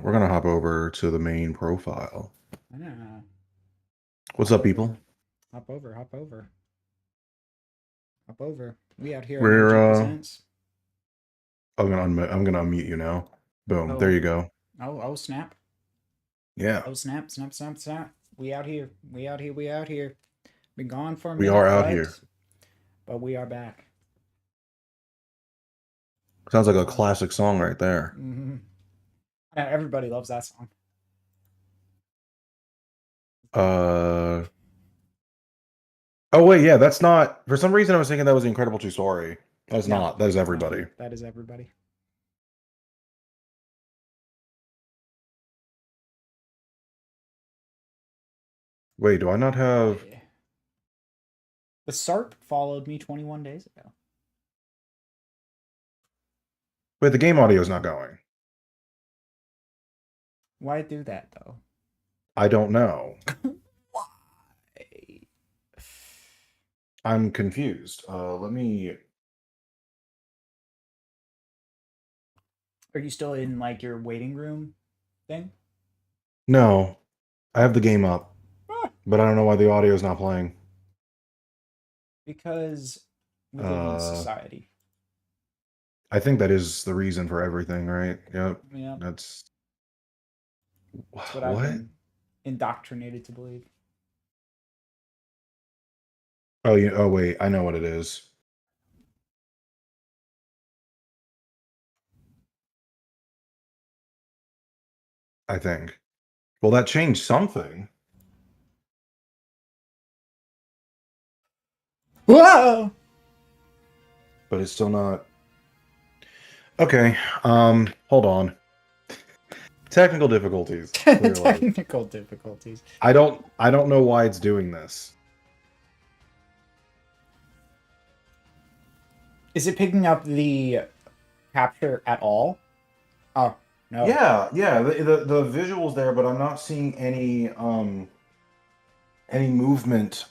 we're gonna hop over to the main profile. Ah, What's hop up, over. people? Hop over, hop over. Hop over. We out here at We're AG Presents. I'm gonna unmute you now. Boom. There Oh, you go. oh, snap. Yeah, Oh, snap, snap, snap, snap. We out here. We out here, we out here. Been gone for a we are minute, out here. but we are back. Sounds like a classic song right there. Mm-hmm. Everybody loves that song. Uh. Oh wait, yeah, that's not. For some reason, I was thinking that was the Incredible True Story. That's No, not. That is no, everybody. that is everybody. Wait, do I not have? Yeah. The SARP followed me 21 days ago. Wait, the game audio is not going. Why do that though? I don't know. Why? I'm confused. Let me. Are you still in like your waiting room thing? No, I have the game up, Ah, but I don't know why the audio is not playing. because we live in a Uh. society. I think that is the reason for everything, right? Yep. Yeah, That's that's what I've what? been indoctrinated to believe. Oh, you. Oh, wait. I know what it is. I think. Well, that changed something, Whoa! but it's still not. Okay. Hold on. Technical difficulties. Clearly. Technical difficulties. I don't know why it's doing this. Is it picking up the capture at all? Oh no. Yeah, yeah. The visuals there, but I'm not seeing any movement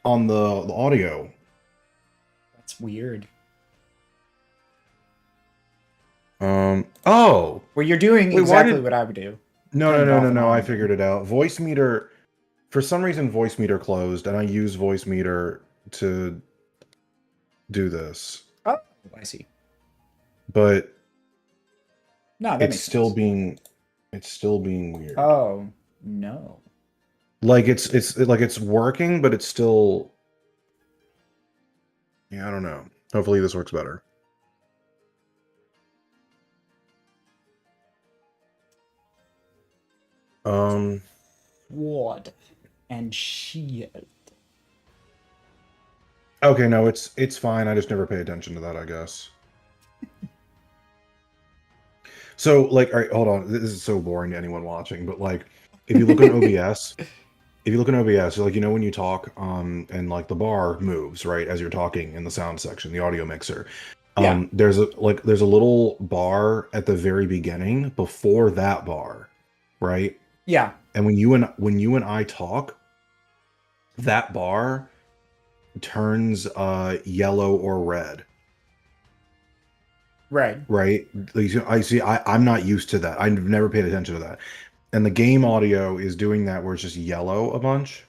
on the audio. That's weird. Oh. Well, you're doing Wait, why exactly did what I would do. No, Turn no, it no, off no, and no. on I again. figured it out. Voice meter, for some reason, voice meter closed, and I use voice meter to do this. Oh, I see. But No, that it's makes still sense. being it's still being weird. Oh no. Like it's working, but it's still. Yeah, I don't know. Hopefully this works better. Um. Sword and shield. Okay, no, it's fine. I just never pay attention to that, I guess. So, like, all right, hold on. This is so boring to anyone watching, but like, if you look in OBS, if you look in OBS, like, when you talk, and like the bar moves, right, as you're talking in the sound section, the audio mixer. Yeah. There's a little bar at the very beginning before that bar, right? Yeah. And when you and I talk, that bar turns yellow or red. Right. Right? I see. I'm not used to that. I've never paid attention to that. And the game audio is doing that where it's just yellow a bunch.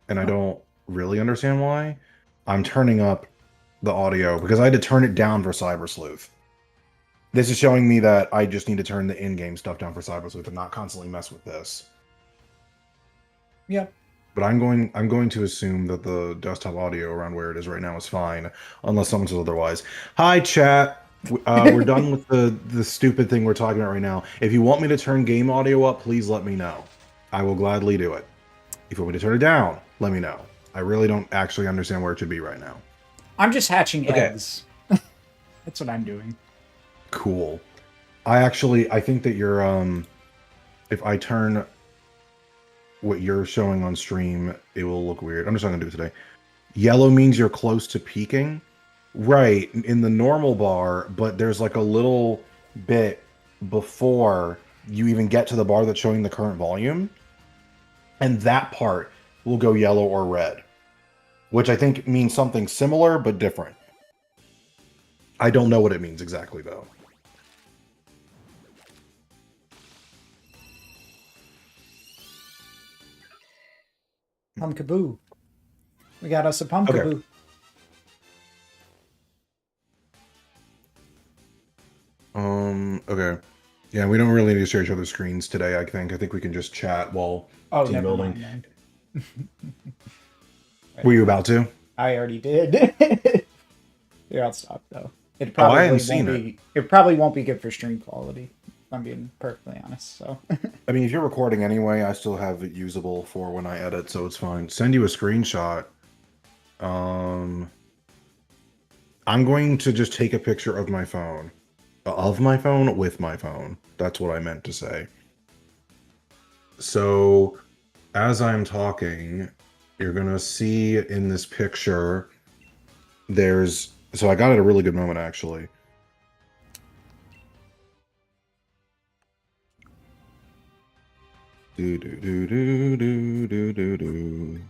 And I don't really understand why. I'm turning up the audio because I had to turn it down for Cyber Sleuth. This is showing me that I just need to turn the in-game stuff down for Cyber Sleuth and not constantly mess with this. Yeah. But I'm going to assume that the desktop audio around where it is right now is fine, unless someone says otherwise. Hi, chat. We're done with the stupid thing we're talking about right now. If you want me to turn game audio up, please let me know. I will gladly do it. If you want me to turn it down, let me know. I really don't actually understand where it should be right now. I'm just hatching Okay. eggs. That's what I'm doing. Cool. I think that you're if I turn what you're showing on stream, it will look weird. I'm just not gonna do it today. Yellow means you're close to peaking. Right, in the normal bar, but there's like a little bit before you even get to the bar that's showing the current volume. And that part will go yellow or red, which I think means something similar but different. I don't know what it means exactly, though. Pumpkaboo. We got us a Okay. Pumpkaboo. Okay. Yeah, we don't really need to share each other's screens today, I think. I think we can just chat while Oh, team never building. mind then. Were Right. you about to? I already did. Here, I'll stop though. It Oh, I hadn't probably won't seen it. be. It probably won't be good for stream quality. If I'm being perfectly honest. So. I mean, if you're recording anyway, I still have it usable for when I edit, so it's fine. Send you a screenshot. Um, I'm going to just take a picture of my phone. Of my phone with my phone. That's what I meant to say. So, as I'm talking, you're gonna see in this picture, there's, so I got it at a really good moment actually. Do do do do do do do do.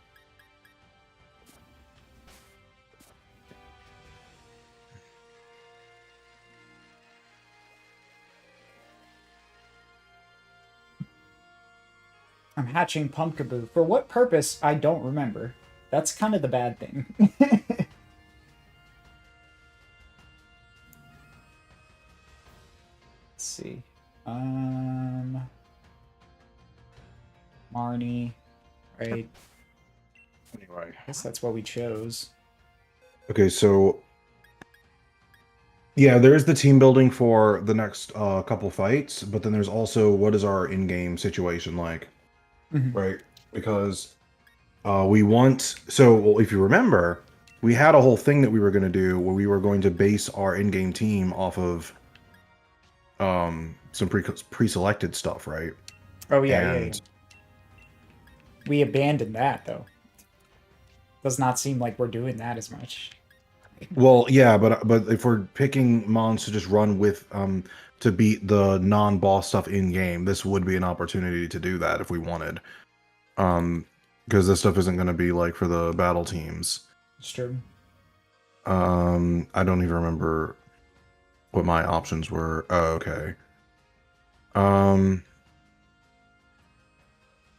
I'm hatching Pumpkaboo. For what purpose, I don't remember. That's kind of the bad thing. Let's see. Marnie. Right. Anyway. I guess that's what we chose. Okay, so yeah, there's the team building for the next couple fights, but then there's also what is our in-game situation like, Mhm. right? Because we want, so well, if you remember, we had a whole thing that we were going to do where we were going to base our in-game team off of some pre-selected stuff, right? Oh yeah, yeah, yeah. And We abandoned that though. Does not seem like we're doing that as much. well, yeah, but if we're picking mons to just run with to beat the non-boss stuff in game, this would be an opportunity to do that if we wanted. Because this stuff isn't going to be like for the battle teams. It's true. I don't even remember what my options were. Oh, okay. Um,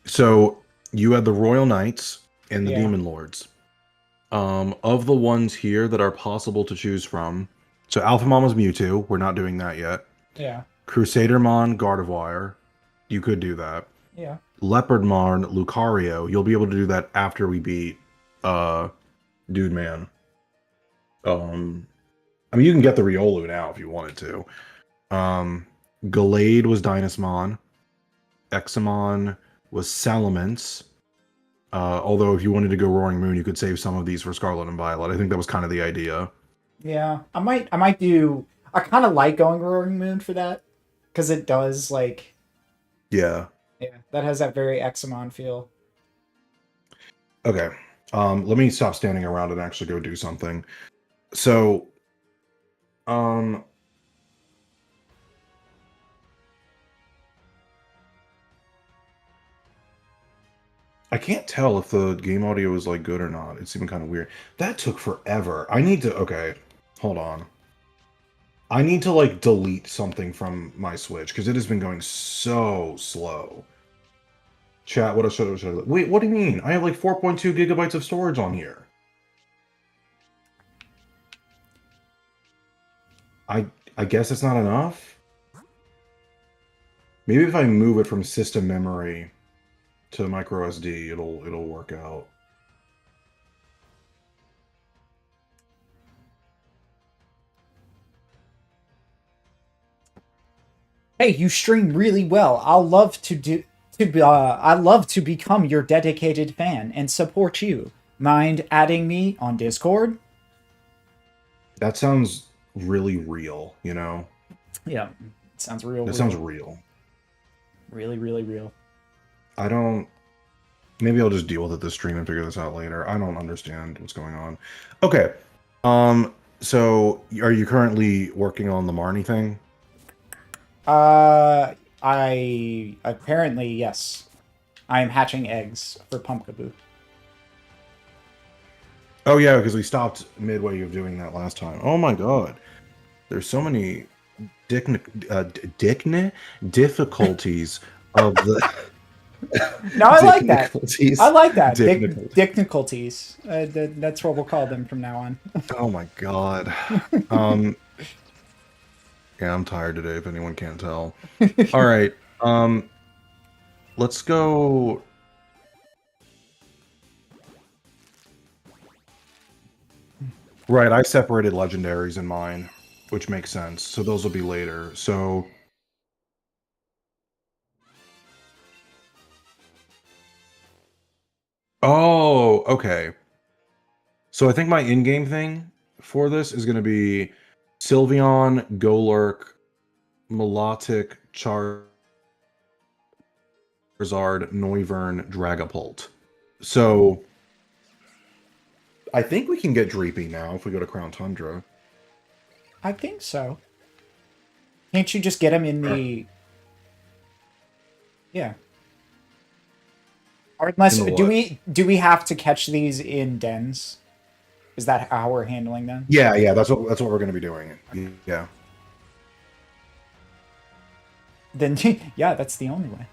so you had the Royal Knights and the Yeah. Demon Lords. Of the ones here that are possible to choose from, so Alpha Mom was Mewtwo. We're not doing that yet. Yeah. Crusader Mon, Gardevoir. You could do that. Yeah. Leopard Mon, Lucario. You'll be able to do that after we beat Dude Man. I mean, you can get the Riolu now if you wanted to. Gallade was Dynasmon. Examon was Salamence. Although if you wanted to go Roaring Moon, you could save some of these for Scarlet and Violet. I think that was kind of the idea. Yeah. I might do I kind of like going Roaring Moon for that. Because it does like Yeah. yeah, that has that very Examon feel. Okay. Let me stop standing around and actually go do something. So, um, I can't tell if the game audio is like good or not. It's even kind of weird. That took forever. I need to, okay, hold on. I need to like delete something from my Switch because it has been going so slow. Chat, what should I, wait, what do you mean? I have like 4.2 gigabytes of storage on here. I I guess it's not enough. Maybe if I move it from system memory to micro SD, it'll work out. Hey, you stream really well. I love to become your dedicated fan and support you. Mind adding me on Discord? That sounds really real, you know? Yeah. It sounds real, That sounds real. real. Really, really real. I don't, maybe I'll just deal with it this stream and figure this out later. I don't understand what's going on. Okay. So are you currently working on the Marnie thing? I apparently yes. I am hatching eggs for Pumpkaboo. Oh yeah, because we stopped midway of doing that last time. Oh my god. There's so many difficulties of the No, I like that. Difficulties. I like that. Difficulties. Difficulties. That's what we'll call them from now on. Oh my god. Um, yeah, I'm tired today, if anyone can't tell. All right. Let's go. Right, I separated legendaries in mine, which makes sense. So those will be later. So oh, okay. So I think my in-game thing for this is going to be Sylveon, Golurk, Milotic, Charizard, Noivern, Dragapult. So I think we can get Dreepy now if we go to Crown Tundra. I think so. Can't you just get him in the? Yeah. Or unless In the what? do we have to catch these in dens? Is that how we're handling them? Yeah, yeah, that's what we're going to be doing. Yeah. Then yeah, that's the only way.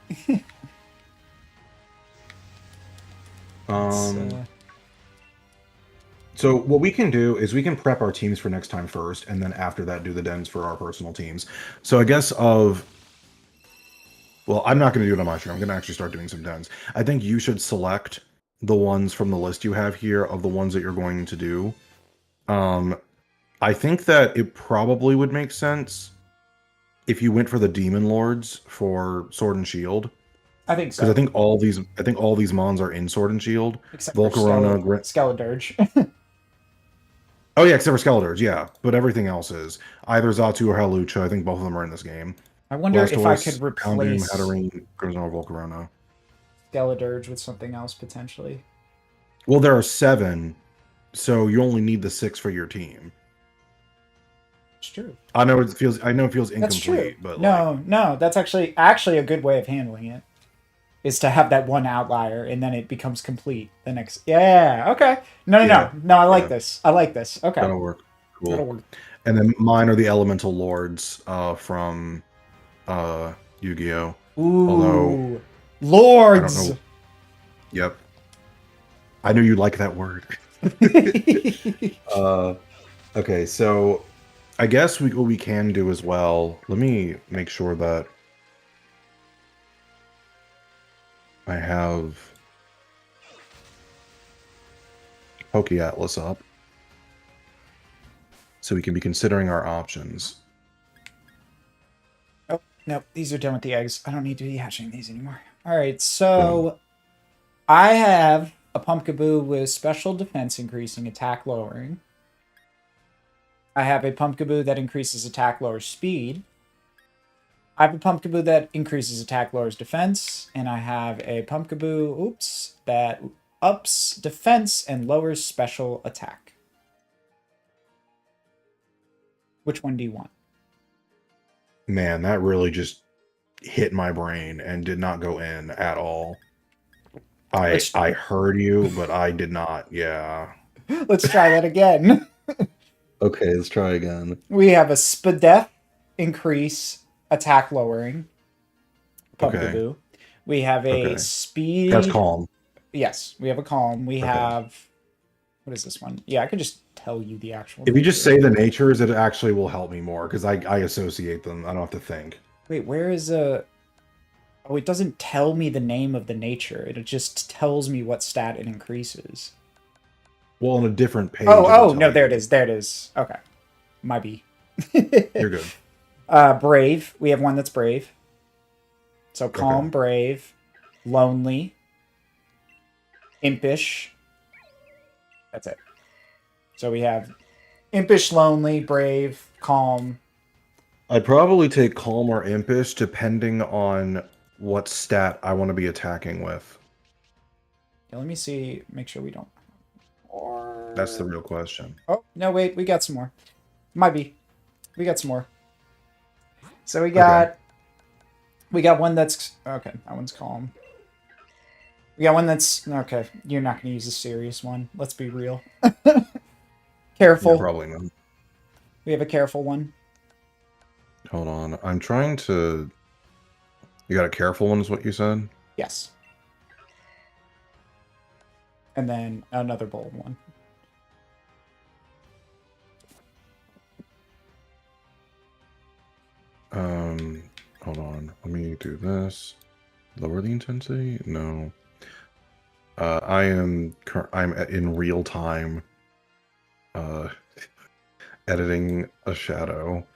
It's, So what we can do is we can prep our teams for next time first, and then after that do the dens for our personal teams. So I guess well, I'm not going to do it on my stream. I'm going to actually start doing some dens. I think you should select the ones from the list you have here of the ones that you're going to do. I think that it probably would make sense if you went for the Demon Lords for Sword and Shield. I think so. Because I think all these mons are in Sword and Shield. Except Volcarona, for Skeledirge. oh yeah, except for Skeletors, yeah. But everything else is. Either Zatu or Halucha, I think both of them are in this game. I wonder if I could Blastoise, Houndoom, replace Hatterene, Grizzle, Volcarona. Skeledirge with something else potentially. Well, there are 7, so you only need the 6 for your team. It's true. I know it feels incomplete, That's true. but No, that's actually a good way of handling it. Is to have that one outlier and then it becomes complete the next. Yeah, okay. No, I like this. I like this. Okay. That'll work. Cool. That'll work. And then mine are the Elemental Lords from Yu-Gi-Oh. Ooh. Although Lords. I don't know. Yep. I knew you'd like that word. Okay, so I guess what we can do as well. Let me make sure that I have Poke Atlas up, so we can be considering our options. Oh, no, these are done with the eggs. I don't need to be hatching these anymore. All right, so I have a Pumpkaboo with special defense increasing, attack lowering. I have a Pumpkaboo that increases attack, lowers speed. I have a Pumpkaboo that increases attack, lowers defense, and I have a Pumpkaboo, that ups defense and lowers special attack. Which one do you want? Man, that really just hit my brain and did not go in at all. I heard you, but I did not. Yeah. Let's try that again. Okay, let's try again. We have a Spadef increase attack lowering Pumpkaboo. Okay. We have a speed. That's calm. Yes, we have a calm. We have what is this one? Yeah, I could just tell you the actual. If you just say the natures, it actually will help me more because I associate them. I don't have to think. Wait, where is a? Oh, it doesn't tell me the name of the nature. It just tells me what stat it increases. Well, on a different page. Oh, no, there it is. There it is. Okay. Might be. You're good. Brave. We have one that's brave. So calm, Okay. brave, lonely, impish. That's it. So we have impish, lonely, brave, calm. I'd probably take calm or impish depending on what stat I want to be attacking with. Yeah, let me see. Make sure we don't. Or That's the real question. oh no, wait, we got some more. Might be. We got some more. So we got one that's okay. That one's calm. We got one that's okay. You're not gonna use a serious one. Let's be real. Careful. Yeah, probably not. We have a careful one. Hold on. I'm trying to. You got a careful one, is what you said? Yes. and then another bold one. Hold on. Let me do this. Lower the intensity? No. I'm in real time editing a shadow.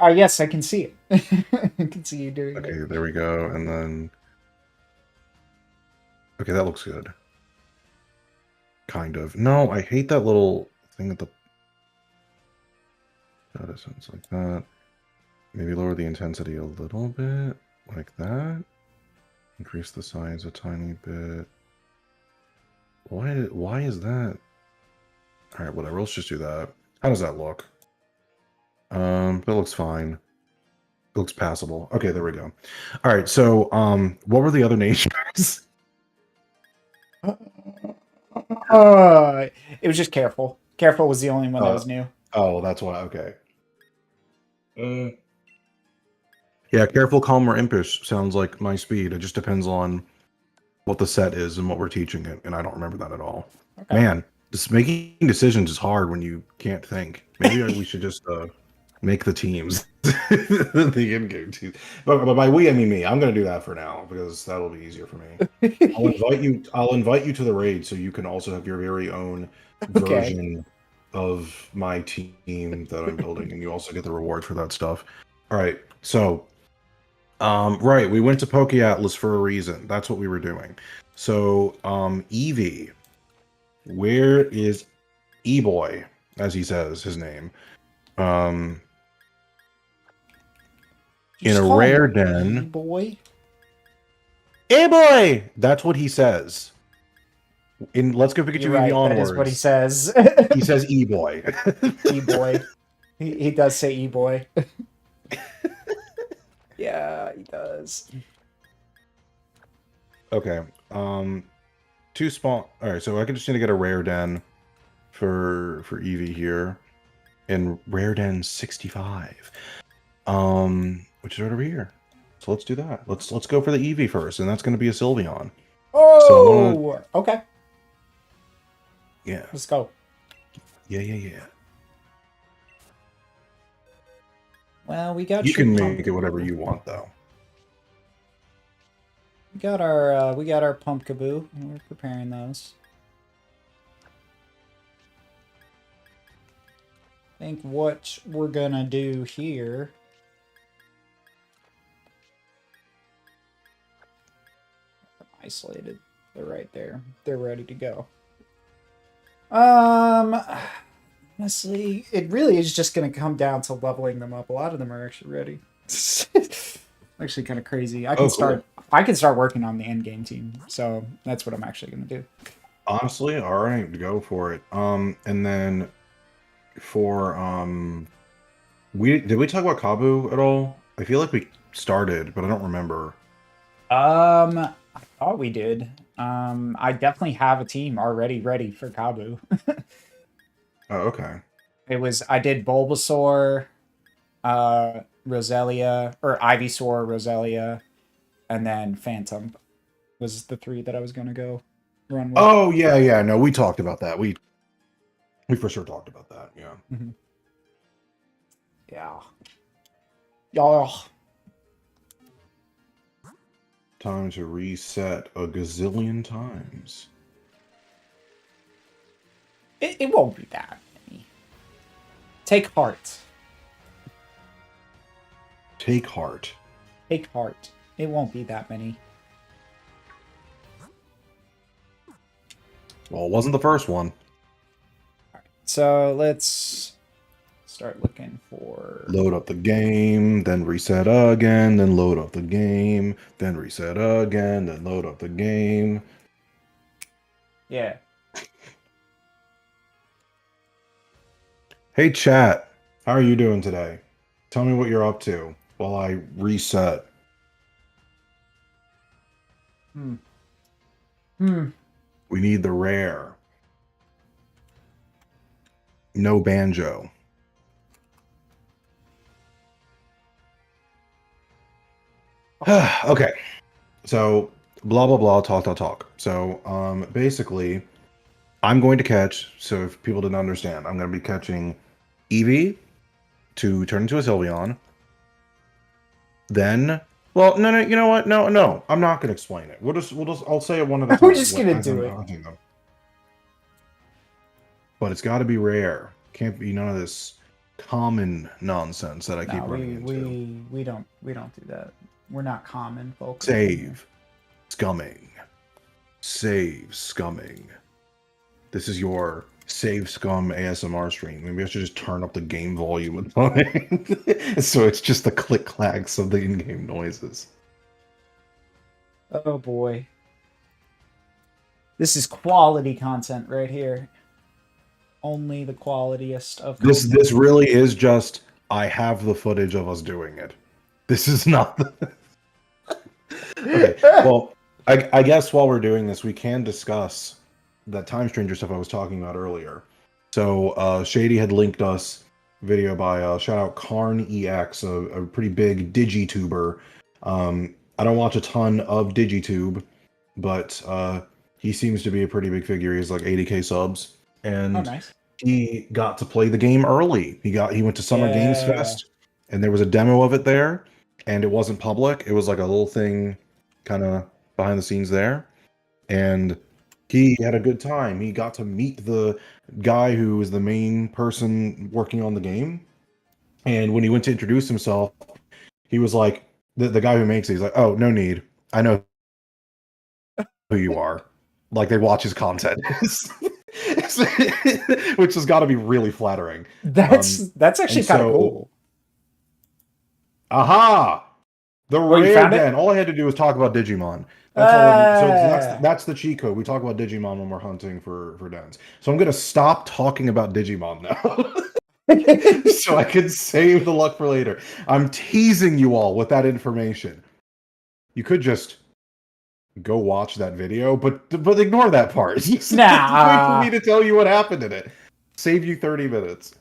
Yes, I can see it. I can see you doing it. Okay, there we go. And then okay, that looks good. Kind of. No, I hate that little thing at the shadow sense like that. Maybe lower the intensity a little bit, like that. Increase the size a tiny bit. Why is that? All right, whatever. Let's just do that. How does that look? That looks fine. It looks passable. Okay, there we go. All right, so what were the other nations? It was just careful. Careful was the only one that was new. Oh, that's why. Okay. Yeah, careful, calm, or impish sounds like my speed. It just depends on what the set is and what we're teaching it, and I don't remember that at all. Okay. Man, just making decisions is hard when you can't think. Maybe we should just make the teams, the in-game teams. But by we, I mean me. I'm going to do that for now because that'll be easier for me. I'll invite you. I'll invite you to the raid so you can also have your very own Okay. version of my team that I'm building, and you also get the reward for that stuff. All right, so. Right, we went to Poke Atlas for a reason. That's what we were doing. So, Eevee, where is E-Boy, as he says his name? In a rare den. Boy. E-Boy! That's what he says. In Let's Go Pikachu You're Eevee right. Onwards. That is what he says. He says E-Boy. E-Boy. He does say E-Boy. Yeah, he does. Okay. Two spawn. All right, so I can just need to get a rare den for Eevee here, in rare den 65, which is right over here. So let's do that. Let's go for the Eevee first, and that's going to be a Sylveon. Oh, okay. Yeah. Let's go. Yeah. Well, we got. You can make it whatever you want, though. We got our Pumpkaboo, and we're preparing those. I think what we're gonna do here. Isolated. They're right there. They're ready to go. Honestly, it really is just gonna come down to leveling them up. A lot of them are actually ready. Actually kind of crazy. I can start working on the end game team. So that's what I'm actually going to do. Honestly, all right, go for it. And then for did we talk about Kabu at all? I feel like we started, but I don't remember. I thought we did. I definitely have a team already ready for Kabu. Oh, okay. I did Bulbasaur, Roselia, or Ivysaur, Roselia, and then Phantom was the 3 that I was gonna go run with. Oh yeah. No, we talked about that. We for sure talked about that. Yeah. Mm-hmm. Yeah. Oh. Time to reset a gazillion times. It won't be that many. Take heart. Take heart. Take heart. It won't be that many. Well, it wasn't the first one. All right, so let's start looking for... Load up the game, then reset again, then load up the game, then reset again, then load up the game. Yeah. Hey, chat. How are you doing today? Tell me what you're up to while I reset. We need the rare. No banjo. Okay. So blah blah blah, talk. So basically, I'm going to catch. So if people didn't understand, I'm going to be catching Eevee to turn into a Sylveon. Then, well, no, you know what? No, I'm not going to explain it. I'll say it one at a We're time just gonna as do I'm it. hunting them. But it's got to be rare. Can't be none of this common nonsense that I keep No, running into. we don't do that. We're not common folk around here. Save, scumming, save, scumming. This is your save scum ASMR stream. Maybe I should just turn up the game volume and so it's just the click clacks of the in-game noises. Oh boy. This is quality content right here. Only the qualityest of content. This really is just I have the footage of us doing it. This is not the Okay. Well, I guess while we're doing this, we can discuss that Time Stranger stuff I was talking about earlier. So Shady had linked us video by shout out Karn EX, a pretty big DigiTuber. I don't watch a ton of DigiTube, but he seems to be a pretty big figure. He has like 80K subs, Oh, and nice. he got to play the game early. He went to Summer Games Yeah. Fest, and there was a demo of it there, and it wasn't public. It was like a little thing, kind of behind the scenes there, and he had a good time. He got to meet the guy who was the main person working on the game, and when he went to introduce himself, he was like, the guy who makes it, he's like, "Oh, no need. I know who you are." Like they watch his content, which has got to be really flattering. That's actually And kind of so, cool. aha, the Oh, you rare found it? den. All I had to do was talk about Digimon. That's all I need. So Uh, that's the cheat code. We talk about Digimon when we're hunting for dens. So I'm gonna stop talking about Digimon now, so I can save the luck for later. I'm teasing you all with that information. You could just go watch that video, but ignore that part. Just wait for me nah. to tell you what happened in it. Save you 30 minutes.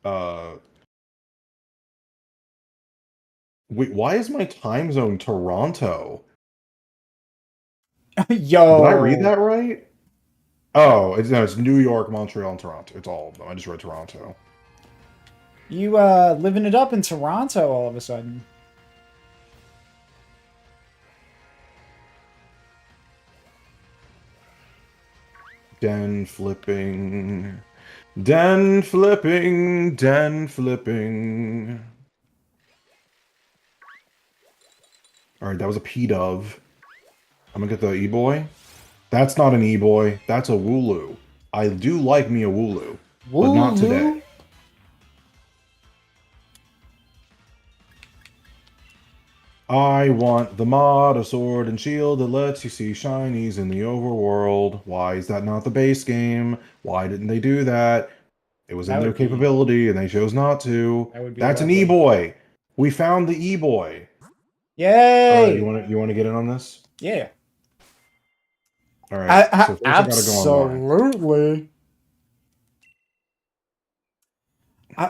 Uh, wait, why is my time zone Toronto? Did I read Yo. that right? Oh, it's New York, Montreal, and Toronto. It's all of them. I just read Toronto. You living it up in Toronto all of a sudden. Den flipping. Den flipping. Den flipping. Alright, that was a P-Dove. I'm gonna get the E-Boy. That's not an E-Boy. That's a Wooloo. I do like me a Wooloo, but not Wooloo? today. I want the mod, a sword and shield that lets you see shinies in the overworld. Why is that not the base game? Why didn't they do that? It was in That their would be capability and they chose not to. that would be That's an lovely. E-Boy. We found the E-Boy. You Yay! want to get in on this? Yeah. All right. So first I gotta go online. Absolutely.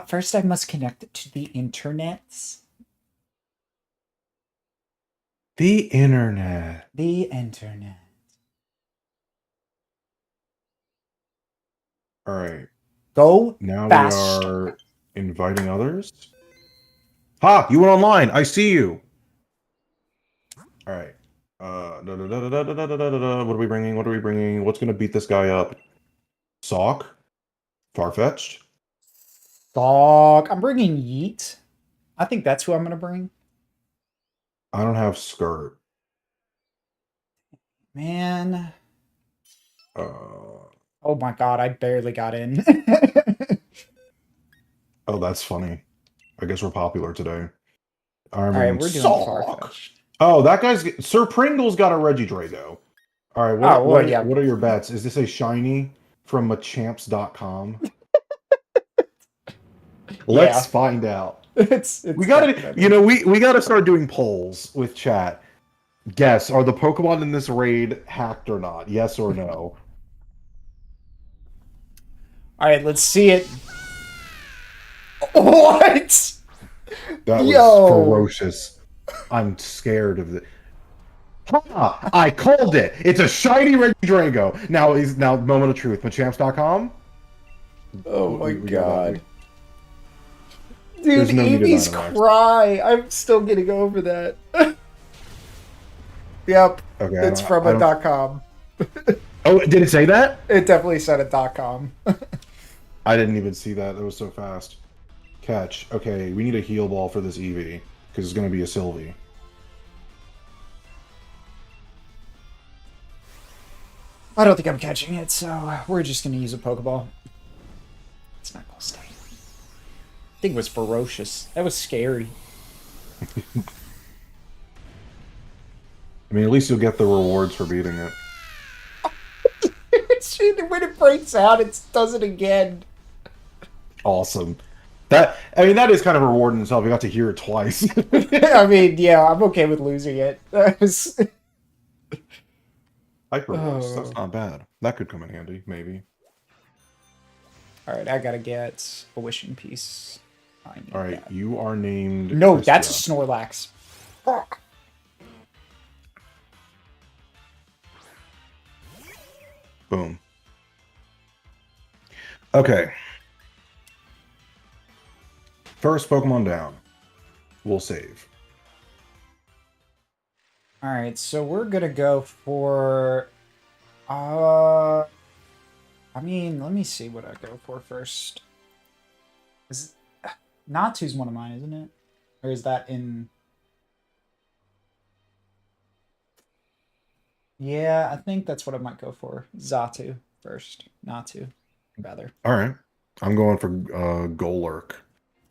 First, I must connect it to the internets. The internet. The internet. All right. Go Now we faster. are inviting others. Ha! You went online. I see you. All right. What are we bringing? What are we bringing? What's gonna beat this guy up? Sock? Farfetched? Dog. I'm bringing Yeet. I think that's who I'm gonna bring. I don't have skirt. Man. Uh, Oh my god, I barely got in. oh, that's funny. I guess we're popular today. I'm Alright, bringing we're doing sock. Farfetch'd. Oh, that guy's Sir Pringle's got a Regidrago. All right, Oh, well, yeah. what are your bets? Is this a shiny from machamps.com? Yeah. Let's find out. It's We gotta, definitely- we gotta start doing polls with chat. Guess, are the Pokemon in this raid hacked or not? Yes or no? Alright, let's see it. What? That was Yo. ferocious. I'm scared of it. Ha! I called it. It's a shiny Regidrago. Now moment of truth. Machamps.com. Oh my We got that. god. There's Dude, no need of Eevee's Dynamax. cry. I'm still getting over that. Yep. Okay, It's from I a don't. .com. Oh, did it say that? It definitely said a .com. I didn't even see that. That was so fast. Catch. Okay, we need a heal ball for this Eevee because it's going to be a Sylvie. I don't think I'm catching it, so we're just going to use a Pokeball. It's not going to stay. I think it was ferocious. That was scary. I mean, at least you'll get the rewards for beating it. When it breaks out, it does it again. Awesome. That is kind of a reward in itself. You got to hear it twice. I mean, yeah, I'm okay with losing it. Hyper Voice. That's Oh. not bad. That could come in handy, maybe. Alright, I gotta get a wishing piece. All right, you are named. No, Krista. that's a Snorlax. Fuck. Boom. Okay. First Pokemon down. We'll save. Alright, so we're gonna go for... I mean, let me see what I go for first. Natsu's one of mine, isn't it? Or is that in... Yeah, I think that's what I might go for. Xatu first. Natsu, rather. All right. I'm going for Golurk.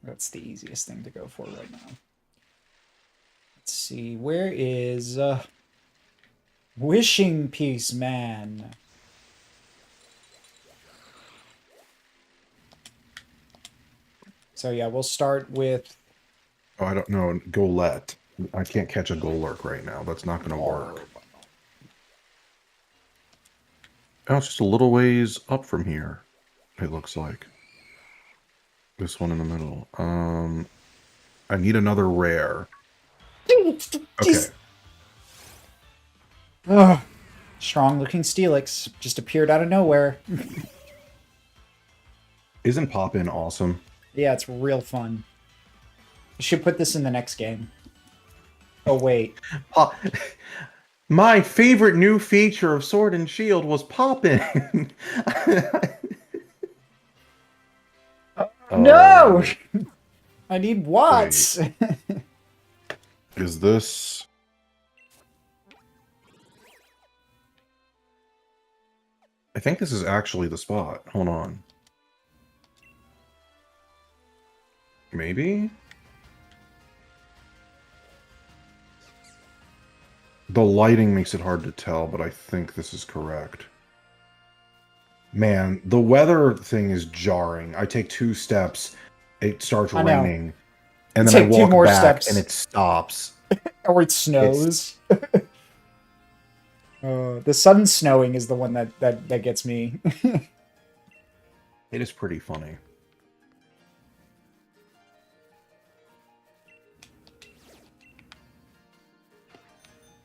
That's the easiest thing to go for right now. Let's see, where is Wishing Piece Man? So yeah, we'll start with... Oh, I don't know. Golett. I can't catch a Golurk right now. That's not going to work. Oh, it's just a little ways up from here, it looks like. This one in the middle. I need another rare. Okay. Ugh. Strong looking Steelix just appeared out of nowhere. Isn't Pop-In awesome? Yeah, it's real fun. You should put this in the next game. Oh, wait. My favorite new feature of Sword and Shield was Pop-In. No! I need Watts! Is this... I think this is actually the spot. Hold on. Maybe? The lighting makes it hard to tell, but I think this is correct. Man, the weather thing is jarring. I take 2 steps, it starts raining, and then I walk back steps, and it stops. Or it snows. The sun snowing is the one that gets me. It is pretty funny.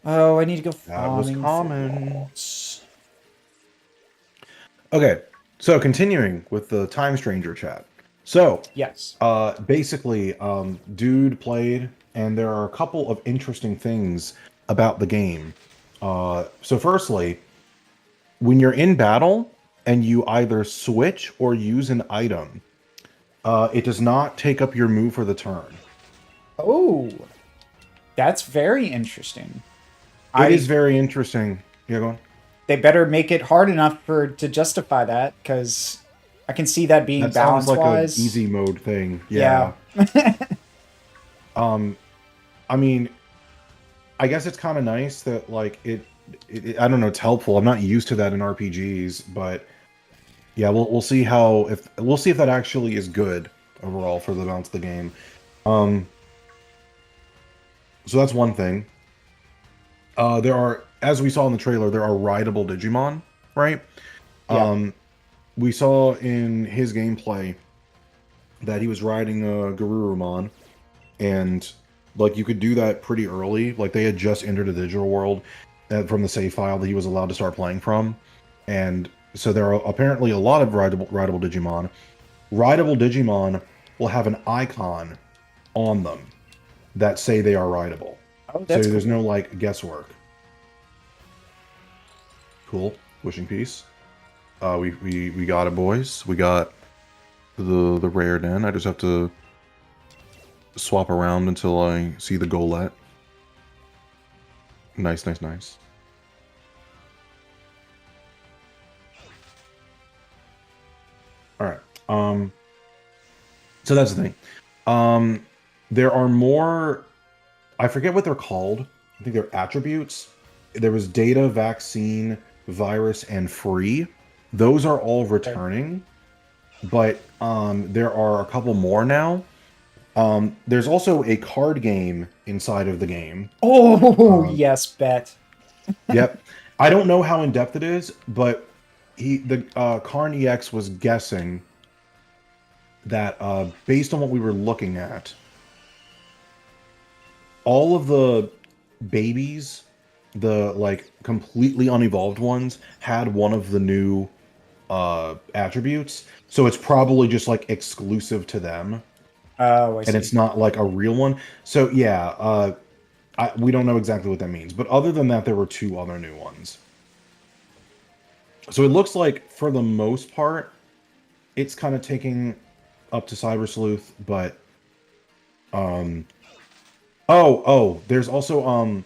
Oh, I need to go That was farming. common. Okay, so continuing with the Time Stranger chat. So, yes. Basically, dude played, and there are a couple of interesting things about the game. So firstly, when you're in battle and you either switch or use an item, it does not take up your move for the turn. Oh, that's very interesting. It is very interesting. Yeah, go on. They better make it hard enough to justify that, because I can see that being balance-wise. Like an easy mode thing. Yeah. I mean, I guess it's kind of nice that like it. I don't know. It's helpful. I'm not used to that in RPGs, but yeah, we'll see if that actually is good overall for the balance of the game. So that's one thing. There are, as we saw in the trailer, there are rideable Digimon, right? Yeah. We saw in his gameplay that he was riding a Garurumon, and Like you could do that pretty early. Like they had just entered the digital world from the save file that he was allowed to start playing from, and so there are apparently a lot of rideable Digimon. Rideable Digimon will have an icon on them that say they are rideable. Oh, So that's there's cool. no like guesswork. Cool. Wishing peace. We got it, boys. We got the rare den. I just have to swap around until I see the golet. Nice, nice, nice. All right. So that's the thing. Um, there are more. I forget what they're called. I think they're attributes. There was data, vaccine, virus, and free. Those are all Okay. returning, but there are a couple more now. There's also a card game inside of the game. Oh, Um, yes, bet. yep. I don't know how in depth it is, but the Karn EX was guessing that based on what we were looking at, all of the babies, the like completely unevolved ones, had one of the new attributes. So it's probably just like exclusive to them, Oh, I and see. it's not like a real one. So yeah, we don't know exactly what that means. But other than that, there were two other new ones. So it looks like for the most part, it's kind of taking up to Cyber Sleuth, but um there's also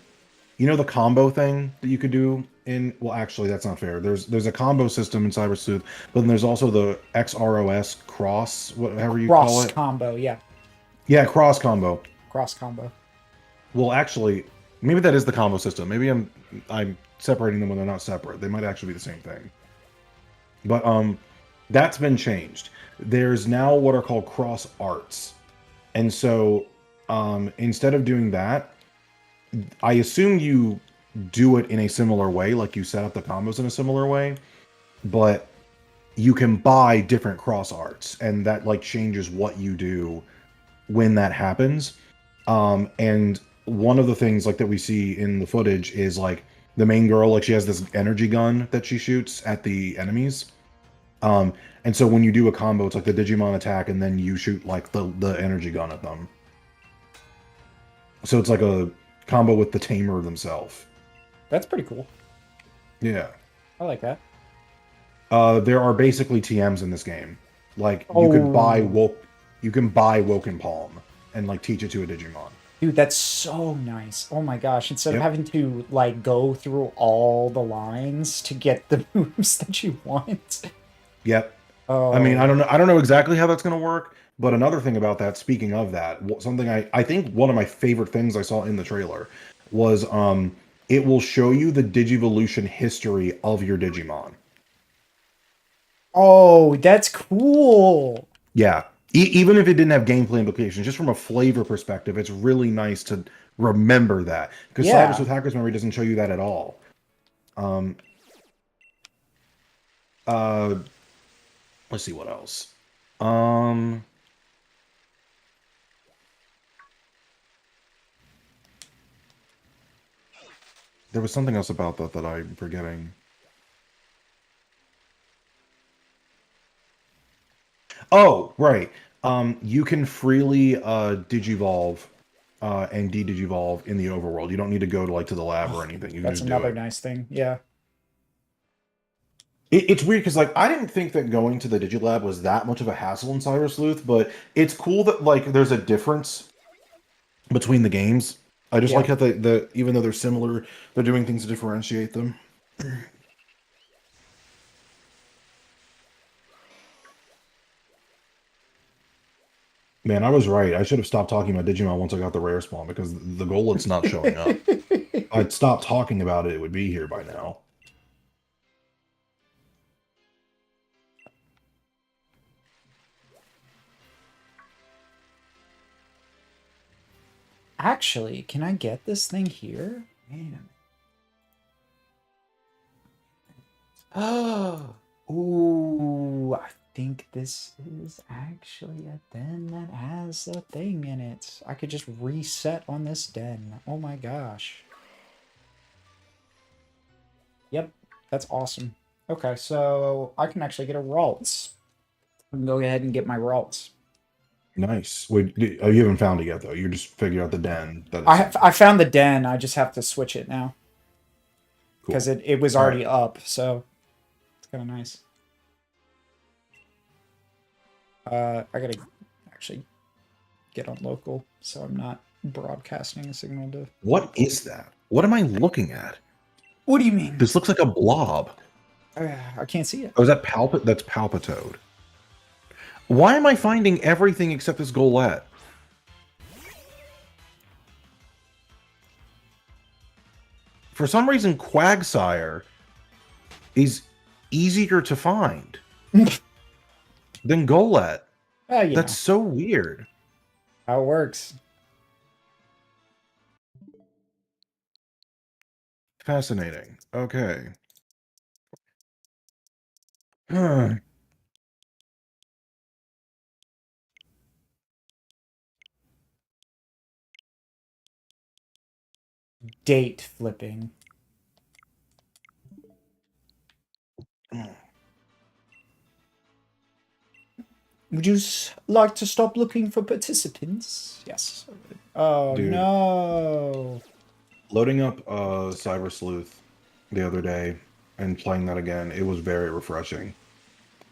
you know the combo thing that you could do in, well actually that's not fair. There's a combo system in Cyber Sleuth, but then there's also the XROS cross, whatever you call Cross it. combo, yeah. Yeah, cross combo. Cross combo. Well, actually, maybe that is the combo system. Maybe I'm separating them when they're not separate. They might actually be the same thing. But that's been changed. There's now what are called cross arts. And so instead of doing that, I assume you do it in a similar way, like you set up the combos in a similar way, but you can buy different cross arts, and that like changes what you do when that happens. And one of the things like that we see in the footage is like the main girl, like she has this energy gun that she shoots at the enemies. Um, and so when you do a combo, it's like the Digimon attack, and then you shoot like the energy gun at them. So it's like a combo with the tamer themselves. That's pretty cool. Yeah. I like that. There are basically TMs in this game. Like Oh, you can buy Woken Palm and like teach it to a Digimon. dude, that's so nice. Oh my gosh. Instead of Yep. having to like go through all the lines to get the moves that you want. Yep. I mean, Oh, I don't know exactly how that's going to work, but another thing about that, speaking of that, something I think one of my favorite things I saw in the trailer was it will show you the Digivolution history of your Digimon. oh, that's cool. Yeah. Even if it didn't have gameplay implications, just from a flavor perspective, it's really nice to remember that. Because Cybers Yeah. with Hacker's Memory doesn't show you that at all. Um, uh, let's see what else. Um, there was something else about that that I'm forgetting. Oh, right. You can freely digivolve and de-digivolve in the overworld. You don't need to go to like to the lab or Oh, anything. You can that's just do another it. nice thing. Yeah. It's weird because like I didn't think that going to the Digilab was that much of a hassle in Cyber Sleuth, but it's cool that like there's a difference between the games. I just like Yeah. how the even though they're similar, they're doing things to differentiate them. Man, I was right. I should have stopped talking about Digimon once I got the rare spawn because the Golet's not showing up. I'd stopped talking about it, it would be here by now. Actually, can I get this thing here? Man. Oh. Ooh. think this is actually a den that has a thing in it. I could just reset on this den. Oh my gosh. Yep, that's awesome. Okay, so I can actually get a Ralts. I can go ahead and get my Ralts. Nice. Wait, oh, you haven't found it yet, though. You just figured out the den that I it's in. I found the den. I just have to switch it now because Cool. it was All right. already up. So it's kind of nice. I gotta actually get on local so I'm not broadcasting a signal to. What is that? What am I looking at? What do you mean? This looks like a blob. I can't see it. Oh, is that That's Palpitoad. Why am I finding everything except this Golett? For some reason, Quagsire is easier to find than Golett. You That's know so weird. how it works. Fascinating. Okay. Date flipping. Would you like to stop looking for participants? Yes. Oh Dude, no. loading up Cyber Sleuth the other day and playing that again, it was very refreshing.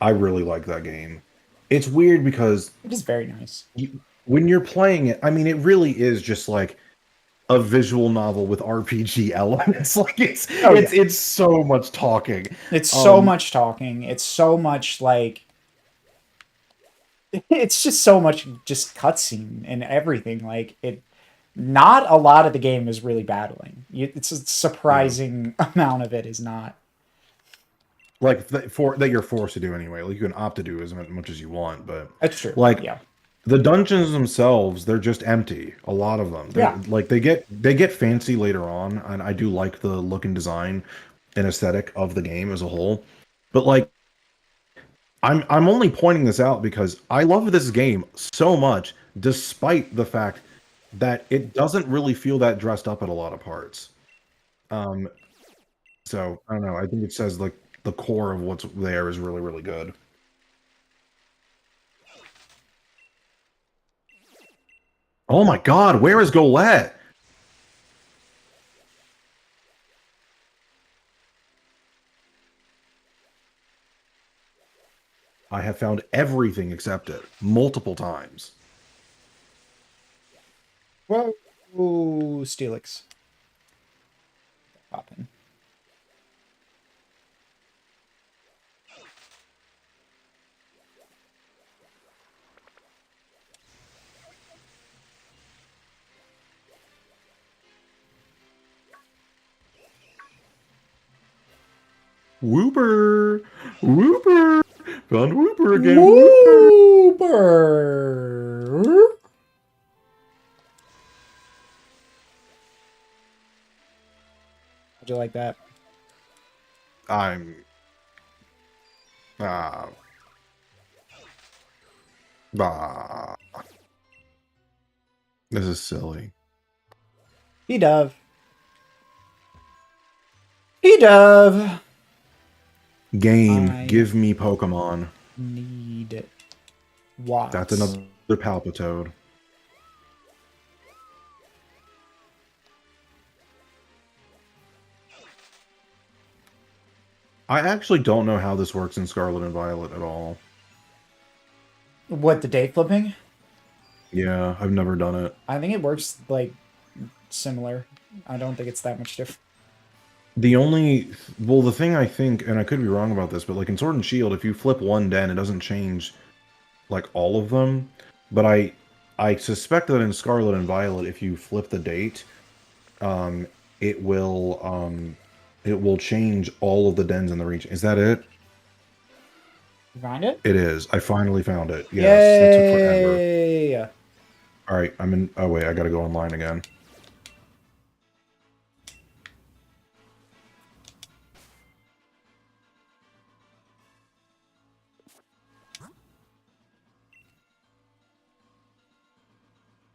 I really like that game. It's weird because It is very nice. when you're playing it, I mean, it really is just like a visual novel with RPG elements. Like Oh, yeah. it's so much talking. It's so much talking. It's so much like it's just so much just cutscene and everything. Like it not a lot of the game is really battling. It's a surprising amount of it is not. Like for that you're forced to do anyway. Like you can opt to do as much as you want, but That's true. like Yeah. the dungeons themselves, they're just empty. A lot of them. They're Yeah. like they get fancy later on, and I do like the look and design and aesthetic of the game as a whole. But like I'm only pointing this out because I love this game so much, despite the fact that it doesn't really feel that dressed up at a lot of parts. Um, so I don't know. I think it says like the core of what's there is really, really good. Oh my God, where is Golett? I have found everything except it multiple times. Whoa, Steelix. Popping. Whooper! Whooper! Found Whooper again. Wooper. How'd you like that? I'm. Ah. Bah. This is silly. Dove. Dove. Game, give me Pokemon. Need Watts. That's another Palpitoad. I actually don't know how this works in Scarlet and Violet at all. What, the date flipping? Yeah, I've never done it. I think it works like similar. I don't think it's that much different. The thing I think, and I could be wrong about this, but like in Sword and Shield, if you flip one den, it doesn't change like all of them. But I suspect that in Scarlet and Violet, if you flip the date, it will change all of the dens in the region. Is that it? You find it? It is. I finally found it. Yes, that took forever. Yay! All right, I'm in. Oh wait, I gotta go online again.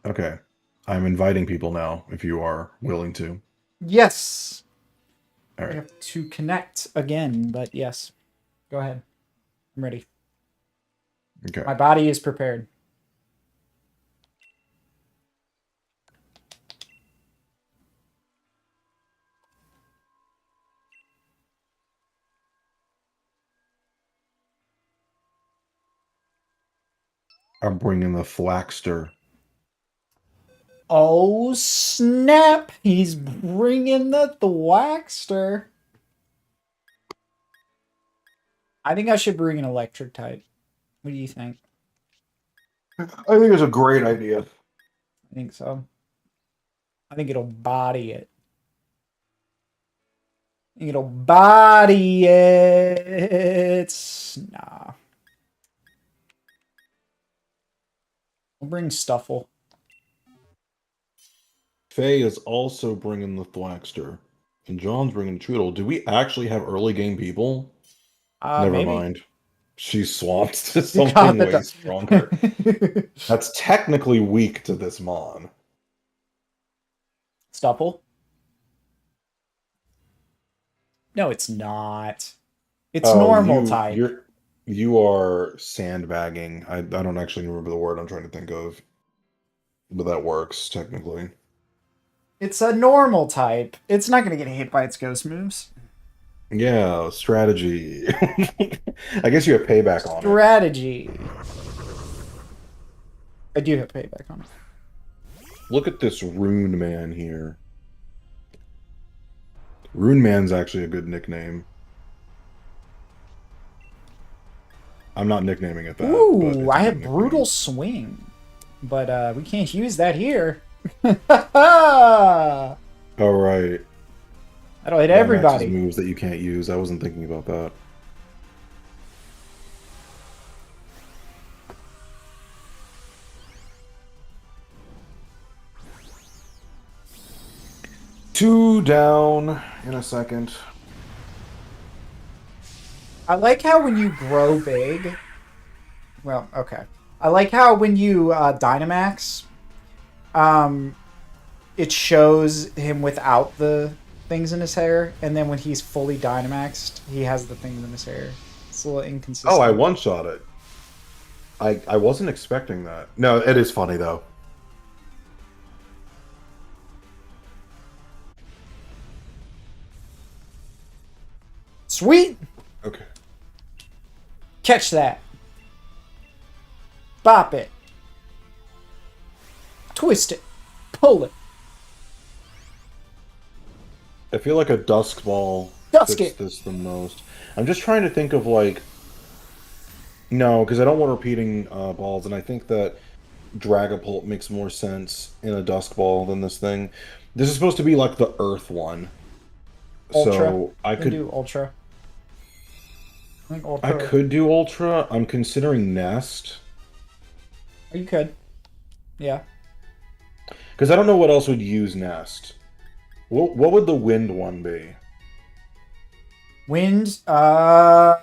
Okay. I'm inviting people now, if you are willing to. Yes. All I right. have to connect again, but yes. Go ahead. I'm ready. Okay. My body is prepared. I'm bringing the Thwackster. Oh, snap. He's bringing the Thwackster. I think I should bring an electric type. What do you think? I think it's a great idea. I think so. I think it'll body it. I think it'll body it. Nah. I'll bring Stuffle. Faye is also bringing the Thwackster. And John's bringing Choodle. Do we actually have early game people? Never Maybe. mind. She's swapped to You got something way stronger. the That's technically weak to this Mon. Stuffle? No, it's not. It's Oh, normal type. you are sandbagging. I don't actually remember the word I'm trying to think of, but that works technically. It's a normal type. It's not going to get hit by its ghost moves. Yeah, strategy. I guess you have payback on it. Strategy. I do have payback on it. Look at this Rune Man here. Rune Man's actually a good nickname. I'm not nicknaming it that, but Ooh, it's a I good have nickname. brutal swing. But we can't use that here. That'll All right. hit That maxes everybody. moves that you can't use. I wasn't thinking about that. Two down in a second. I like how when you grow big. Well, okay. I like how when you Dynamax, um, it shows him without the things in his hair, and then when he's fully Dynamaxed, he has the things in his hair. It's a little Oh, I inconsistent. one-shot it. I wasn't expecting that. No, it is funny though. Sweet! Okay. Catch that. Bop it. Twist it. Pull it. I feel like a Dusk Ball Dusk fits it. this the most. I'm just trying to think of like no, because I don't want repeating balls, and I think that Dragapult makes more sense in a Dusk Ball than this thing. This is supposed to be like the Earth one, Ultra. so I You can could do Ultra. I think I Ultra. could do Ultra. I'm considering Nest Or you could. Yeah. because I don't know what else would use Nest. What would the Wind one be? Wind. Uh.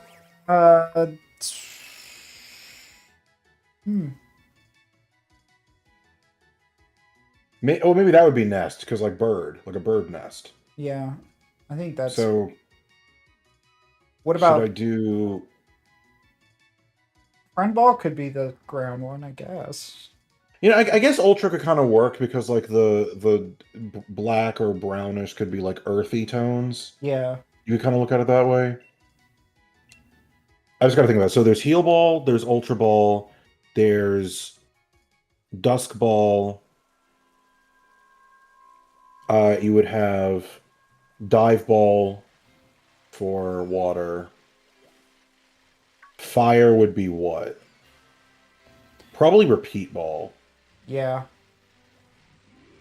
Hmm. Maybe that would be Nest because like bird, like a bird nest. Yeah. I think that's. So What should I about do? Friend Ball? Could be the ground one, I guess. You know, I guess Ultra could kind of work because like the black or brownish could be like earthy tones. Yeah. You could kind of look at it that way. I just got to think about it. So there's Heal Ball, there's Ultra Ball, there's Dusk Ball. You would have Dive Ball for water. Fire would be what? Probably Repeat Ball. Yeah.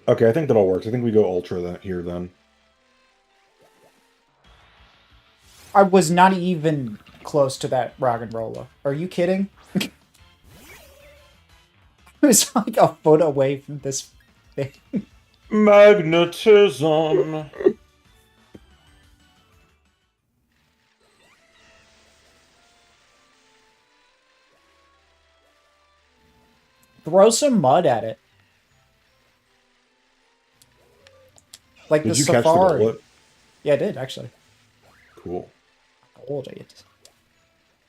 Okay, I think that all works. I think we go Ultra here then. I was not even close to that rock and roller. Are you kidding? It was like a foot away from this thing. Magnetism. Throw some mud at it. Like the Did you catch the safari. gullet? Yeah, I did actually. Cool. Hold it.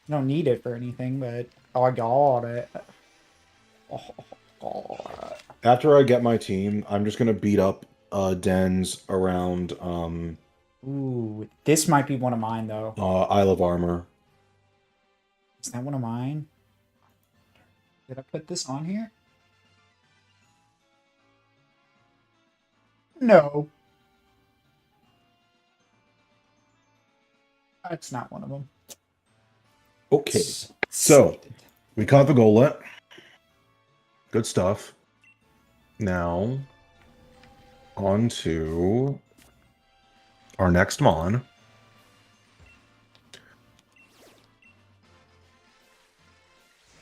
I don't need it for anything, but oh, I got it. Oh, God. After I get my team, I'm just gonna beat up dens around Ooh, this might be one of mine though. Isle of Armor. Is that one of mine? Did I put this on here? No, that's not one of them. Okay. So we caught the gullet. Good stuff. Now on to our next mon.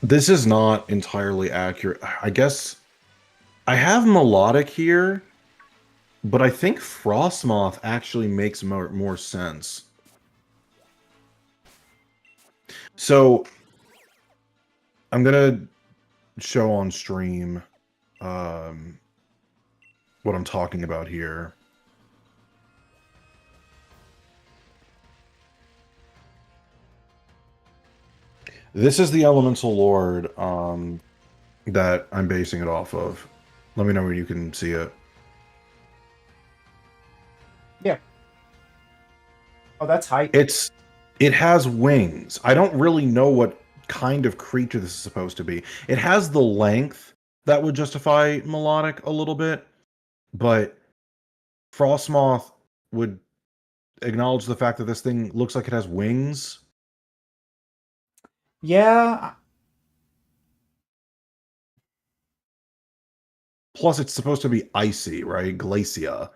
This is not entirely accurate. I guess I have melodic here, but I think Frostmoth actually makes more sense. So I'm gonna show on stream um, what I'm talking about here. This is the Elemental Lord that I'm basing it off of. Let me know when you can see it. Yeah. Oh, that's hype. It has wings. I don't really know what kind of creature this is supposed to be. It has the length that would justify melodic a little bit, but Frostmoth would acknowledge the fact that this thing looks like it has wings. Yeah, Plus, it's supposed to be icy, right? Glacia.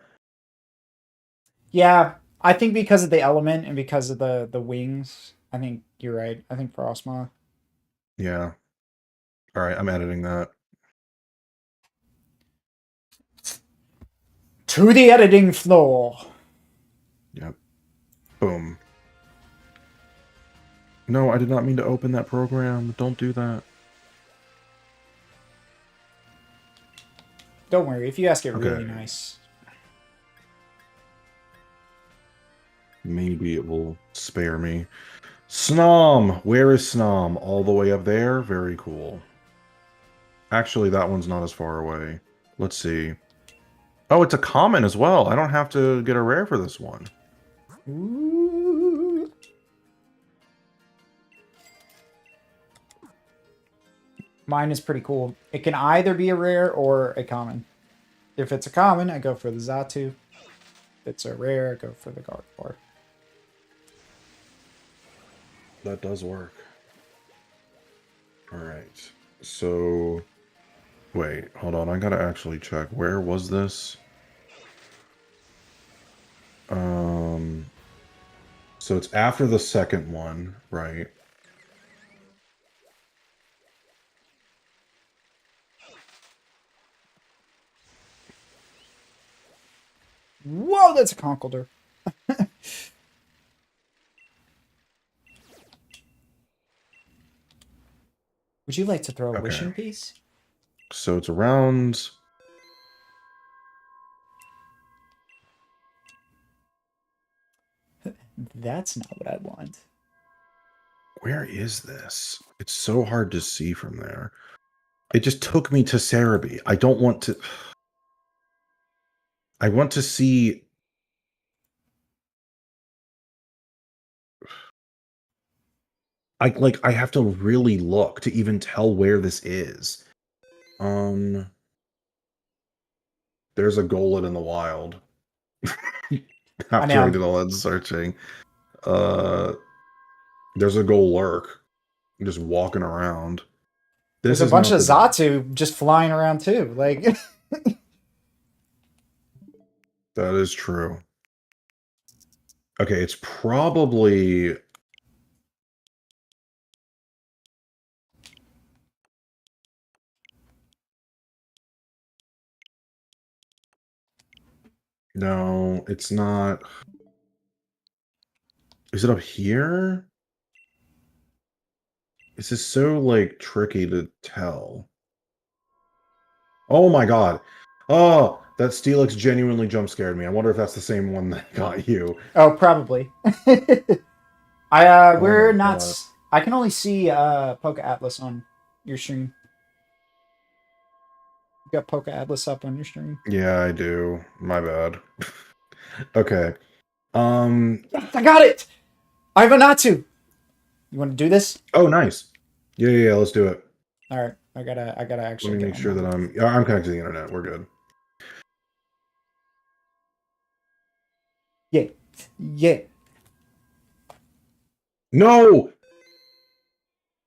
yeah. I think because of the element and because of the wings, I think you're right. I think Frostma. Yeah. All right, I'm editing that. To the editing floor. Yep. Boom. No, I did not mean to open that program. Don't do that. Don't worry, if you ask it really Okay. nice. Maybe it will spare me. Snom! Where is Snom? All the way up there? Very cool. Actually, that one's not as far away. Let's see. Oh, it's a common as well. I don't have to get a rare for this one. Ooh. Mine is pretty cool. It can either be a rare or a common. If it's a common, I go for the Zatu. If it's a rare, I go for the Gardevoir. That does work. Alright. So... Wait, hold on. I gotta actually check. Where was this? So it's after the second one, right? Whoa, that's a Conkeldurr. Would you like to throw a Okay. wishing piece? So it's around... That's not what I want. Where is this? It's so hard to see from there. It just took me to Cerebi. I don't want to... I want to see... I have to really look to even tell where this is. There's a Golett in the wild. After I know. did all that searching. Uh, there's a Golurk just walking around. There's This a is bunch not of the... Zatu just flying around too. Like, That is true. Okay, it's probably... No, it's not. Is it up here? This is so, like, tricky to tell. Oh my god. Oh, That Steelix genuinely jump scared me. I wonder if that's the same one that got you. Oh, probably. Oh We're my not. god. I can only see Poke Atlas on your stream. You got Poke Atlas up on your stream. Yeah, I do. My bad. Okay. Yes, I got it. I have a Natsu. You want to do this? Oh, nice. Yeah. Let's do it. All right. I gotta Let actually me get make sure on. that I'm connected to the internet. We're good. Yeah. Yeah. No!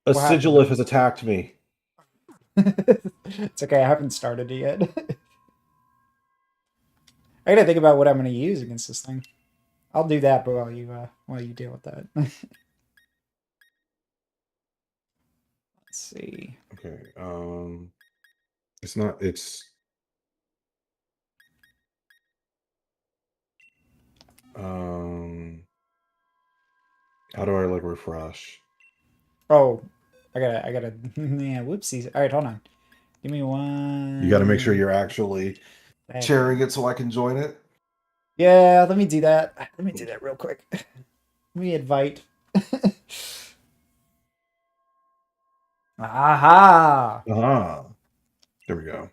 A What happened? Sigilif has attacked me. It's okay. I haven't started it yet. I gotta think about what I'm gonna use against this thing. I'll do that, but while you deal with that. Let's see. Okay. It's not. It's. How do I like refresh? Oh, I gotta. Yeah, whoopsies. All right, hold on. Give me one. You got to make sure you're actually sharing it so I can join it. Yeah, let me do that. Let me do that real quick. Let me invite. Aha! Ah, there we go.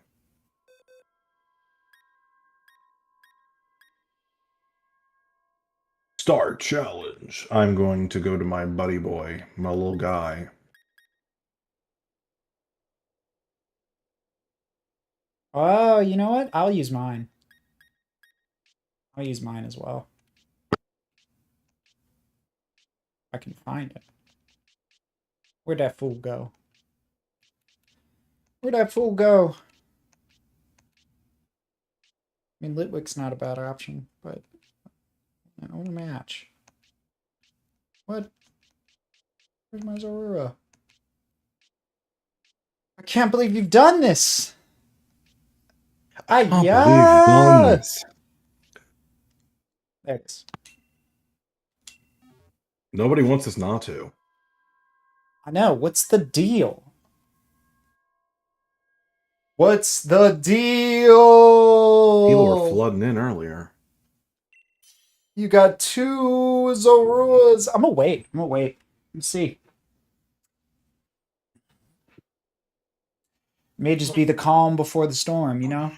Start challenge. I'm going to go to my buddy boy, my little guy. Oh, you know what? I'll use mine. I'll use mine as well. I can find it. Where'd that fool go? Where'd that fool go? I mean, Litwick's not a bad option, but I want a match. What? Where's my Zorua? I can't believe you've done this! I can't believe you've done Yeah! this. There it is. Nobody wants us not to. I know. What's the deal? What's the deal? People were flooding in earlier. You got 2 Zoruas. I'm gonna wait. Let's see. May just be the calm before the storm, you know?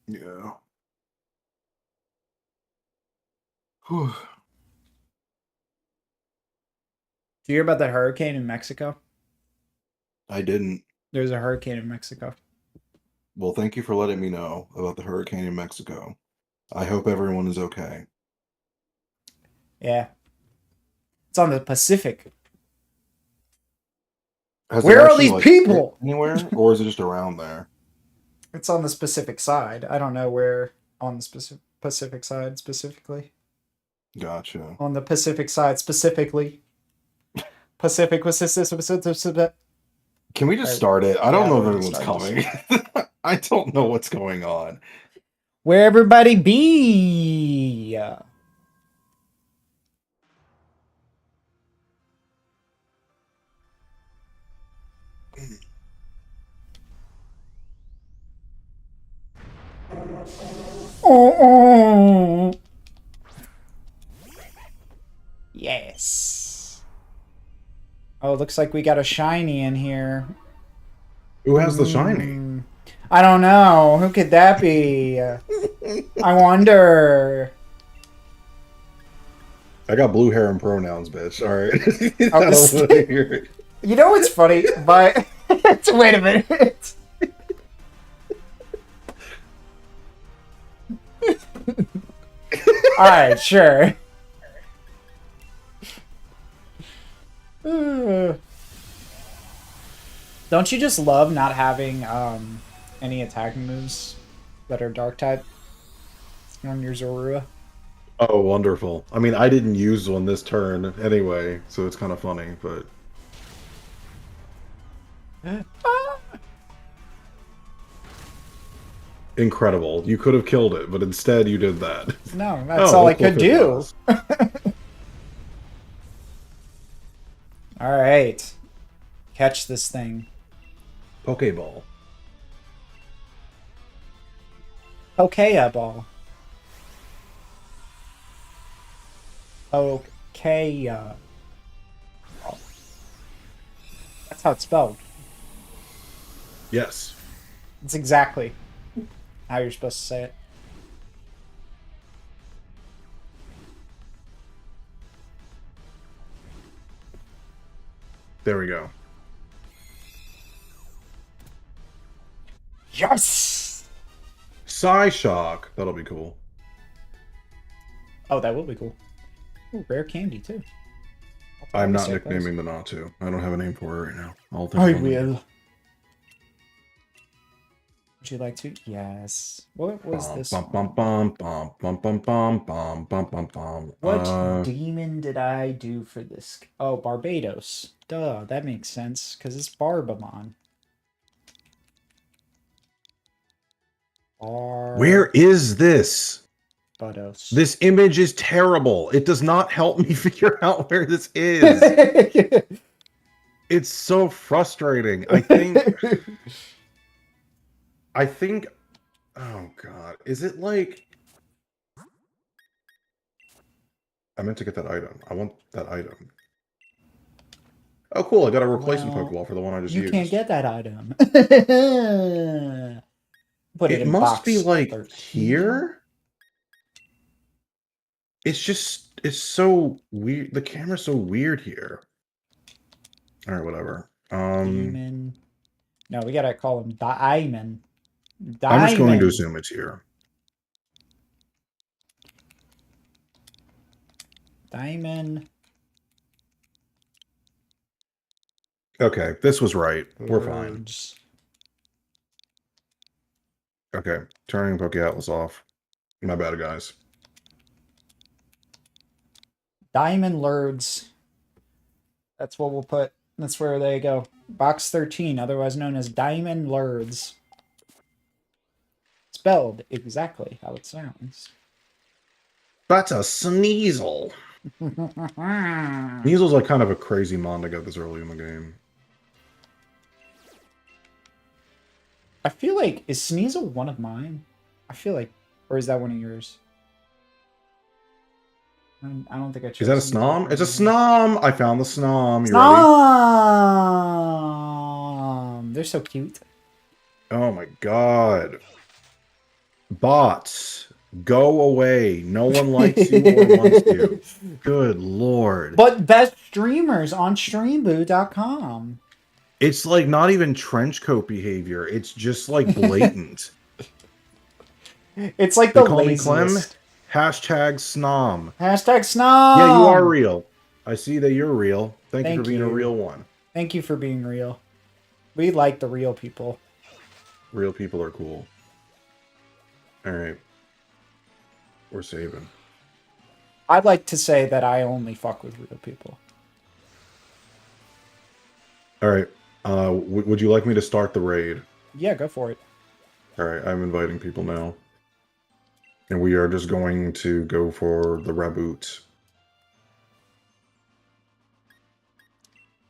Yeah. Whew. Do you hear about that hurricane in Mexico? I didn't. There's a hurricane in Mexico. Well, thank you for letting me know about the hurricane in Mexico. I hope everyone is okay. Yeah. It's on the Pacific. Has it Where are actually, these like, people? hit anywhere, or is it just around there? It's on the Pacific side. I don't know where on the Pacific side specifically. Gotcha. On the Pacific side specifically. Pacific. Can we just start it? I don't Yeah, know if we'll anyone's just coming. I don't know what's going on. Where everybody be? Oh. Yes. Oh, looks like we got a shiny in here. Who has the shiny? I don't know. Who could that be? I wonder. I got blue hair and pronouns, bitch. All right. Oh, I don't want to hear it. You know what's funny? But wait a minute. All right, sure. Don't you just love not having any attacking moves that are dark type on your Zorua? Oh, wonderful. I mean, I didn't use one this turn anyway, so it's kind of funny, but... Incredible. You could have killed it, but instead you did that. No, that's all I could do. All right. Catch this thing. Pokeball. Okay, ball. Okay, ball. That's how it's spelled. Yes. It's exactly how you're supposed to say it. There we go. Yes! Psyshock. That'll be cool. Oh, that will be cool. Ooh, rare candy, too. I'm not nicknaming the Natu. I don't have a name for it right now. I'll think I of one. will. Would you like to? Yes. What was this one? What demon did I do for this? Oh, Barbados. Duh, that makes sense, because it's Barbamon. Where is this? Barbados. This image is terrible. It does not help me figure out where this is. It's so frustrating. I think, oh God, is it like, I meant to get that item. I want that item. Oh, cool. I got a replacement Pokeball for the one I just used. You can't get that item. Put it in must box be like 13. here. It's so weird. The camera's so weird here. All right, whatever. Demon. No, we gotta call him Diamond. I'm just going to assume it's here. Diamond. Okay, this was right. We're fine. Okay, turning Poke Atlas off. My bad, guys. Diamond Lurds. That's what we'll put. That's where they go. Box 13, otherwise known as Diamond Lurds. Spelled exactly how it sounds. That's a Sneasel. Sneasel's like kind of a crazy mon to get this early in the game. I feel like, is Sneasel one of mine? I feel like, or is that one of yours? I don't think I chose. Is that a Snom? It's a Snom! I found the Snom. You ready? They're so cute. Oh my god. Bots, go away. No one likes you or wants you. Good lord. But best streamers on streamboo.com. It's like not even trench coat behavior. It's just like blatant. It's like the laziest. Hashtag Snom. Hashtag Snom. Yeah, you are real. I see that you're real. Thank you for being a real one. Thank you for being real. We like the real people. Real people are cool. Alright. We're saving. I'd like to say that I only fuck with real people. Alright. Would you like me to start the raid? Yeah, go for it. Alright, I'm inviting people now. And we are just going to go for the reboot.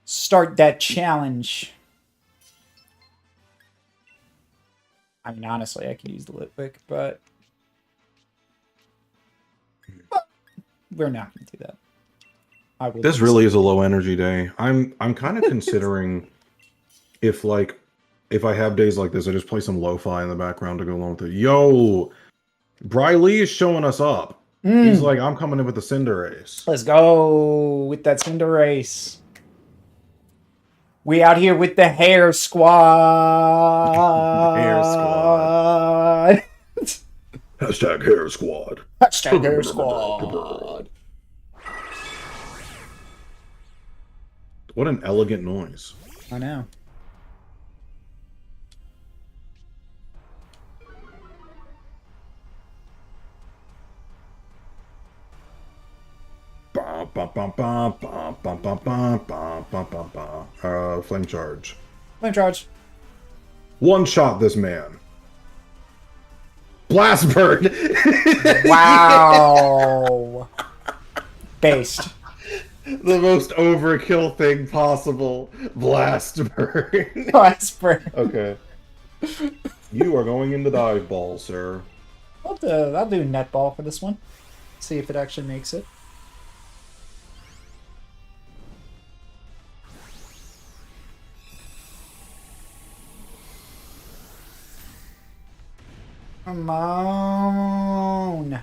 Start that challenge. I mean, honestly, I could use the Litwick, but we're not going to do that. This really is a low energy day. I'm kind of considering if I have days like this, I just play some lo-fi in the background to go along with it. Yo, Bri Lee is showing us up. He's like, I'm coming in with the Cinderace. Let's go with that Cinderace. We out here with the hair squad. Hair squad. Hashtag hair squad. Hashtag hair squad. What an elegant noise. I know. Flame charge. Flame charge. One shot this man. Blast bird. Wow. Based. The most overkill thing possible. Blast bird. Blast bird. Okay. You are going into dive ball, sir. I'll do netball for this one. See if it actually makes it. Come on.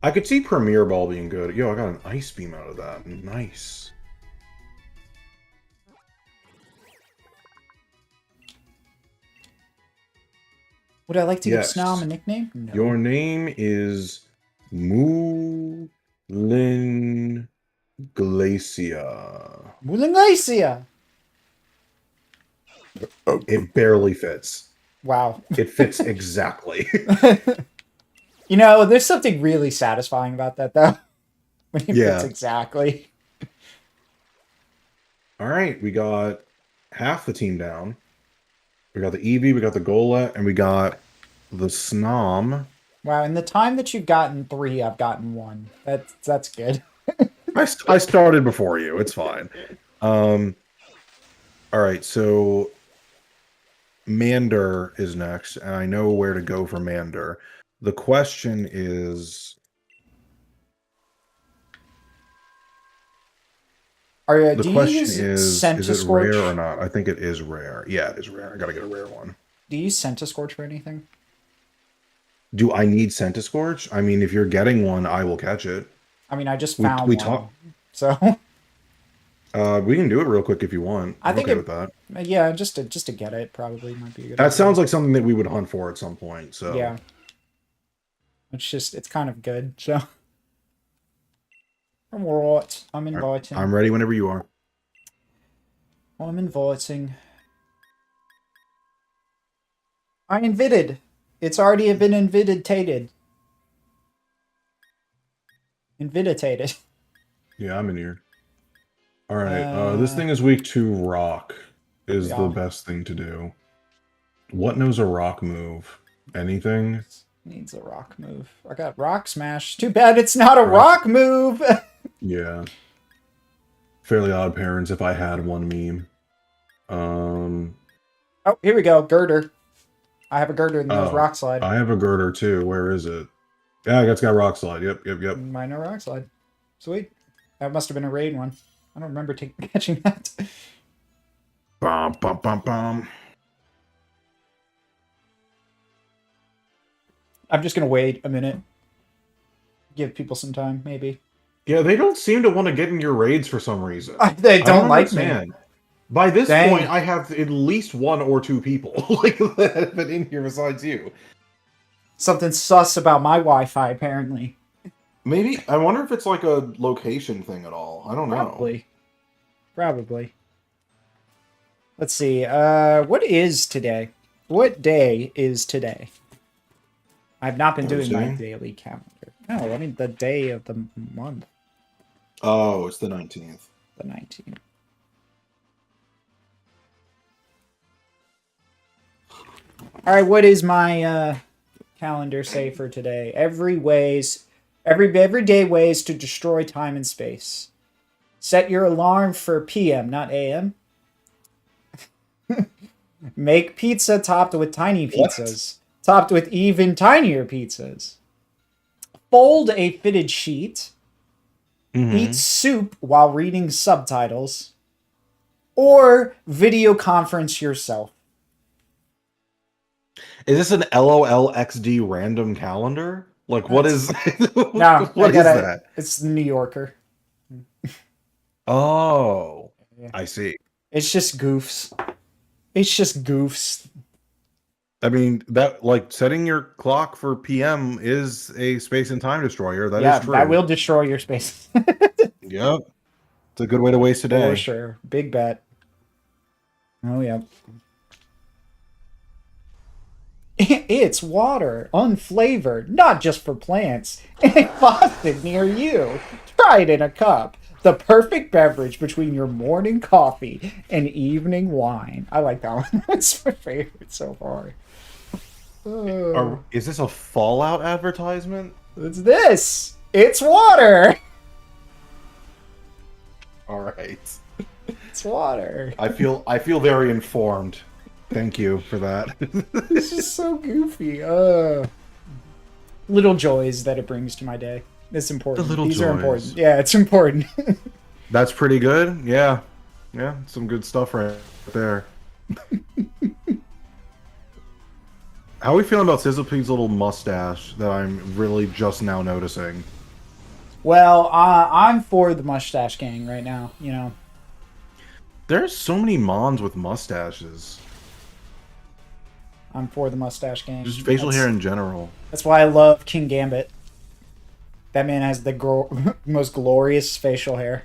I could see Premier Ball being good. Yo, I got an Ice Beam out of that. Nice. Would I like to give Yes. Snom a nickname? No. Your name is Moulin Glacia. Moulin Glacia. It barely fits. Wow. It fits exactly. You know, there's something really satisfying about that, though. When it Yeah. fits exactly. All right, we got half the team down. We got the Eevee, we got the Golett, and we got the Snom. Wow, in the time that you've gotten 3, I've gotten 1. That's good. I started before you. It's fine. All right, so Mander is next, and I know where to go for Mander. The question is... The question is it rare or not? I think it is rare. Yeah, it is rare. I gotta get a rare one. Do you use Centiscorch for anything? Do I need Centiscorch? I mean, if you're getting one, I will catch it. I mean, I just found one. So we can do it real quick if you want. I think okay with that. Yeah, just to get it probably might be a good That idea. sounds like something that we would hunt for at some point. So yeah, it's kind of good. So I'm right. I'm inviting. I'm ready whenever you are. I'm inviting. I invited. It's already been invitated. Invitated. Yeah, I'm in here. All right. This thing is weak to rock. Is the best thing to do. What knows a rock move? Anything? Needs a rock move. I got rock smash. Too bad it's not a rock move. Yeah. Fairly Odd Parents if I had one meme. Oh, here we go. Girder. I have a girder in those rock slide. I have a girder too. Where is it? Yeah, it's got rock slide. Yep. Minor rock slide. Sweet. That must have been a raid one. I don't remember catching that. Bum, bum, bum, bum. I'm just going to wait a minute. Give people some time, maybe. Yeah, they don't seem to want to get in your raids for some reason. They don't like me. By this point, I have at least 1 or 2 people that have been in here besides you. Something sus about my Wi-Fi, apparently. Maybe. I wonder if it's like a location thing at all. I don't know. Probably. Let's see. What is today? What day is today? I've not been doing my daily calendar. No, I mean the day of the month. Oh, it's the 19th. The 19th. All right, what is my calendar say for today? Every day ways to destroy time and space. Set your alarm for PM, not AM. Make pizza topped with tiny pizzas. Topped with even tinier pizzas. Fold a fitted sheet. Eat soup while reading subtitles. Or video conference yourself. Is this an LOLXD random calendar? Like, what is... No, what is that? It's the New Yorker. Oh, yeah. I see. It's just goofs. It's just goofs. I mean, that, like, setting your clock for PM is a space and time destroyer. That is true. That will destroy your space. Yep. It's a good way to waste a day. For sure. Big bet. Oh, yeah. It's water, unflavored, not just for plants. A faucet near you. Try it in a cup. The perfect beverage between your morning coffee and evening wine. I like that one. That's my favorite so far. Is this a Fallout advertisement? It's this. It's water. All right. It's water. I feel very informed. Thank you for that. This is so goofy. Little joys that it brings to my day. It's important. The little These are joys. important. Yeah, it's important. That's pretty good. Yeah. Yeah, some good stuff right there. How are we feeling about Sizzlepete's little mustache that I'm really just now noticing? Well, I'm for the mustache gang right now, you know. There's so many mons with mustaches. I'm for the mustache gang. Just facial hair in general. That's why I love King Gambit. That man has the most glorious facial hair.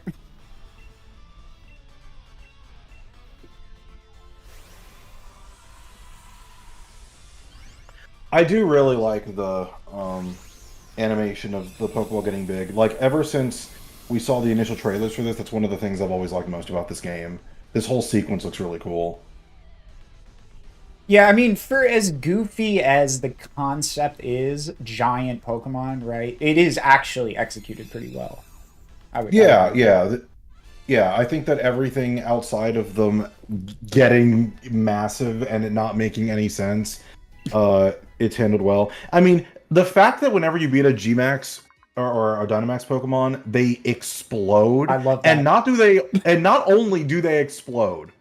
I do really like the animation of the Pokeball getting big. Like, ever since we saw the initial trailers for this, that's one of the things I've always liked most about this game. This whole sequence looks really cool. Yeah, I mean, for as goofy as the concept is, giant Pokemon, right? It is actually executed pretty well. Yeah, I think that everything outside of them getting massive and it not making any sense, it's handled well. I mean, the fact that whenever you beat a Gmax or a Dynamax Pokemon, they explode. I love that. And not only do they explode,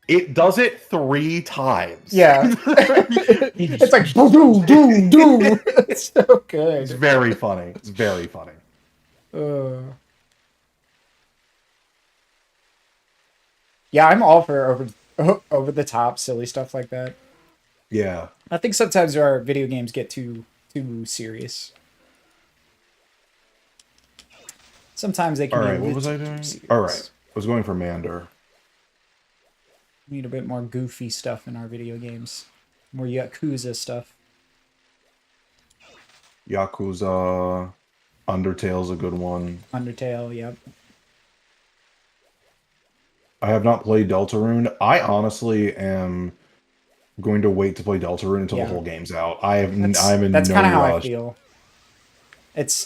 it does it 3 times. Yeah. It's like boom, boom, boom, boom. It's so good. It's very funny. It's very funny. Yeah, I'm all for over the top silly stuff like that. Yeah. I think sometimes our video games get too serious. Sometimes they can All be a right, what bit was I too doing? serious. All right, I was going for Mander. We need a bit more goofy stuff in our video games. More Yakuza stuff. Yakuza, Undertale's a good one. Undertale, yep. I have not played Deltarune. I honestly am going to wait to play Deltarune until the whole game's out. I'm in That's no kind of how I rush. feel.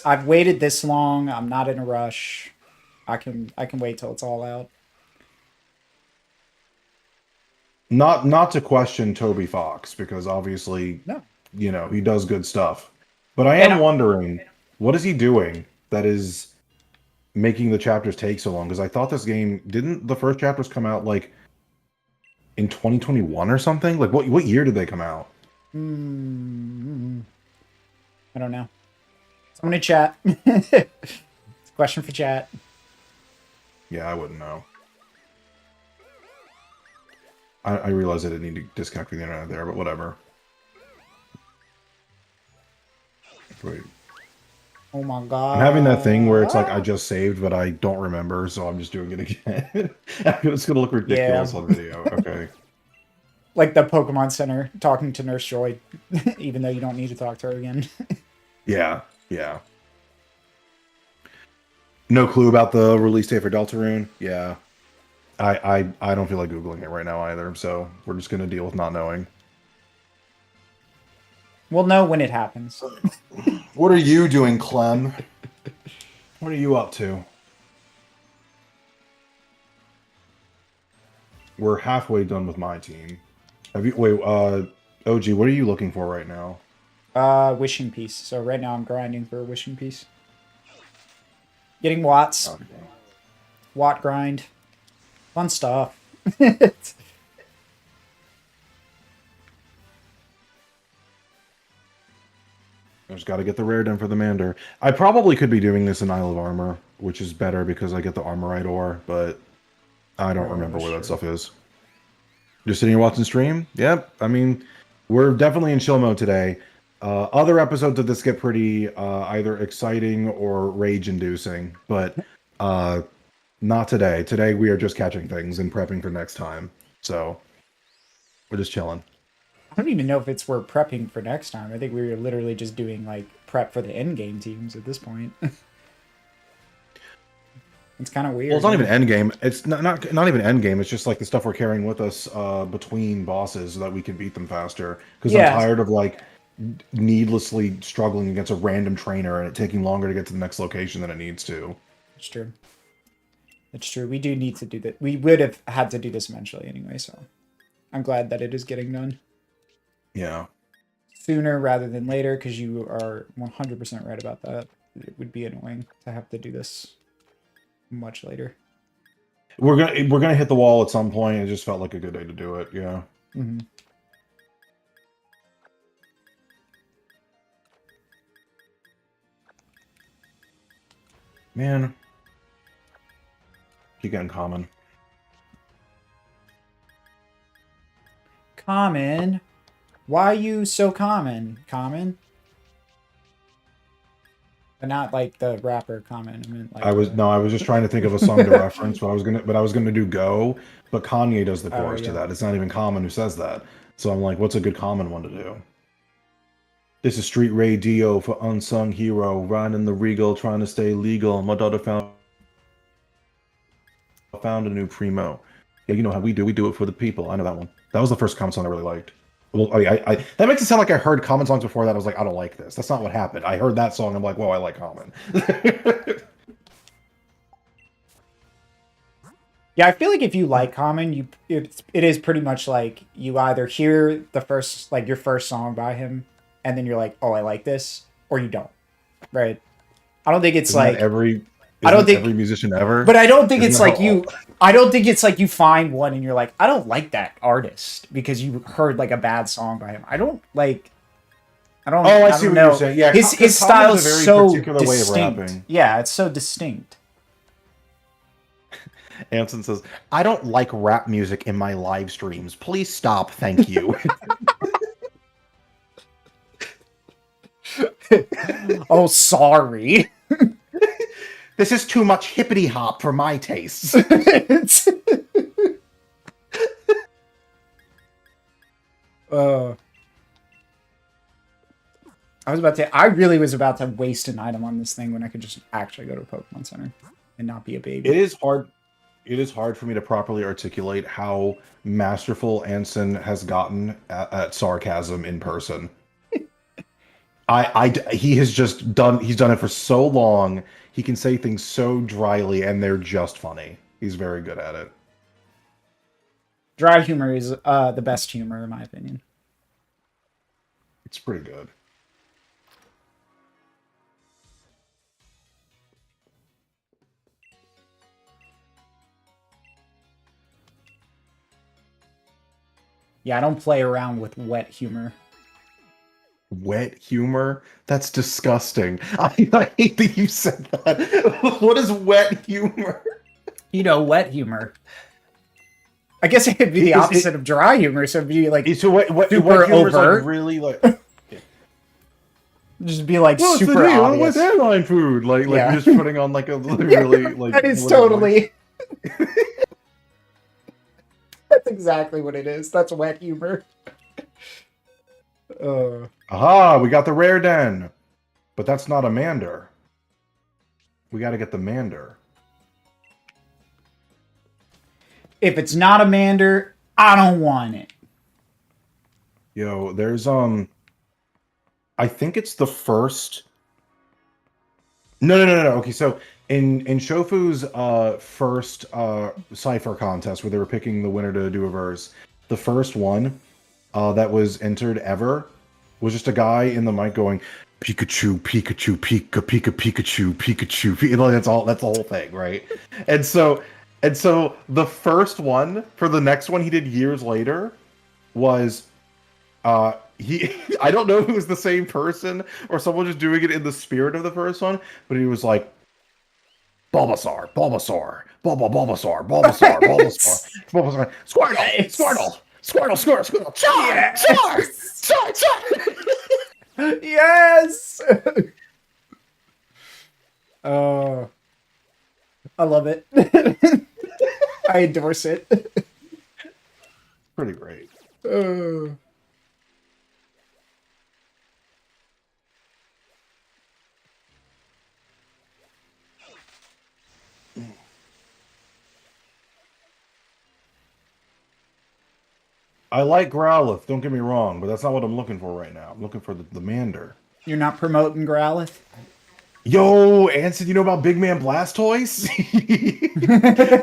I've waited this long. I'm not in a rush. I can wait till it's all out. Not to question Toby Fox, because obviously, No. you know, he does good stuff. But I am wondering, what is he doing that is making the chapters take so long? Because I thought this game, didn't the first chapters come out like in 2021 or something? Like what year did they come out? I don't know. Someone in chat. It's a question for chat. Yeah, I wouldn't know. I realized I didn't need to disconnect from the internet there, but whatever. Wait. Oh my god. I'm having that thing where it's like I just saved, but I don't remember, so I'm just doing it again. It's gonna look ridiculous on video. Okay. Like the Pokemon Center talking to Nurse Joy, even though you don't need to talk to her again. Yeah. No clue about the release date for Deltarune? Yeah. I don't feel like Googling it right now either, so we're just gonna deal with not knowing. We'll know when it happens. What are you doing, Clem? What are you up to? We're halfway done with my team. OG, what are you looking for right now? Wishing Piece. So right now I'm grinding for a Wishing Piece. Getting Watts. Okay. Watt grind. Fun stuff. I just got to get the rare done for the Mander. I probably could be doing this in Isle of Armor, which is better because I get the Armorite ore, but I don't remember where that stuff is. Just sitting here watching stream? Yep. I mean, we're definitely in chill mode today. Other episodes of this get pretty either exciting or rage-inducing, but not today. Today we are just catching things and prepping for next time. So we're just chilling. I don't even know if we're prepping for next time. I think we were literally just doing like prep for the end game teams at this point. It's kind of Well, it's weird. not Yeah. even end game. It's not even end game. It's just like the stuff we're carrying with us between bosses so that we can beat them faster. Because I'm Yeah, tired of like needlessly struggling against a random trainer and it taking longer to get to the next location than it needs to. it's true. It's true. We do need to do that. We would have had to do this eventually anyway, so I'm glad that it is getting done Yeah. sooner rather than later, because you are 100% right about that. It would be annoying to have to do this much later. We're gonna hit the wall at some point. It just felt like a good day to do it. Yeah. Mm-hmm. Man. Keep getting common. Common? Why you so common? Common? But not like the rapper Common. I meant like I was just trying to think of a song to reference, but I was gonna do Go, but Kanye does the Oh, chorus to yeah. that. It's not even Common who says that. So I'm like, what's a good Common one to do? This is Street Radio for Unsung Hero, riding the Regal, trying to stay legal. My daughter found a new primo. Yeah, you know how we do. We do it for the people. I know that one. That was the first Common song I really liked. Well, that makes it sound like I heard Common songs before that. I was like, I don't like this. That's not what happened. I heard that song. I'm like, whoa, I like Common. Yeah, I feel like if you like Common, it is pretty much like you either hear the first like your first song by him, and then you're like, oh, I like this, or you don't, right? I don't think it's Isn't that like every I isn't don't it every think, musician ever? but I don't think Isn't it's that how like you. I don't think it's like you find one and you're like, I don't like that artist because you heard like a bad song by him. I don't like. Oh, I I see don't what you're know. saying. Yeah, His 'cause Common style's is a very so particular way of distinct. rapping. Yeah, it's so distinct. Anson says, "I don't like rap music in my live streams. Please stop, thank you." Oh, sorry. This is too much hippity hop for my tastes. It's- uh, I really was about to waste an item on this thing when I could just actually go to a Pokemon Center and not be a baby. It is hard. It is hard for me to properly articulate how masterful Anson has gotten at sarcasm in person. He has just done. He's done it for so long. He can say things so dryly, and they're just funny. He's very good at it. Dry humor is the best humor, in my opinion. It's pretty good. Yeah, I don't play around with wet humor. Wet humor? That's disgusting. I hate that you said that. What is wet humor? You know, wet humor. I guess it would be the opposite of dry humor, so it'd be like So wet super humor is overt. like really like. Just be like What's super the deal obvious. with airline food? Like Yeah. you're just putting on like a really like. That is whatever, totally. That's exactly what it is. That's wet humor. Aha! We got the rare den, but that's not a Mander. We got to get the Mander. If it's not a Mander, I don't want it. Yo, there's I think it's the first. No. Okay, so in Shofu's first cipher contest where they were picking the winner to do a verse, the first one that was entered ever was just a guy in the mic going Pikachu, Pikachu, Pika, Pika, Pikachu, Pikachu. Like, that's all. That's the whole thing, right? And so the first one for the next one he did years later was he I don't know if it was the same person or someone just doing it in the spirit of the first one, but he was like Bulbasaur, Bulbasaur, Bulbasaur, Bulbasaur, Bulbasaur, Bulbasaur, Squirtle, Yes. Squirtle, Squirtle, Squirtle, Squirtle, Char, Yes. Char, Char, Char. Yes. Oh, I love it. I endorse it. Pretty great. I like Growlithe, don't get me wrong, but that's not what I'm looking for right now. I'm looking for the Mander. You're not promoting Growlithe? Yo, Anson, you know about Big Man Blastoise?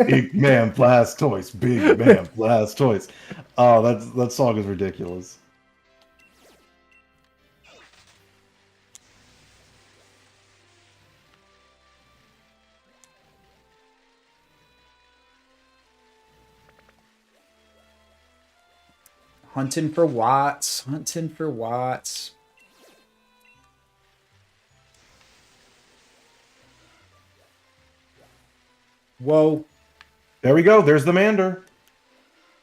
Big Man Blastoise, Big Man Blastoise. Oh, that song is ridiculous. Hunting for Watts. Hunting for Watts. Whoa. There we go. There's the Mander.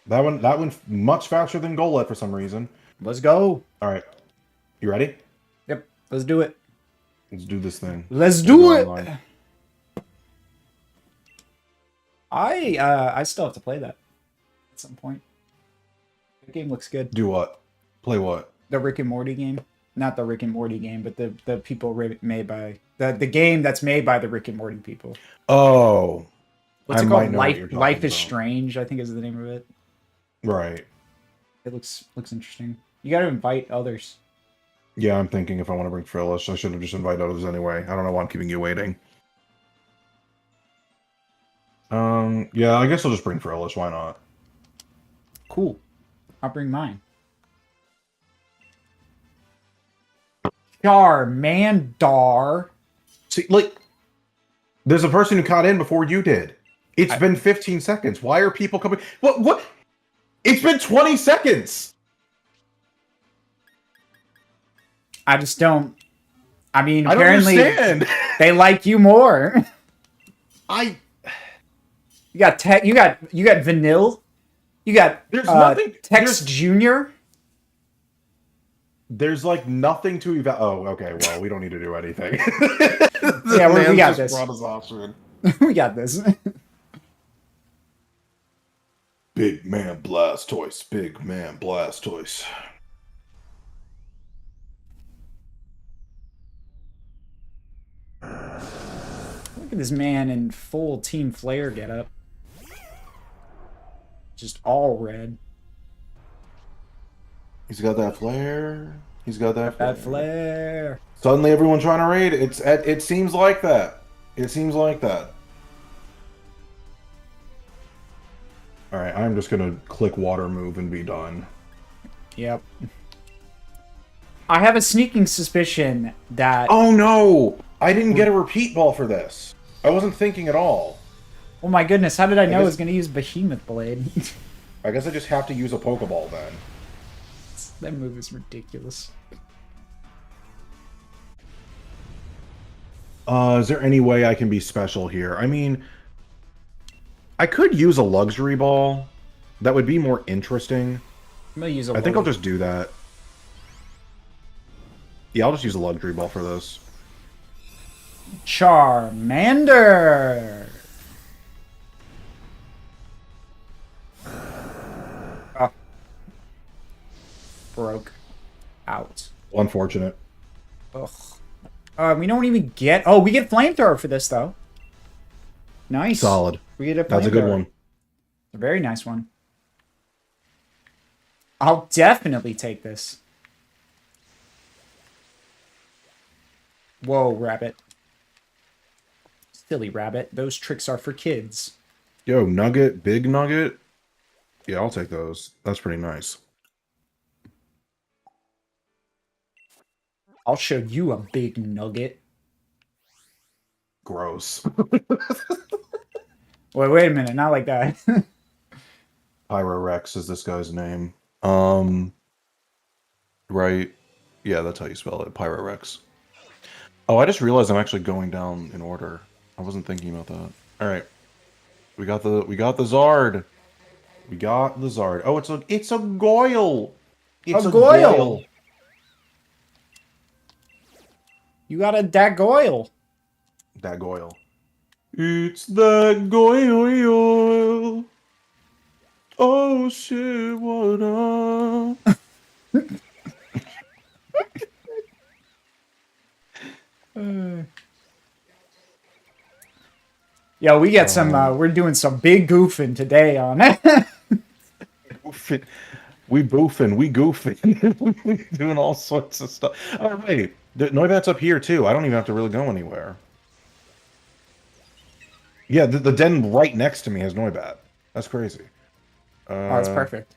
That one much faster than Golett for some reason. Let's go. All right. You ready? Yep. Let's do it. Let's do this thing. Let's do it. Online. I still have to play that at some point. The game looks good. Do what? Play what? The Rick and Morty game. Not the Rick and Morty game, but the people made by the game that's made by the Rick and Morty people. Oh. What's I it might called? know what you're Life talking is about. Strange, I think is the name of it. Right. It looks interesting. You got to invite others. Yeah, I'm thinking if I want to bring Phyllis, I should have just invited others anyway. I don't know why I'm keeping you waiting. Yeah, I guess I'll just bring Phyllis. Why not? Cool. I'll bring mine. Charmander. See, like, there's a person who caught in before you did. It's been 15 seconds. Why are people coming? What? It's been 20 seconds. I just don't. I mean, I don't apparently understand. they like you more. You got Tech. You got Vanille. You got There's nothing. Tex Junior. There's like nothing to evaluate. Oh, okay. Well, we don't need to do anything. Yeah, we got just this. brought us option. We got this. Big Man Blastoise. Big Man Blastoise. Look at this man in full Team Flare getup. Just all red. He's got that flare. He's got that flare. That flare. Suddenly everyone trying to raid. It seems like that. It seems like that. Alright, I'm just gonna click water move and be done. Yep. I have a sneaking suspicion that... Oh no! I didn't get a repeat ball for this. I wasn't thinking at all. Oh my goodness, how did I know I guess- was going to use Behemoth Blade? I guess I just have to use a Pokeball then. That move is ridiculous. Is there any way I can be special here? I mean, I could use a luxury ball. That would be more interesting. I'm going to use a I think I'll just do that. Yeah, I'll just use a luxury ball for this. Charmander! Oh. Broke. Out. Unfortunate. Ugh. We don't even get... Oh, we get Flamethrower for this, though. Nice. Solid. We get a Flamethrower. That's a good one. A very nice one. I'll definitely take this. Whoa, rabbit. Silly rabbit. Those tricks are for kids. Yo, Nugget, big Nugget. Yeah, I'll take those. That's pretty nice. I'll show you a big nugget. Gross. Wait a minute. Not like that. Pyrorex is this guy's name. Right. Yeah, that's how you spell it. Pyrorex. Oh, I just realized I'm actually going down in order. I wasn't thinking about that. All right. We got the Zard. We got the Zard. Oh, it's a Goyle. It's A Goyle. You got a Dagoyle. That Goyle. It's that Goyle. Oh shit, what up? Yo, we got some. We're doing some big goofing today on it. We boofing, we goofing, we doing all sorts of stuff. Oh wait, Noibat's up here too. I don't even have to really go anywhere. Yeah, the den right next to me has Noibat. That's crazy. Oh, that's perfect.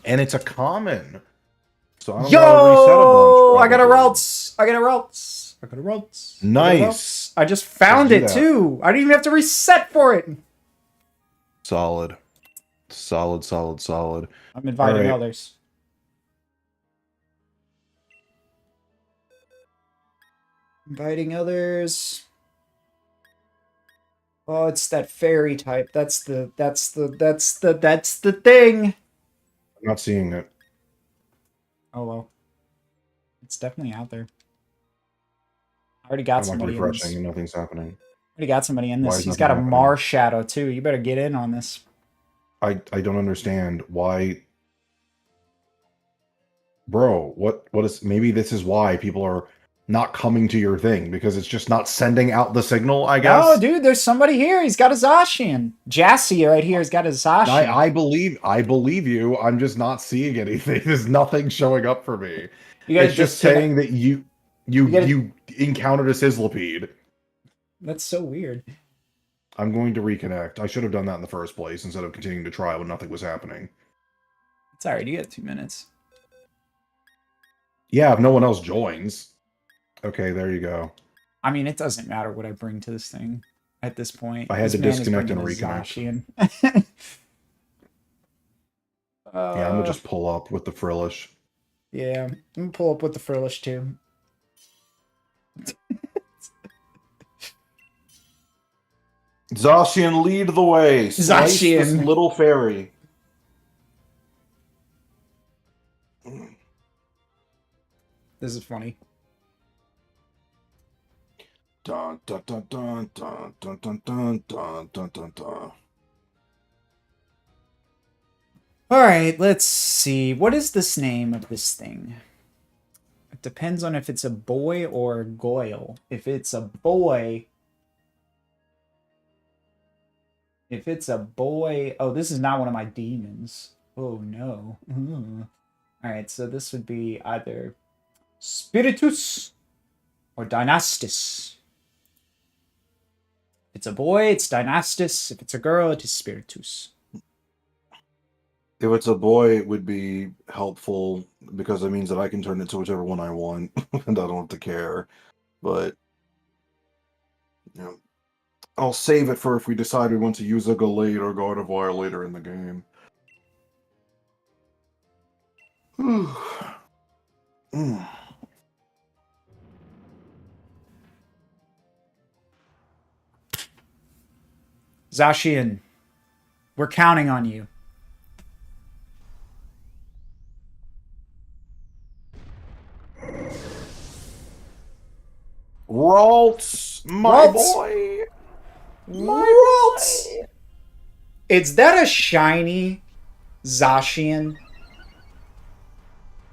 And it's a common. So I don't gotta reset a bunch, Yo! I got a probably. routes. I got a routes. I got a routes. Nice. I just found Let's do it that. too. I didn't even have to reset for it. Solid. Solid, solid, solid. I'm inviting All right. others. Inviting others. Oh, it's that fairy type. That's the thing. I'm not seeing it. Oh well. It's definitely out there. I already got I'm like somebody in refreshing this. and nothing's happening. Already got somebody in Why this. is He's nothing got a happening? Mars shadow too. You better get in on this. I don't understand why. Bro, what is, maybe this is why people are not coming to your thing, because it's just not sending out the signal, I guess. Oh, dude, there's somebody here. He's got a Zacian. Jassy right here has got a Zacian. I believe you. I'm just not seeing anything. There's nothing showing up for me. You guys It's just saying that you encountered a Sizzlipede. That's so weird. I'm going to reconnect. I should have done that in the first place instead of continuing to try when nothing was happening. It's alright, you get 2 minutes. Yeah, if no one else joins. Okay, there you go. I mean, it doesn't matter what I bring to this thing at this point. I had to disconnect and reconnect. Yeah, I'm gonna just pull up with the Frillish. Yeah, I'm gonna pull up with the Frillish too. Zacian, lead the way. Slice this Zacian. little fairy. This is funny. Dun dun dun dun dun dun dun dun dun dun dun dun. Alright, let's see. What is this name of this thing? It depends on if it's a boy or a Goyle. If it's a boy... Oh, this is not one of my demons. Oh, no. Alright, so this would be either Spiritus or Dynastis. If it's a boy, it's Dynastis. If it's a girl, it is Spiritus. If it's a boy, it would be helpful because it means that I can turn it to whichever one I want, and I don't have to care. But you know, I'll save it for if we decide we want to use a Gallade or Gardevoir later in the game. Zacian, we're counting on you. Ralts, my boy. My boy. Is that a shiny Zacian?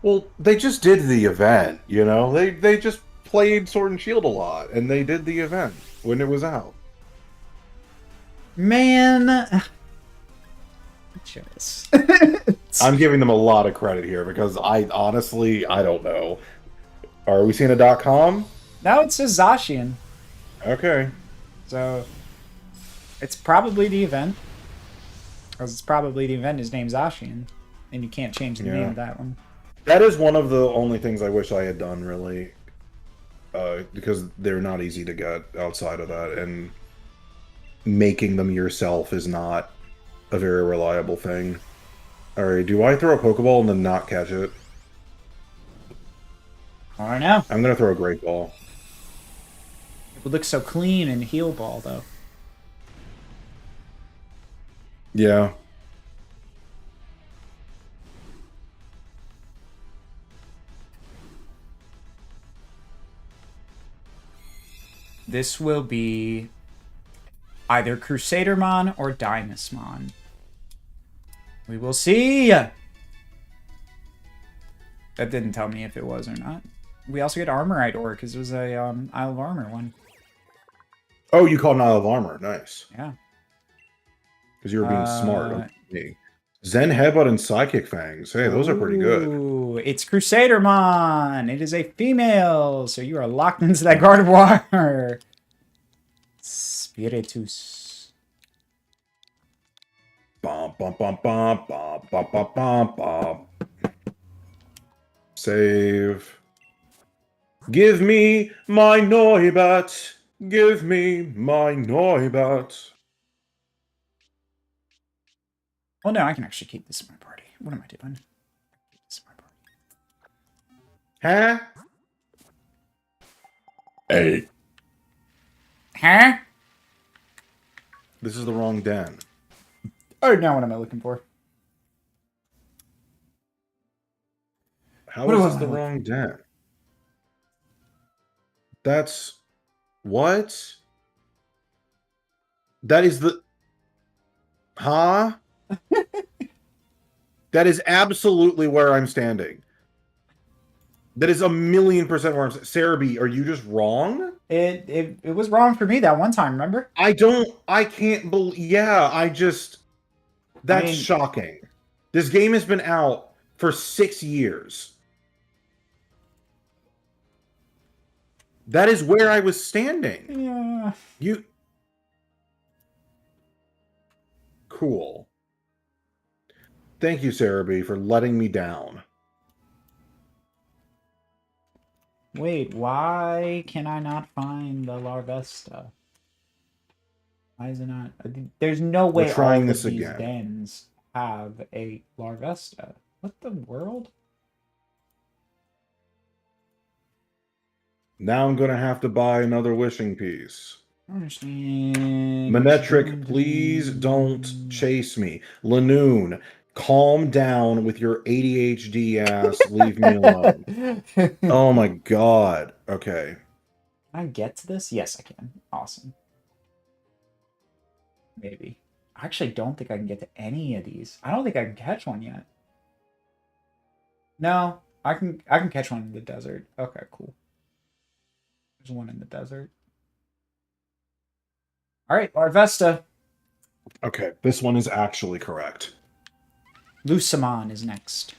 Well, they just did the event, you know? They just played Sword and Shield a lot, and they did the event when it was out. Man. I'm giving them a lot of credit here because I honestly, I don't know. Are we seeing a .com? No, it says Zacian. Okay. So, it's probably the event. Because it's probably the event is named Zacian. And you can't change the name of that one. That is one of the only things I wish I had done, really. Because they're not easy to get outside of that. And making them yourself is not a very reliable thing. Alright, do I throw a Pokeball and then not catch it? I don't know. I'm going to throw a Great Ball. It would look so clean and Heal Ball, though. Yeah. This will be either Crusadermon or Dynasmon. We will see! That didn't tell me if it was or not. We also get Armorite Ore because it was a Isle of Armor one. Oh, you called an Isle of Armor. Nice. Yeah. Because you were being smart. Me. Zen Headbutt and Psychic Fangs. Hey, those are pretty good. Ooh, it's Crusadermon. It is a female, so you are locked into that Gardevoir. Spiritus. Bum, bum, bum, bum, bum, bum, bum, bum, bum. Save. Give me my Noibat. Give me my Noibat. Oh no, I can actually keep this in my party. What am I doing? Keep this in my party. Huh? Hey. Huh? This is the wrong den. Oh, now what am I looking for? How What is do this I the look- wrong den? That's... What? That is the... Huh? That is absolutely where I'm standing. That is 1,000,000% where I'm... Cerebi, are you just wrong? It was wrong for me that one time, remember? I can't believe... Yeah, That's mean- shocking. This game has been out for 6 years. That is where I was standing. Yeah. You... Cool. Thank you, Cerebi, for letting me down. Wait, why can I not find the Larvesta? Why is it not? There's no way We're trying all this of these again. dens have a Larvesta. What the world? Now I'm gonna have to buy another wishing piece. I don't understand. Manetric, please don't chase me. Lanoon, calm down with your ADHD ass. Leave me alone. Oh my god. Okay. Can I get to this? Yes, I can. Awesome. Maybe. I actually don't think I can get to any of these. I don't think I can catch one yet. No, I can catch one in the desert. Okay, cool. There's one in the desert. All right, Larvesta. Okay, this one is actually correct. Lusamon is next.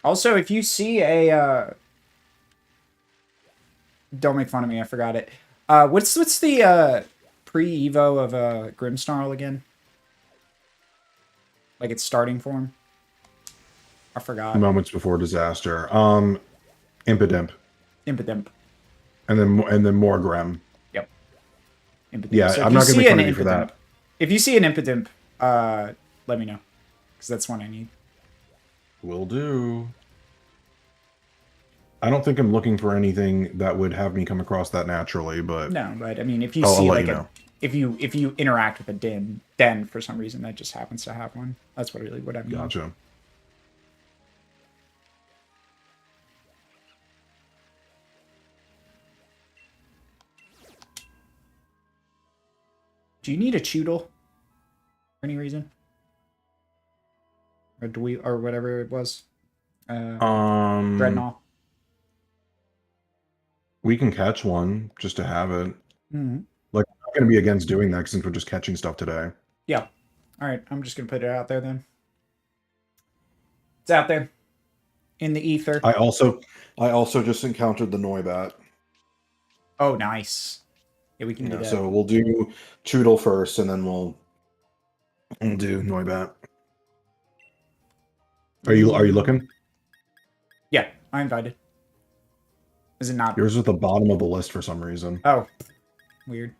Also, if you see a don't make fun of me, I forgot it. What's the pre-evo of Grimmsnarl again? Like its starting form? I forgot. Moments before disaster. Impidimp. Impidimp. And then more Grim. Yep. Impidimp. Yeah, So I'm not gonna make fun of you for that. If you see an Impidimp, let me know. Because that's one I need. Will do. I don't think I'm looking for anything that would have me come across that naturally, but No, but I mean, if you I'll see let like you a, know. if you interact with a den for some reason that just happens to have one, that's what I mean. Gotcha. Do you need a Choodle for any reason? Or or whatever it was? Dreadnought. We can catch one just to have it. Mm-hmm. Like, I'm not going to be against doing that since we're just catching stuff today. Yeah. All right, I'm just gonna put it out there then. It's out there in the ether. I also just encountered the Noibat. Oh, nice. Yeah, we can do that. So we'll do Choodle first, and then we'll do Noibat. Are you looking? Yeah, I invited. Is it not? Yours is at the bottom of the list for some reason. Oh, weird.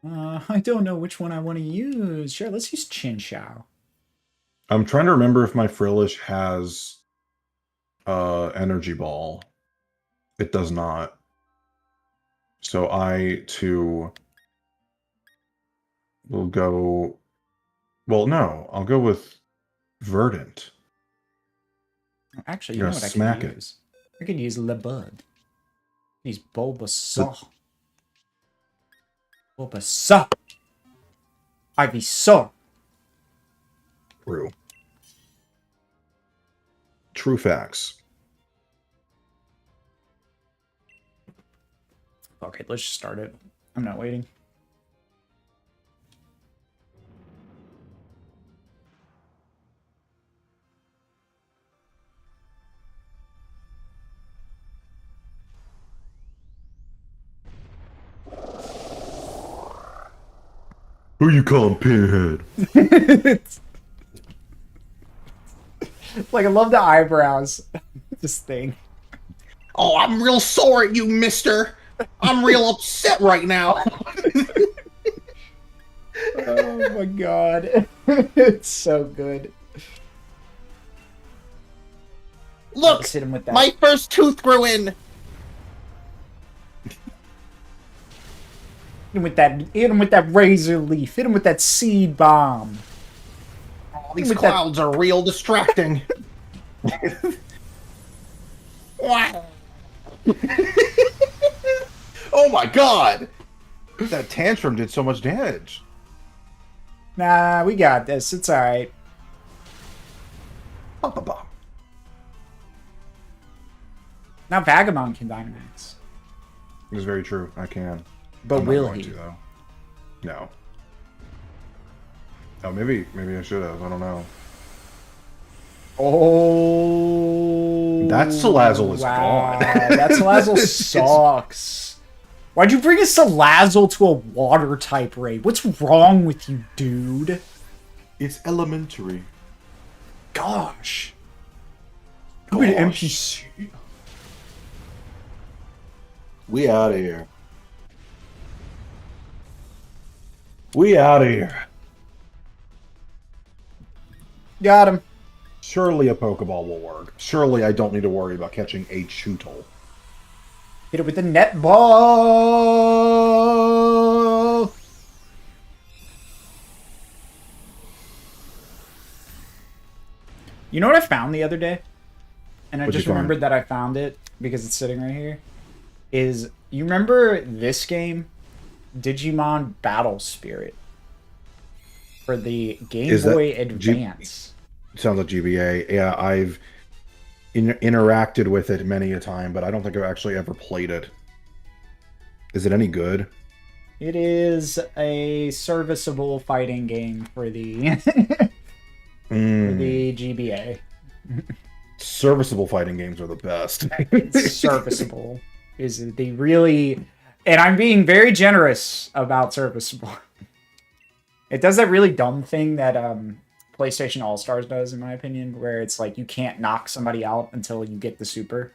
I don't know which one I want to use. Sure, let's use Chinchou. I'm trying to remember if my Frillish has Energy Ball. It does not. So I, too, will go... Well, no. I'll go with Verdant. Actually, you know what I can use? I can use Lebud. Use Bulbasaur. Bulbasaur! Ivysaur! True. True facts. Okay, let's just start it. I'm not waiting. Who you calling Pinhead? Like, I love the eyebrows. This thing. Oh, I'm real sore at you, mister. I'm real upset right now. Oh my god. It's so good. Look, Just hit him with that. my first tooth grew in. Hit him with that razor leaf. Hit him with that seed bomb. Oh, these clouds are real distracting. Wow. Oh my god! That tantrum did so much damage. Nah, we got this. It's alright. Ba-ba-ba. Now Vagabond can Dynamax. It's very true. I can. But I'm not will going he? to, though. No. Oh, maybe I should have. I don't know. Oh. That Salazzle is wow. gone. That Salazzle sucks. Why'd you bring a Salazzle to a water type raid? What's wrong with you, dude? It's elementary. Gosh. Look at NPC. We out of here. We out of here. Got him. Surely a Pokeball will work. Surely I don't need to worry about catching a Chewtle. Hit it with the net ball. You know what I found the other day? And I What'd just you find? remembered that I found it because it's sitting right here. Is you remember this game? Digimon Battle Spirit. For the Game Is that Boy Advance. Sounds like GBA. Yeah, I've interacted with it many a time, but I don't think I've actually ever played it. Is it any good? It is a serviceable fighting game for the for the GBA. Serviceable fighting games are the best. Serviceable is the really, and I'm being very generous about serviceable. It does that really dumb thing that PlayStation All Stars does, in my opinion, where it's like you can't knock somebody out until you get the super,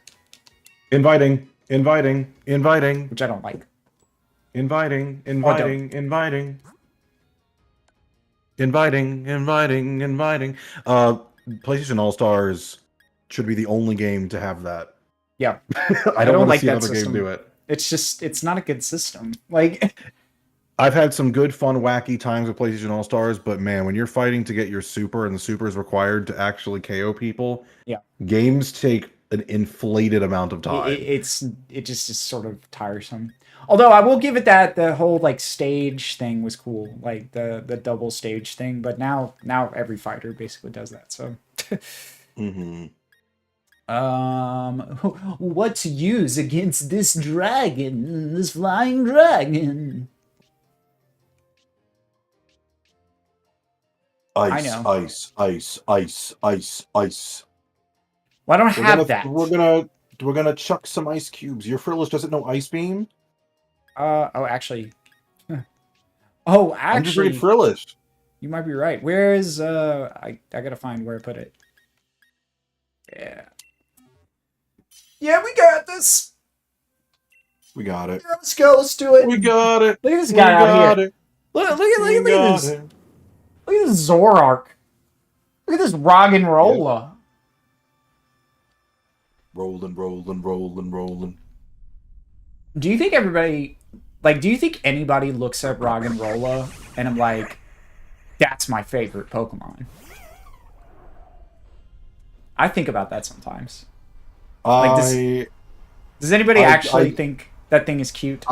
Inviting, which I don't like. inviting. PlayStation All Stars should be the only game to have that. Yeah, I don't want to like see that another system. game do it. It's not a good system. Like, I've had some good, fun, wacky times with PlayStation All Stars, but man, when you're fighting to get your super and the super is required to actually KO people, yeah, games take an inflated amount of time. it just is sort of tiresome. Although I will give it that the whole like stage thing was cool, like the double stage thing. But now every fighter basically does that. So, Mm-hmm. what to use against this dragon, this flying dragon? Ice, I know. ice. Well, I don't have that. We're gonna chuck some ice cubes. Your Frillis doesn't know Ice Beam. Oh, actually. Oh, I'm just reading actually, Frillis. you might be right. Where is I gotta find where I put it. Yeah. Yeah, we got this. We got it. Yeah, let's go. Let's do it. We got it. Look at this We guy out got here. it. Look at We this. got it. Look at this Zoroark. Look at this Roggenrola. Rolling. Do you think everybody, like, do you think anybody looks at Roggenrola and I'm like, that's my favorite Pokemon? I think about that sometimes. Like, does anybody actually think that thing is cute?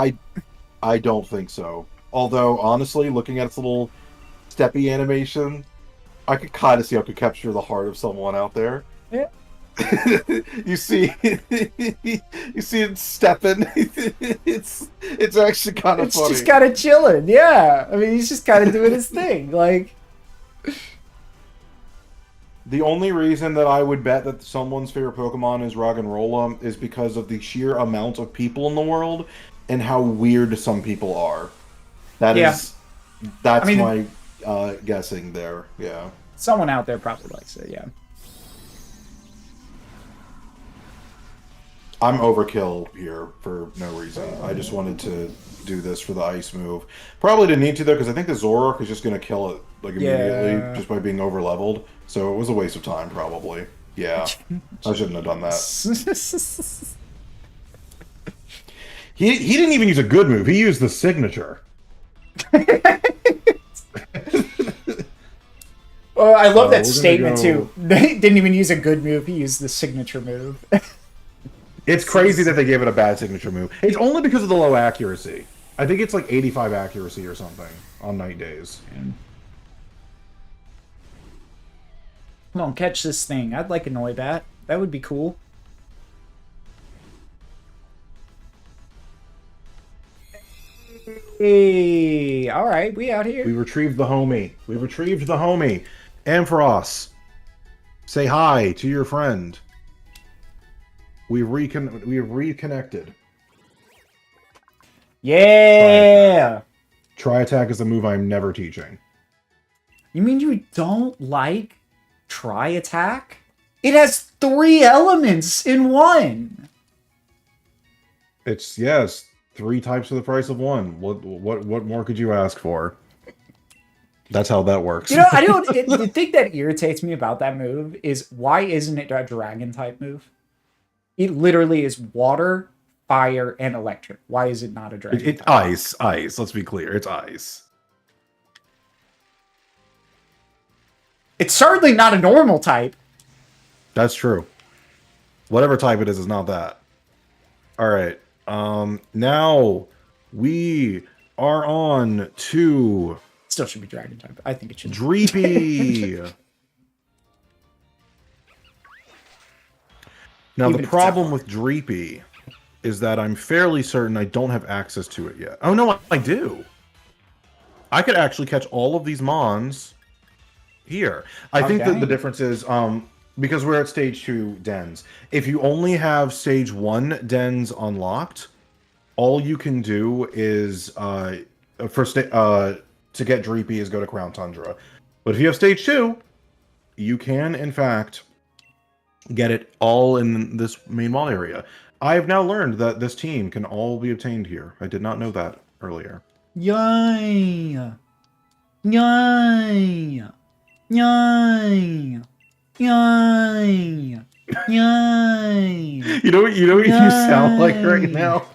I don't think so. Although, honestly, looking at its little steppy animation, I could kind of see how it could capture the heart of someone out there. Yeah. you see it stepping. it's actually kind of It's funny. just kind of chilling, yeah. I mean, he's just kind of doing his thing. Like, The only reason that I would bet that someone's favorite Pokemon is Roggenrola is because of the sheer amount of people in the world and how weird some people are. That Yeah. is That's I mean, my guessing there. Yeah. someone out there probably likes it, yeah. I'm overkill here for no reason. I just wanted to do this for the ice move. Probably didn't need to though, because I think the Zoroark is just going to kill it like immediately Yeah. just by being over leveled. So it was a waste of time, probably. Yeah, I shouldn't have done that. He didn't even use a good move. He used the signature. Well, I love that we're gonna statement go- too. They didn't even use a good move. He used the signature move. It's crazy that they gave it a bad signature move. It's only because of the low accuracy. I think it's like 85 accuracy or something on night days. Come on, catch this thing. I'd like a Noibat. That would be cool. Hey, all right, we out here. We retrieved the homie. We retrieved the homie. Ampharos, say hi to your friend. We've reconnected. Yeah. Try attack is a move I'm never teaching. You mean you don't like try attack? It has 3 elements in one. It's yes, 3 types for the price of 1. What more could you ask for? That's how that works. You know, I don't. The thing that irritates me about that move is why isn't it a dragon type move? It literally is water, fire, and electric. Why is it not a dragon? It's ice. Let's be clear. It's ice. It's certainly not a normal type. That's true. Whatever type it is not that. All right. Now we are on to Still should be dragon type. I think it should. Dreepy. Now, Even the if it's problem out. with Dreepy is that I'm fairly certain I don't have access to it yet. Oh, no, I do. I could actually catch all of these Mons here. I think that the dang. difference is, because we're at stage 2 dens, if you only have stage 1 dens unlocked, all you can do is, to get Dreepy is go to Crown Tundra. But if you have stage 2, you can, in fact, get it all in this main wall area. I have now learned that this team can all be obtained here. I did not know that earlier. Yay! Yay! Yay! Yay! Yay! You know what you sound like right Yay. now?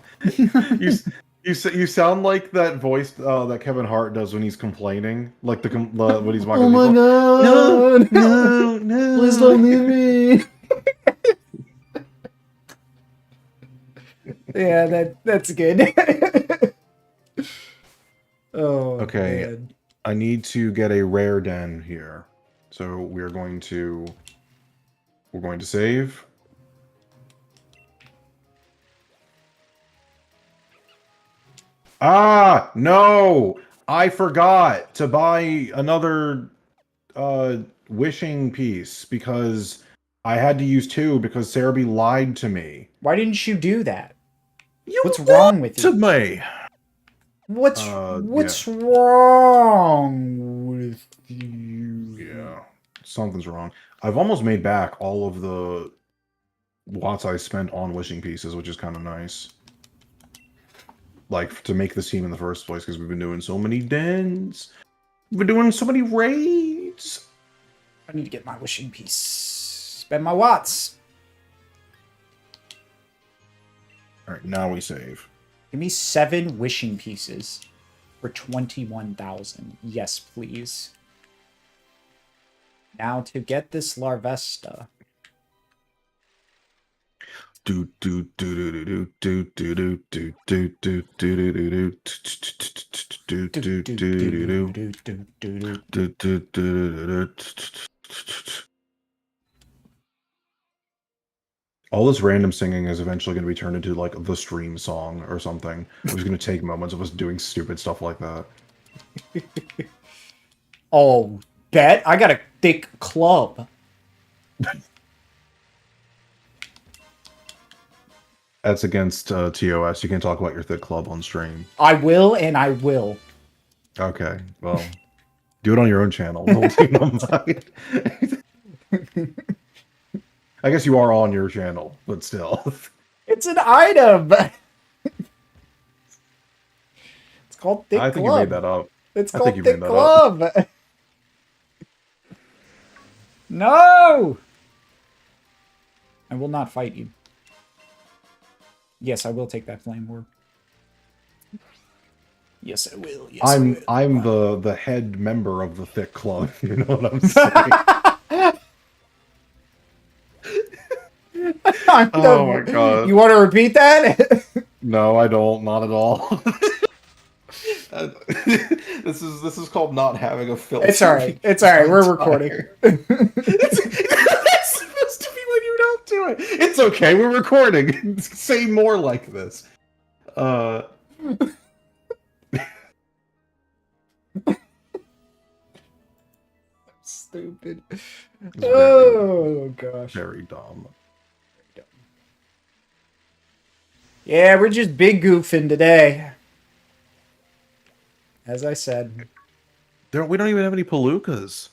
You sound like that voice that Kevin Hart does when he's complaining, like when he's mocking Oh my people. god! No! Please don't leave me! Yeah, that's good. Oh, Okay. man. I need to get a rare den here, so we're going to save. Ah, no! I forgot to buy another wishing piece because I had to use 2 because Cerebi lied to me. Why didn't you do that? You What's wrong with to you? me? What's yeah. wrong with you? Yeah, something's wrong. I've almost made back all of the watts I spent on wishing pieces, which is kind of nice. Like, to make this team in the first place, because we've been doing so many dens. We've been doing so many raids. I need to get my wishing piece. Spend my watts. Alright, now we save. Give me 7 wishing pieces for 21,000. Yes, please. Now to get this Larvesta. Do do do do do do do do do do do do do do do do. All this random singing is eventually going to be turned into like the stream song or something. We're just going to take moments of us doing stupid stuff like that. Oh, bet I got a thick club. That's against TOS. You can't talk about your thick club on stream. I will, and I will. Okay, well, do it on your own channel. No one's gonna mind. I guess you are on your channel, but still. It's an item. It's called Thick I think you made Glove. that up. It's I think called you made Thick that up. Glove. No! I will not fight you. Yes, I will take that flame orb. Yes, I will. Yes, I will. I'm the head member of the Thick Club. You know what I'm saying? Oh my god. You want to repeat that? No, I don't. Not at all. This is called not having a filter. It's alright. It's alright. We're recording. It's supposed to be when you don't do it. It's okay. We're recording. Say more like this. Stupid. It's Oh gosh. very dumb. Yeah, we're just big goofing today. As I said. We don't even have any palookas.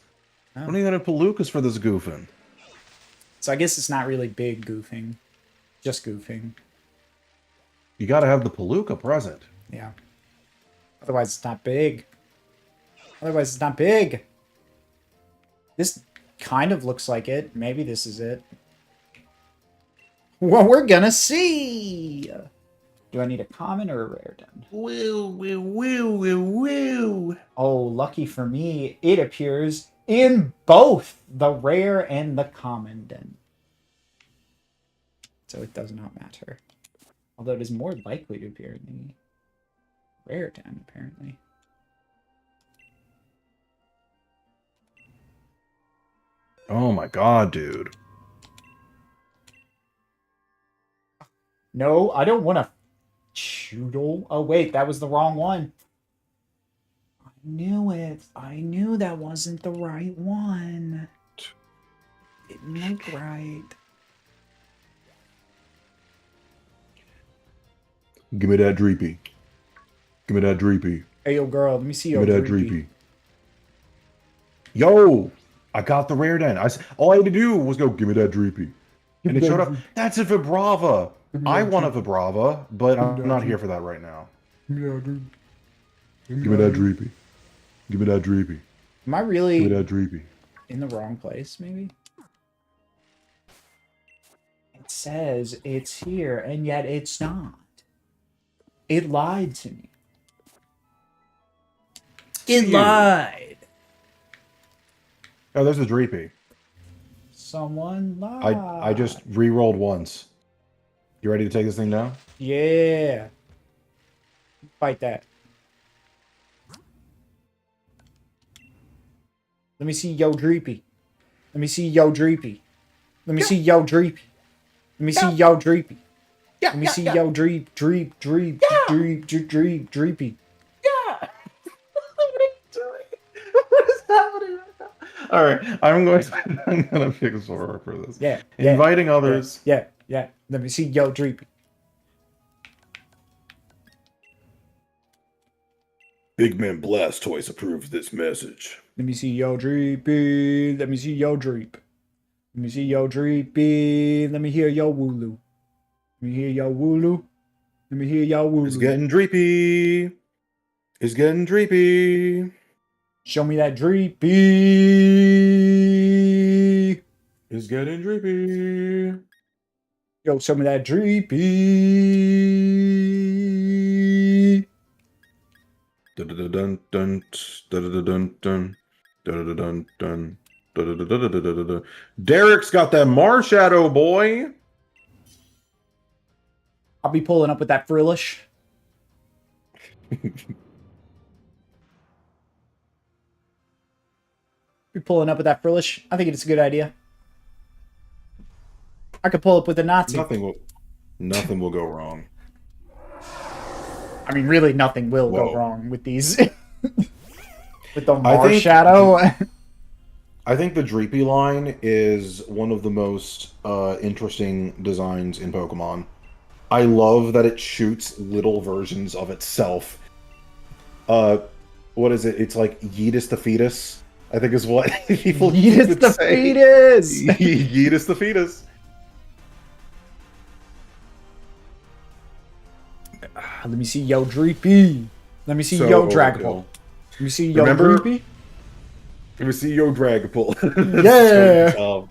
Oh. We don't even have palookas for this goofing. So I guess it's not really big goofing. Just goofing. You gotta have the palooka present. Yeah. Otherwise it's not big. Otherwise it's not big. This kind of looks like it. Maybe this is it. Well, we're gonna see. Do I need a common or a rare den? Woo. Oh, lucky for me, it appears in both the rare and the common den. So it does not matter. Although it is more likely to appear in the rare den, apparently. Oh my god, dude. No, I don't want to Choodle. Oh, wait, that was the wrong one. I knew it. I knew that wasn't the right one. Didn't look right. Give me that dreepy. Give me that dreepy. Hey, yo, girl, let me see your Give me that dreepy. Yo! I got the rare den. All I had to do was go, give me that dreepy. And it showed up. That's a Vibrava. I want a Vibrava, but I'm not here for that right now. Give me that dreepy. Give me that dreepy. Am I really Give me that dreepy. in the wrong place, maybe? It says it's here, and yet it's not. It lied to me. It lied. Oh, there's a dreepy. Someone lied. I just re-rolled once. You ready to take this thing down? Yeah. Fight that. Let me see yo dreepy. Let me see yo dreepy. Let me see yo dreepy. Let me see yo dreepy. Let me see yo dreepy. Yeah. What are you doing? What is happening right now? All right, I'm gonna pick Zora for this. Yeah. Inviting others. Yeah. Let me see yo dreepy. Big Man Blastoise approves this message. Let me see yo dreepy. Let me see yo dreep. Let me see yo dreepy. Let me hear yo wooloo. Let me hear yo wooloo. Let me hear yo wooloo. It's getting dreepy. It's getting dreepy. Show me that dreepy. It's getting dreepy. Yo, show me that dreepy. Dun dun dun dun dun dun dun. Derek's got that Marshadow, boy. I'll be pulling up with that Frillish. Be pulling up with that Frillish. I think it's a good idea. I could pull up with a Nazi. Nothing will go wrong. I mean, really, nothing will go wrong with these. With the I Shadow. think the Dreepy line is one of the most interesting designs in Pokemon. I love that it shoots little versions of itself. what is it? It's like Yeetus the fetus, I think is what people Yeetus would the say. fetus! Yeetus the fetus. Let me see Yo Dreepy. Let me see So Yo Dragapult. cool. Let me see Yo Remember- Dreepy. Let me see Yo Dragapult. Yeah. So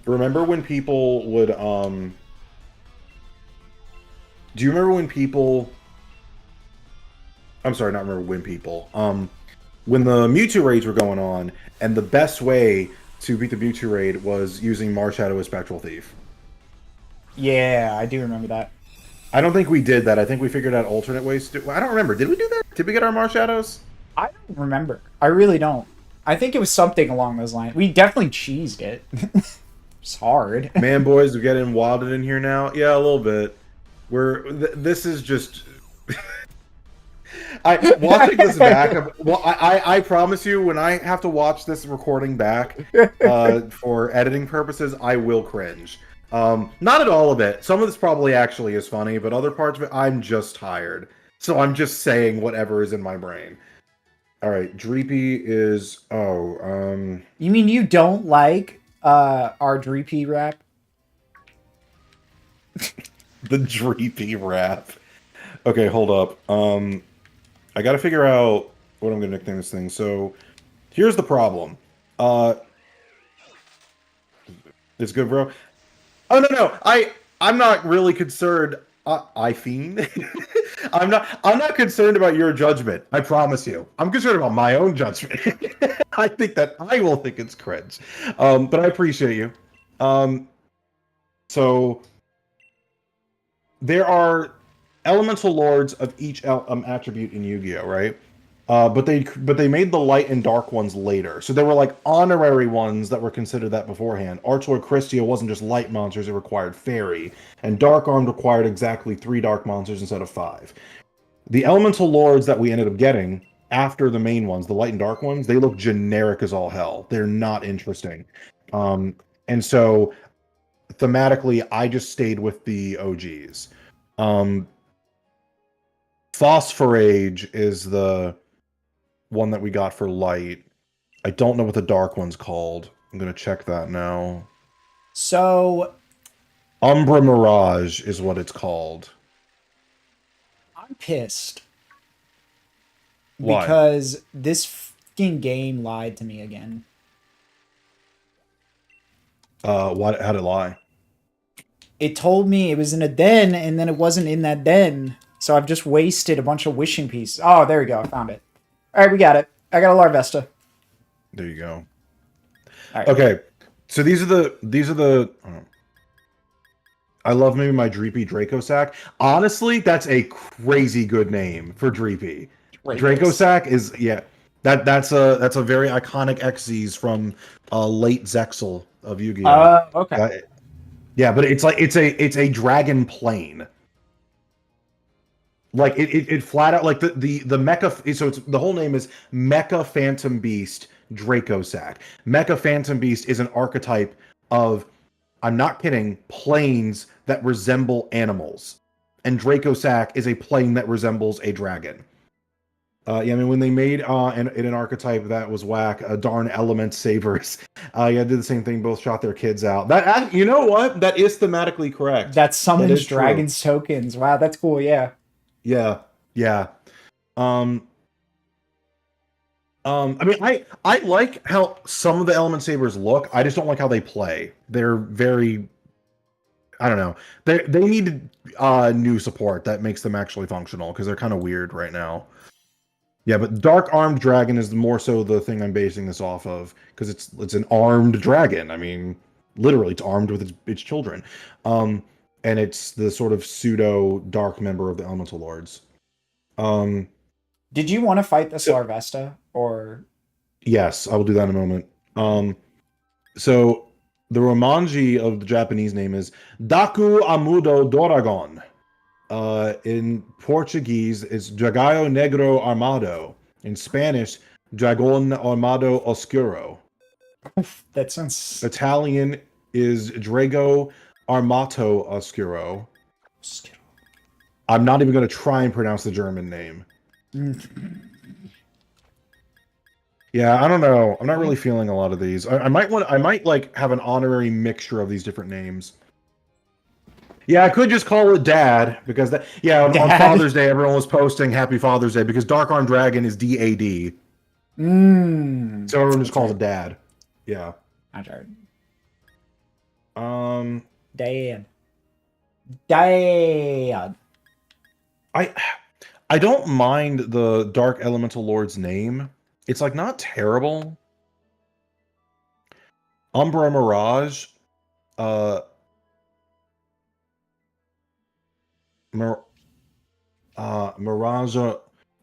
remember when people would do you remember when people I'm sorry, not remember when people when the Mewtwo raids were going on, and the best way to beat the Mewtwo raid was using Marshadow as Spectral Thief. Yeah, I do remember that. I don't think we did that. I think we figured out alternate ways to do. I don't remember. Did we do that? Did we get our Marshadows? I don't remember. I really don't. I think it was something along those lines. We definitely cheesed it. It's hard. Man, boys, we're getting wilded in here now. Yeah, a little bit. This is just. Watching this back. I promise you, when I have to watch this recording back for editing purposes, I will cringe. Not at all of it. Some of this probably actually is funny, but other parts of it, I'm just tired. So I'm just saying whatever is in my brain. All right, Dreepy is You mean you don't like our Dreepy rap? the Dreepy rap. Okay, hold up. I got to figure out what I'm going to nickname this thing. So here's the problem. It's good, bro. Oh no, I'm not really concerned. I fiend. I'm not concerned about your judgment. I promise you. I'm concerned about my own judgment. I think that I will think it's cringe. But I appreciate you. So there are elemental lords of each attribute in Yu-Gi-Oh, right? But they made the light and dark ones later. So there were like honorary ones that were considered that beforehand. Archlord Christia wasn't just light monsters, it required fairy. And Dark Armed required exactly 3 dark monsters instead of 5. The elemental lords that we ended up getting after the main ones, the light and dark ones, they look generic as all hell. They're not interesting. And so thematically, I just stayed with the OGs. Phosphorage is the one that we got for light. I don't know what the dark one's called. I'm gonna check that now. So Umbra Mirage is what it's called. I'm pissed. Why? Because this fucking game lied to me again. How'd it lie? It told me it was in a den, and then it wasn't in that den. So I've just wasted a bunch of wishing pieces. Oh, there we go. I found it. All right, we got it. I got a Larvesta. There you go. All right. Okay, so these are the. I love maybe my Dreepy Dracosack. Honestly, that's a crazy good name for Dreepy. Dracosack is that's a very iconic Xyz from late Zexal of Yu-Gi-Oh. Okay. Yeah, but it's like it's a dragon plane. Like it flat out like the mecha. So it's the whole name is Mecha Phantom Beast Dracosack. Mecha Phantom Beast is an archetype of, I'm not kidding, planes that resemble animals, and Dracosack is a plane that resembles a dragon. Yeah, I mean when they made an archetype that was whack, darn element sabers. Yeah, did the same thing. Both shot their kids out. That you know what? That is thematically correct. That summons is dragons tokens. Wow, that's cool. Yeah. Yeah. I mean, I like how some of the element sabers look. I just don't like how they play. They're very, I don't know. They need new support that makes them actually functional because they're kind of weird right now. Yeah, but Dark Armed Dragon is more so the thing I'm basing this off of because it's an armed dragon. I mean, literally, it's armed with its children. And it's the sort of pseudo dark member of the Elemental Lords. Did you want to fight this Larvesta or? Yes, I will do that in a moment. So the Romanji of the Japanese name is Daku Amudo Doragon. In Portuguese, it's Dragão Negro Armado. In Spanish, Dragón Armado Oscuro. That sounds. Italian is Drago Armato Oscuro. I'm not even going to try and pronounce the German name. Yeah, I don't know. I'm not really feeling a lot of these. I might like have an honorary mixture of these different names. Yeah, I could just call it Dad because that. Yeah, on Dad. Father's Day, everyone was posting Happy Father's Day because Dark Arm Dragon is DAD, so everyone just calls it Dad. Yeah. That's right. Um, Dad. Dad. I don't mind the Dark Elemental Lord's name. It's like not terrible. Umbra Mirage. Uh, Mir Mirage,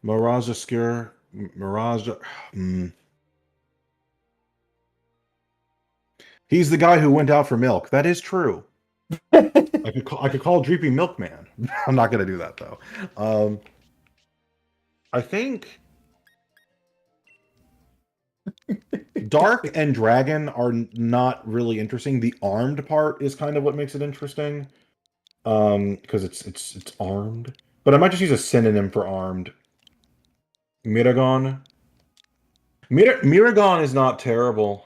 Mirage Scare, Mirage. He's the guy who went out for milk. That is true. I could call Dreepy Milkman. I'm not gonna do that though. I think Dark and Dragon are not really interesting. The armed part is kind of what makes it interesting. Because it's armed. But I might just use a synonym for armed. Miragon. Miragon is not terrible.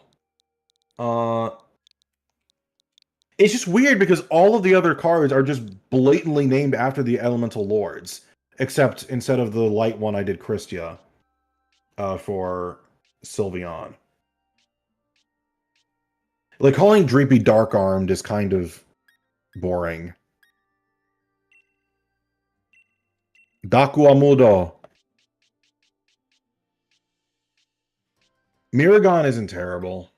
It's just weird because all of the other cards are just blatantly named after the elemental lords, except instead of the light one, I did Christia for Sylveon. Like calling Dreepy Dark Armed is kind of boring. Dakuamudo. Miragon isn't terrible.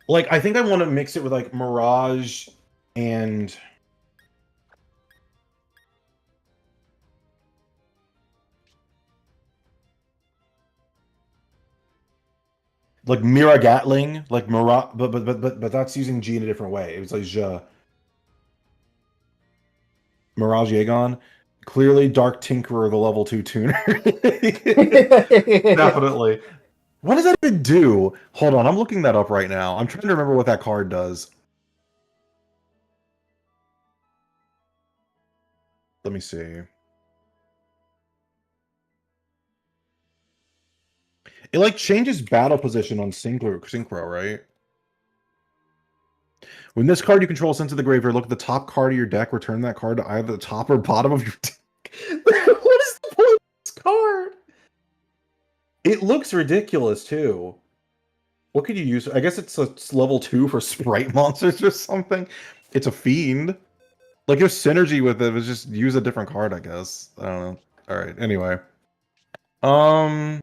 Like, I think I want to mix it with, like, Mirage and... like, Mira Gatling, like, Mirage... But that's using G in a different way. It was like, Mirage Aegon. Clearly, Dark Tinkerer, the level 2 tuner. Definitely. What does that even do? Hold on, I'm looking that up right now. I'm trying to remember what that card does. Let me see. It, like, changes battle position on Synchro, right? When this card you control is sent to the graveyard, look at the top card of your deck, return that card to either the top or bottom of your deck. What is the point of this card? It looks ridiculous, too. What could you use? I guess it's level 2 for sprite monsters or something. It's a fiend. Like, there's synergy with it. It's just use a different card, I guess. I don't know. Alright, anyway. I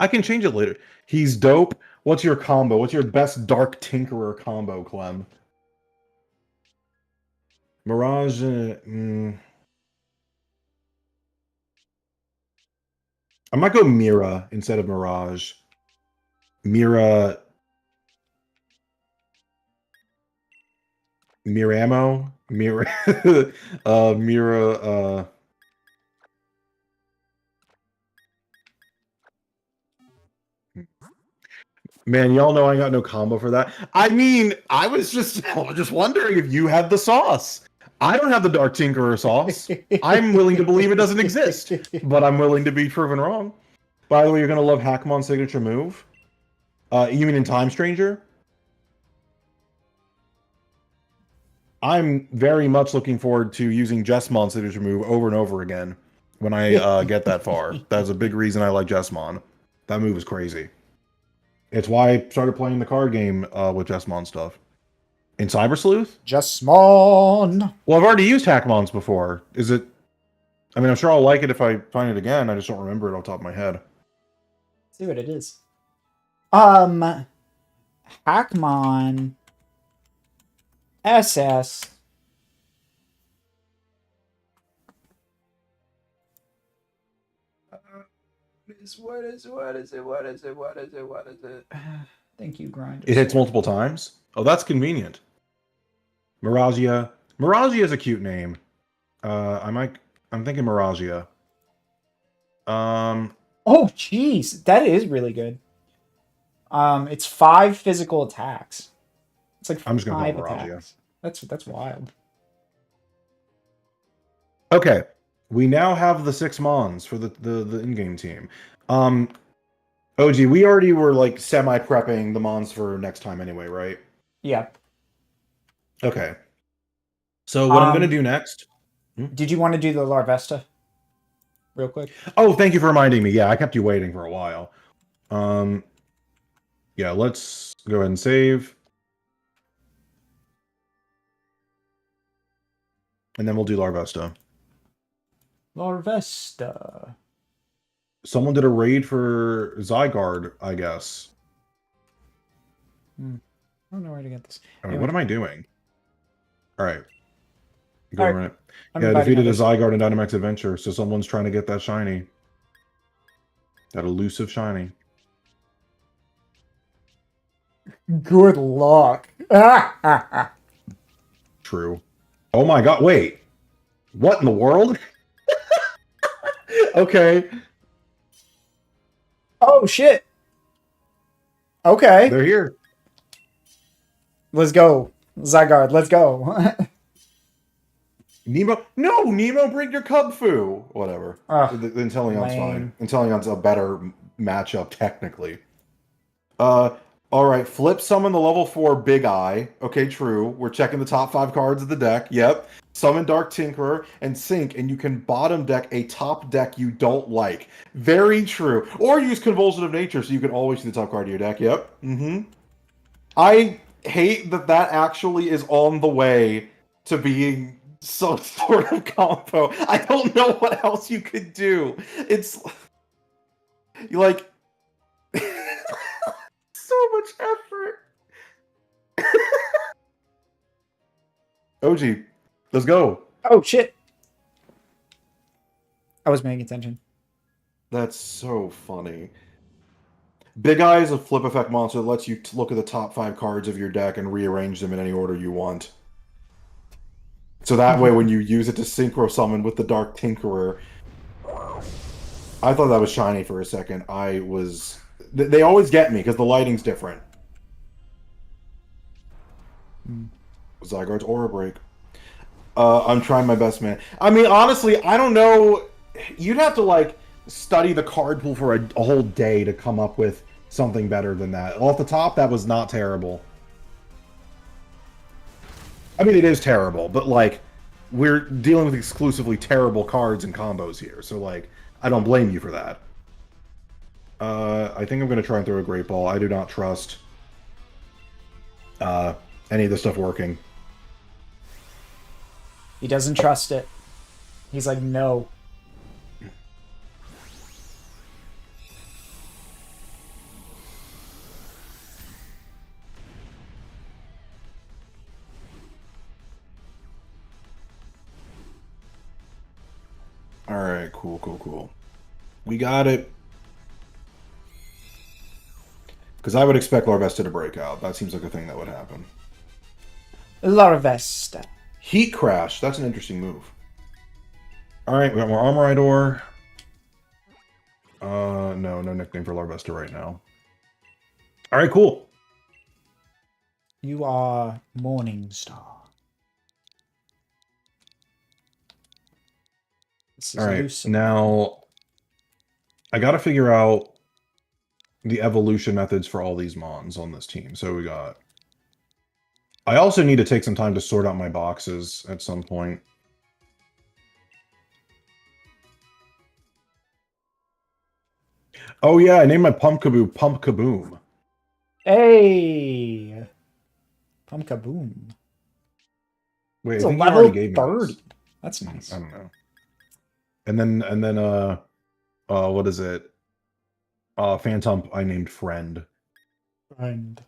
can change it later. He's dope. What's your combo? What's your best Dark Tinkerer combo, Clem? Mirage... I might go Mira instead of Mirage. Mira... Miramo? Mira... Mira... Man, y'all know I got no combo for that. I mean, I was just wondering if you had the sauce. I don't have the Dark Tinkerer sauce. I'm willing to believe it doesn't exist, but I'm willing to be proven wrong. By the way, you're going to love Hackmon's signature move. You mean in Time Stranger? I'm very much looking forward to using Jessmon's signature move over and over again when I get that far. That's a big reason I like Jessmon. That move is crazy. It's why I started playing the card game with Jessmon stuff. In Cyber Sleuth? Jessmon! Well, I've already used Hackmons before. Is it... I mean, I'm sure I'll like it if I find it again. I just don't remember it off the top of my head. Let's see what it is. Hackmon... SS... What is it? Thank you, Grind. It hits multiple times? Oh, that's convenient. Miragia. Miragia is a cute name. I'm thinking Miragia. Oh, jeez. That is really good. It's 5 physical attacks. It's like I'm just gonna 5 call Mirage, attacks. That's wild. Okay, we now have the 6 Mons for the in-game team. OG, we already were like semi-prepping the Mons for next time anyway, right? Yeah. Okay. So what I'm gonna do next... Did you want to do the Larvesta? Real quick. Oh, thank you for reminding me. Yeah, I kept you waiting for a while. Yeah, let's go ahead and save. And then we'll do Larvesta. Larvesta. Someone did a raid for Zygarde, I guess. I don't know where to get this. All right, what am I doing? All right. Go All a right. minute. I'm Yeah, inviting defeated a others. Zygarde in Dynamax Adventure, so someone's trying to get that shiny. That elusive shiny. Good luck. True. Oh my god, wait. What in the world? Okay. Oh shit. Okay. They're here. Let's go. Zygarde, let's go. Nemo. No, Nemo, bring your Cub Fu. Whatever. Ugh, Inteleon's fine. lame. Inteleon's a better matchup, technically. Alright, flip summon the level 4 Big Eye. Okay, true. We're checking the top 5 cards of the deck. Yep. Summon Dark Tinkerer and Sink, and you can bottom deck a top deck you don't like. Very true. Or use Convulsion of Nature, so you can always see the top card of your deck. Yep. I hate that that actually is on the way to being some sort of combo. I don't know what else you could do. It's... like... so much effort. OG, let's go. Oh shit. I was paying attention. That's so funny. Big Eye is a flip effect monster that lets you look at the top 5 cards of your deck and rearrange them in any order you want. So that way, when you use it to synchro summon with the Dark Tinkerer... I thought that was shiny for a second. I was... They always get me, because the lighting's different. Zygarde's Aura Break. I'm trying my best, man. I mean, honestly, I don't know. You'd have to, like, study the card pool for a whole day to come up with something better than that. Off the top, that was not terrible. I mean, it is terrible, but, like, we're dealing with exclusively terrible cards and combos here, so, like, I don't blame you for that. I think I'm going to try and throw a Great Ball. I do not trust any of this stuff working. He doesn't trust it. He's like, no. Alright, cool. We got it. Because I would expect Larvesta to break out. That seems like a thing that would happen. Larvesta. Heat Crash. That's an interesting move. Alright, we got more Armoridor. No nickname for Larvesta right now. Alright, cool. You are Morningstar. Alright, now I gotta figure out the evolution methods for all these Mons on this team. So we got... I also need to take some time to sort out my boxes at some point. Oh yeah, I named my Pumpkaboo Pump Kaboom. Hey! Pumpkaboom. Wait, It's I a think you level already gave me 30. this. That's nice. I don't know. And then what is it? Phantom I named Friend. Friend.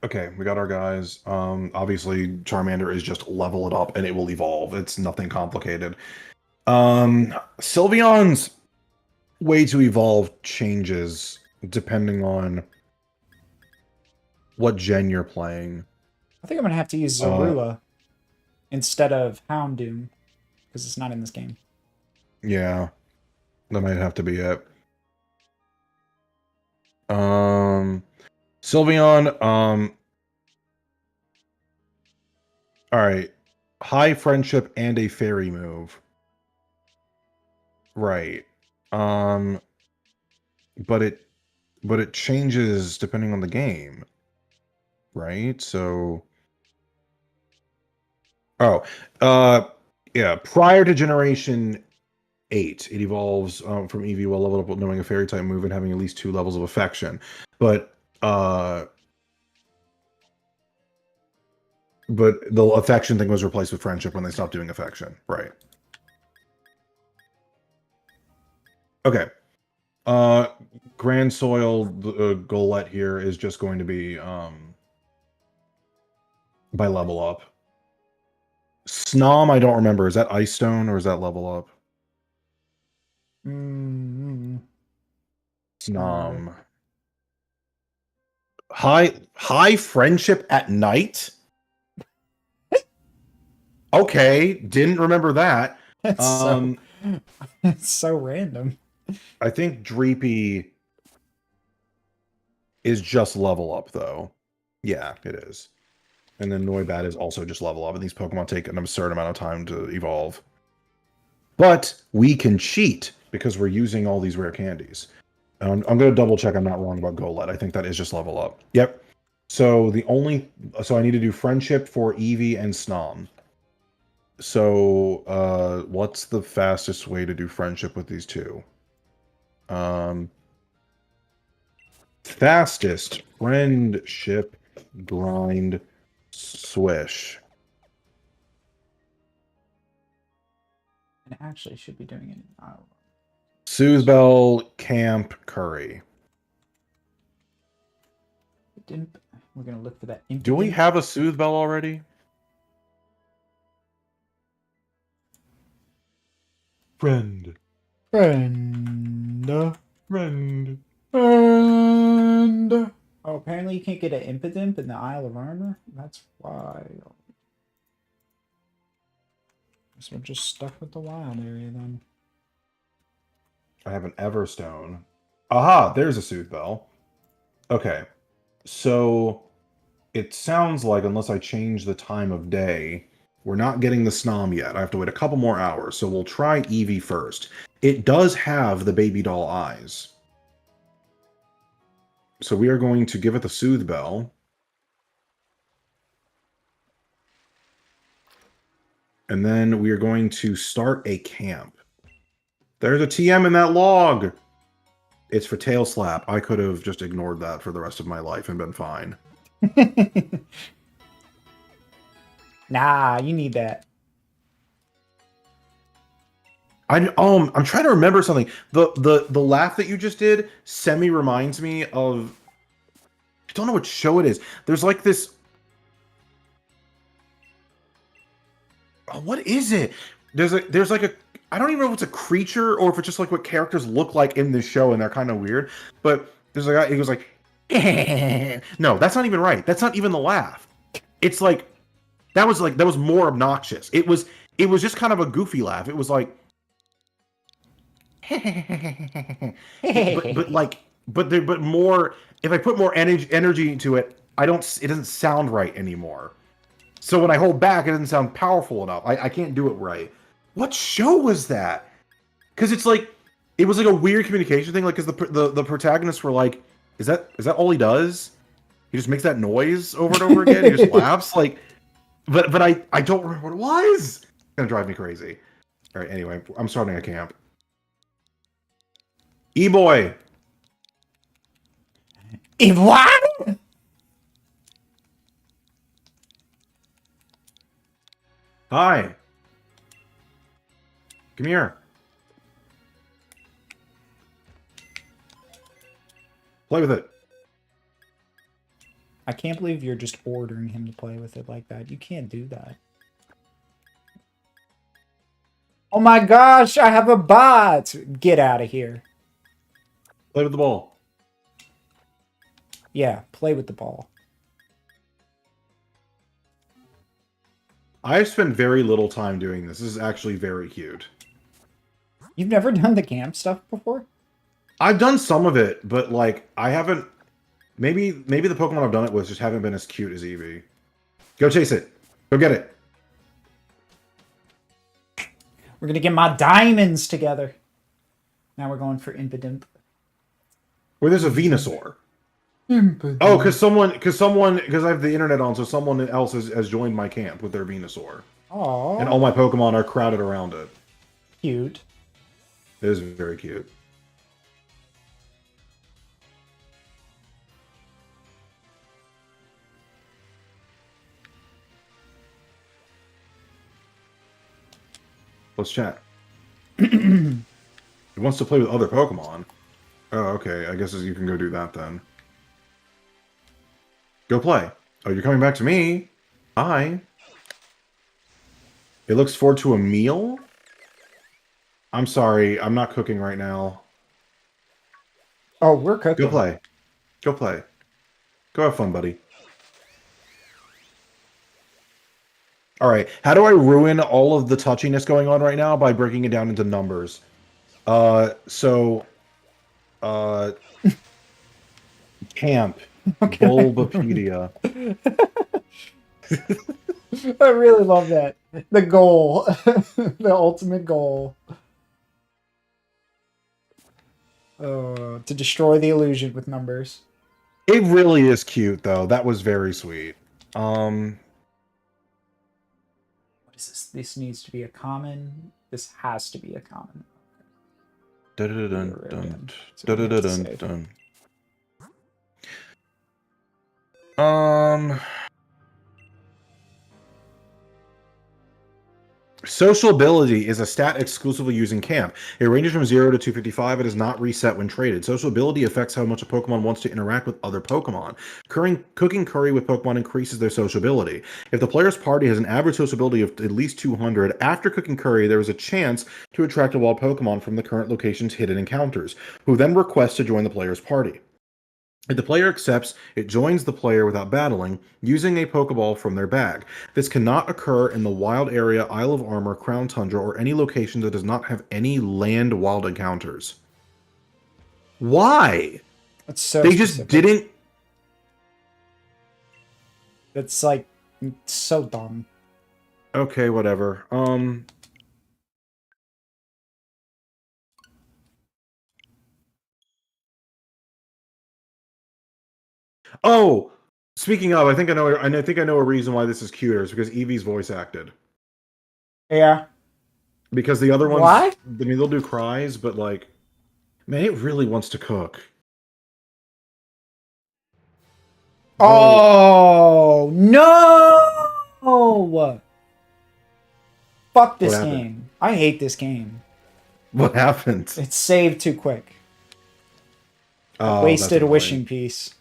Okay, we got our guys. Obviously Charmander is just level it up and it will evolve. It's nothing complicated. Sylveon's way to evolve changes depending on what gen you're playing. I think I'm gonna have to use Zorua instead of Houndoom because it's not in this game. Yeah, that might have to be it. Sylveon, all right. High friendship and a fairy move. Right. Um, but it changes depending on the game, right? So, oh, uh, yeah. Prior to Generation 8, it evolves from EV while leveled up with knowing a fairy type move and having at least 2 levels of affection. Uh, but the affection thing was replaced with friendship when they stopped doing affection, right? Okay. Uh, Grand Soil Golett here is just going to be by level up. Snom, I don't remember. Is that Ice Stone or is that level up? Mm-hmm. Snom. High friendship at night? Okay, didn't remember that. It's so it's so random. I think Dreepy is just level up though. Yeah, it is. And then Noibat is also just level up, and these Pokemon take an absurd amount of time to evolve. But we can cheat because we're using all these rare candies. I'm going to double check I'm not wrong about Golett. I think that is just level up. Yep. So I need to do friendship for Eevee and Snom. So what's the fastest way to do friendship with these two? Fastest friendship grind swish. And actually should be doing it in Iowa. Soothbell, Camp, Curry. We're gonna look for that. Do we have a Soothbell already? Friend. Friend. Oh, apparently you can't get an Impidimp in the Isle of Armor? That's wild. So we're just stuck with the wild area then. I have an Everstone. Aha, there's a Soothbell. Okay. So it sounds like, unless I change the time of day, we're not getting the Snom yet. I have to wait a couple more hours. So we'll try Eevee first. It does have the baby doll eyes. So we are going to give it the Soothbell. And then we are going to start a camp. There's a TM in that log. It's for Tail Slap. I could have just ignored that for the rest of my life and been fine. Nah, you need that. I'm trying to remember something. The laugh that you just did semi reminds me of, I don't know what show it is. There's like this. Oh, what is it? There's like a, I don't even know if it's a creature or if it's just like what characters look like in this show and they're kind of weird. But there's a guy, he goes like, no, that's not even right. That's not even the laugh. It's like that was more obnoxious. It was just kind of a goofy laugh. It was like but more, if I put more energy into it, it doesn't sound right anymore. So when I hold back, it doesn't sound powerful enough. I can't do it right. What show was that? Because it's like, it was like a weird communication thing. Like, because the protagonists were like, is that all he does? He just makes that noise over and over again. He just laughs. Like, but I don't remember what it was. It's gonna drive me crazy. All right. Anyway, I'm starting a camp. E-boy. What? Hi. Come here. Play with it. I can't believe you're just ordering him to play with it like that. You can't do that. Oh my gosh, I have a bot! Get out of here. Play with the ball. Yeah, play with the ball. I spend very little time doing this. This is actually very cute. You've never done the camp stuff before? I've done some of it, but like I haven't. Maybe the Pokemon I've done it with just haven't been as cute as Eevee. Go chase it. Go get it. We're gonna get my diamonds together. Now we're going for Impidimp. Where there's a Venusaur. Oh, because I have the internet on, so someone else has joined my camp with their Venusaur. Aww. And all my Pokemon are crowded around it. Cute. It is very cute. Let's chat. He wants to play with other Pokemon. Oh, okay. I guess you can go do that then. Go play. Oh, you're coming back to me. Hi. It looks forward to a meal? I'm sorry. I'm not cooking right now. Oh, we're cooking. Go play. Go play. Go have fun, buddy. All right. How do I ruin all of the touchiness going on right now? By breaking it down into numbers. Camp. Okay. Bulbapedia. I really love that. The goal. The ultimate goal. To destroy the illusion with numbers. It really is cute, though. That was very sweet. What is this? This needs to be a common. This has to be a common. Dun-dun-dun-dun. That's what we have to say. Dun-dun-dun-dun. Social ability is a stat exclusively using camp. It ranges from 0 to 255. It is not reset when traded. Social ability affects how much a Pokemon wants to interact with other Pokemon. Cooking curry with Pokemon increases their sociability. If the player's party has an average sociability of at least 200, after cooking curry, there is a chance to attract a wild Pokemon from the current location's hidden encounters, who then request to join the player's party. If the player accepts, it joins the player without battling, using a Pokeball from their bag. This cannot occur in the wild area, Isle of Armor, Crown Tundra, or any location that does not have any land wild encounters. Why? That's so They specific. just didn't... That's like so dumb. Okay, whatever. Oh, speaking of, I think I know a reason why this is cuter. It's because Eevee's voice acted. Yeah. Because the other ones, Why? I mean, they'll do cries, but like, man, it really wants to cook. Oh no! Fuck this What happened? game. I hate this game. What happened? It's saved too quick. Oh, Wasted that's a annoying. wishing piece.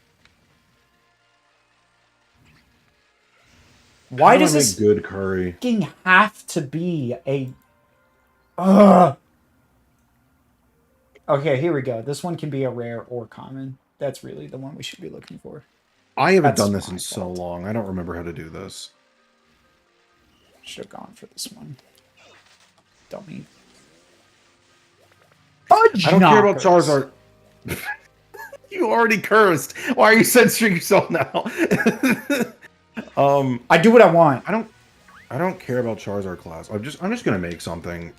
Why How do does I this make good curry? fucking have to be a... Ugh. Okay, here we go. This one can be a rare or common. That's really the one we should be looking for. I haven't That's done this my in so fault. long. I don't remember how to do this. Should have gone for this one. Dummy. Fudge I don't care about knockers. Charizard. You already cursed. Why are you censoring yourself now? I do what I want. I don't care about Charizard class. I'm just gonna make something.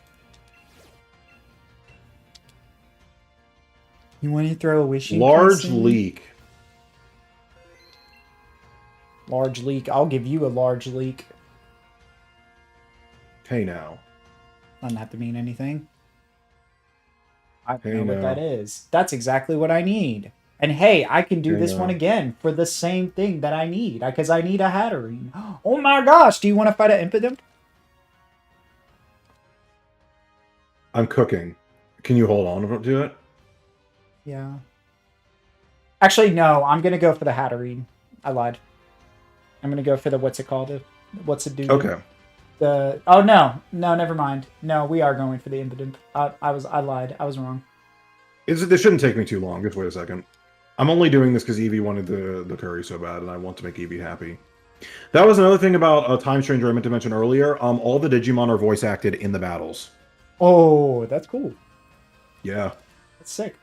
You want to throw a wishing Large piece in? leak. Large leak. I'll give you a large leak. Hey now. Doesn't have to mean anything. I don't Hey, know what no. that is. That's exactly what I need. And hey, I can do Hey, this no. one again for the same thing that I need. Because I need a Hatterene. Oh my gosh, do you want to fight an Impidimp? I'm cooking. Can you hold on to it? Yeah. Actually, no. I'm going to go for the Hatterene. I lied. I'm going to go for the, what's it called? What's it do? Okay. Oh, no. No, never mind. No, we are going for the Impidimp. I lied. I was wrong. This shouldn't take me too long. Just wait a second. I'm only doing this because Eevee wanted the curry so bad, and I want to make Eevee happy. That was another thing about Time Stranger I meant to mention earlier. All the Digimon are voice acted in the battles. Oh, that's cool. Yeah. That's sick.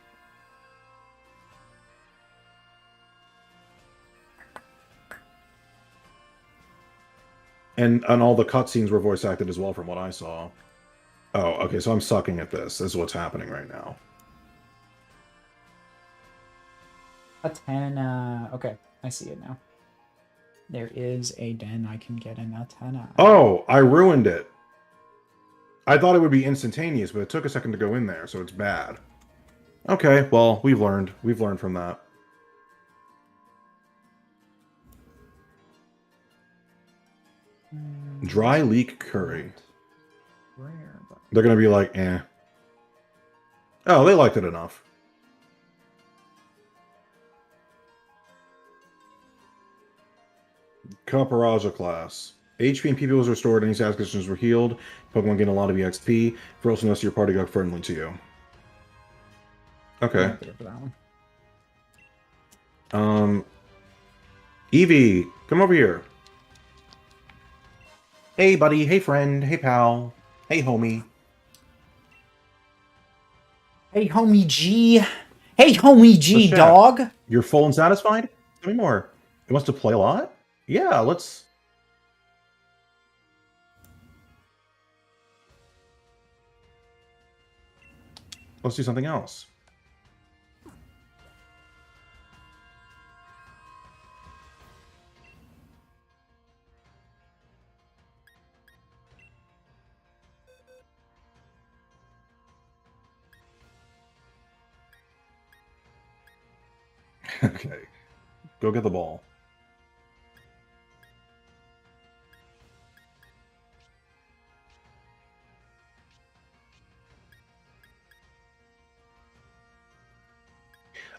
And all the cutscenes were voice acted as well, from what I saw. Oh, okay. So I'm sucking at this. This is what's happening right now. A 10. Okay, I see it now. There is a den I can get in a 10. Oh, I ruined it. I thought it would be instantaneous, but it took a second to go in there, so it's bad. Okay, well, we've learned. We've learned from that. Dry leek curry. Rare, but... They're gonna be like, eh. Oh, they liked it enough. Caparaja class. HP and PP was restored, any status conditions were healed. Pokemon gain a lot of EXP. For also notice your party got friendly to you. Okay. For that one. Eevee, come over here. Hey, buddy. Hey, friend. Hey, pal. Hey, homie. Hey, homie G. Hey, homie G, Let's chat. dog. You're full and satisfied? Tell me more. It wants to play a lot? Yeah, let's do something else. Okay. Go get the ball.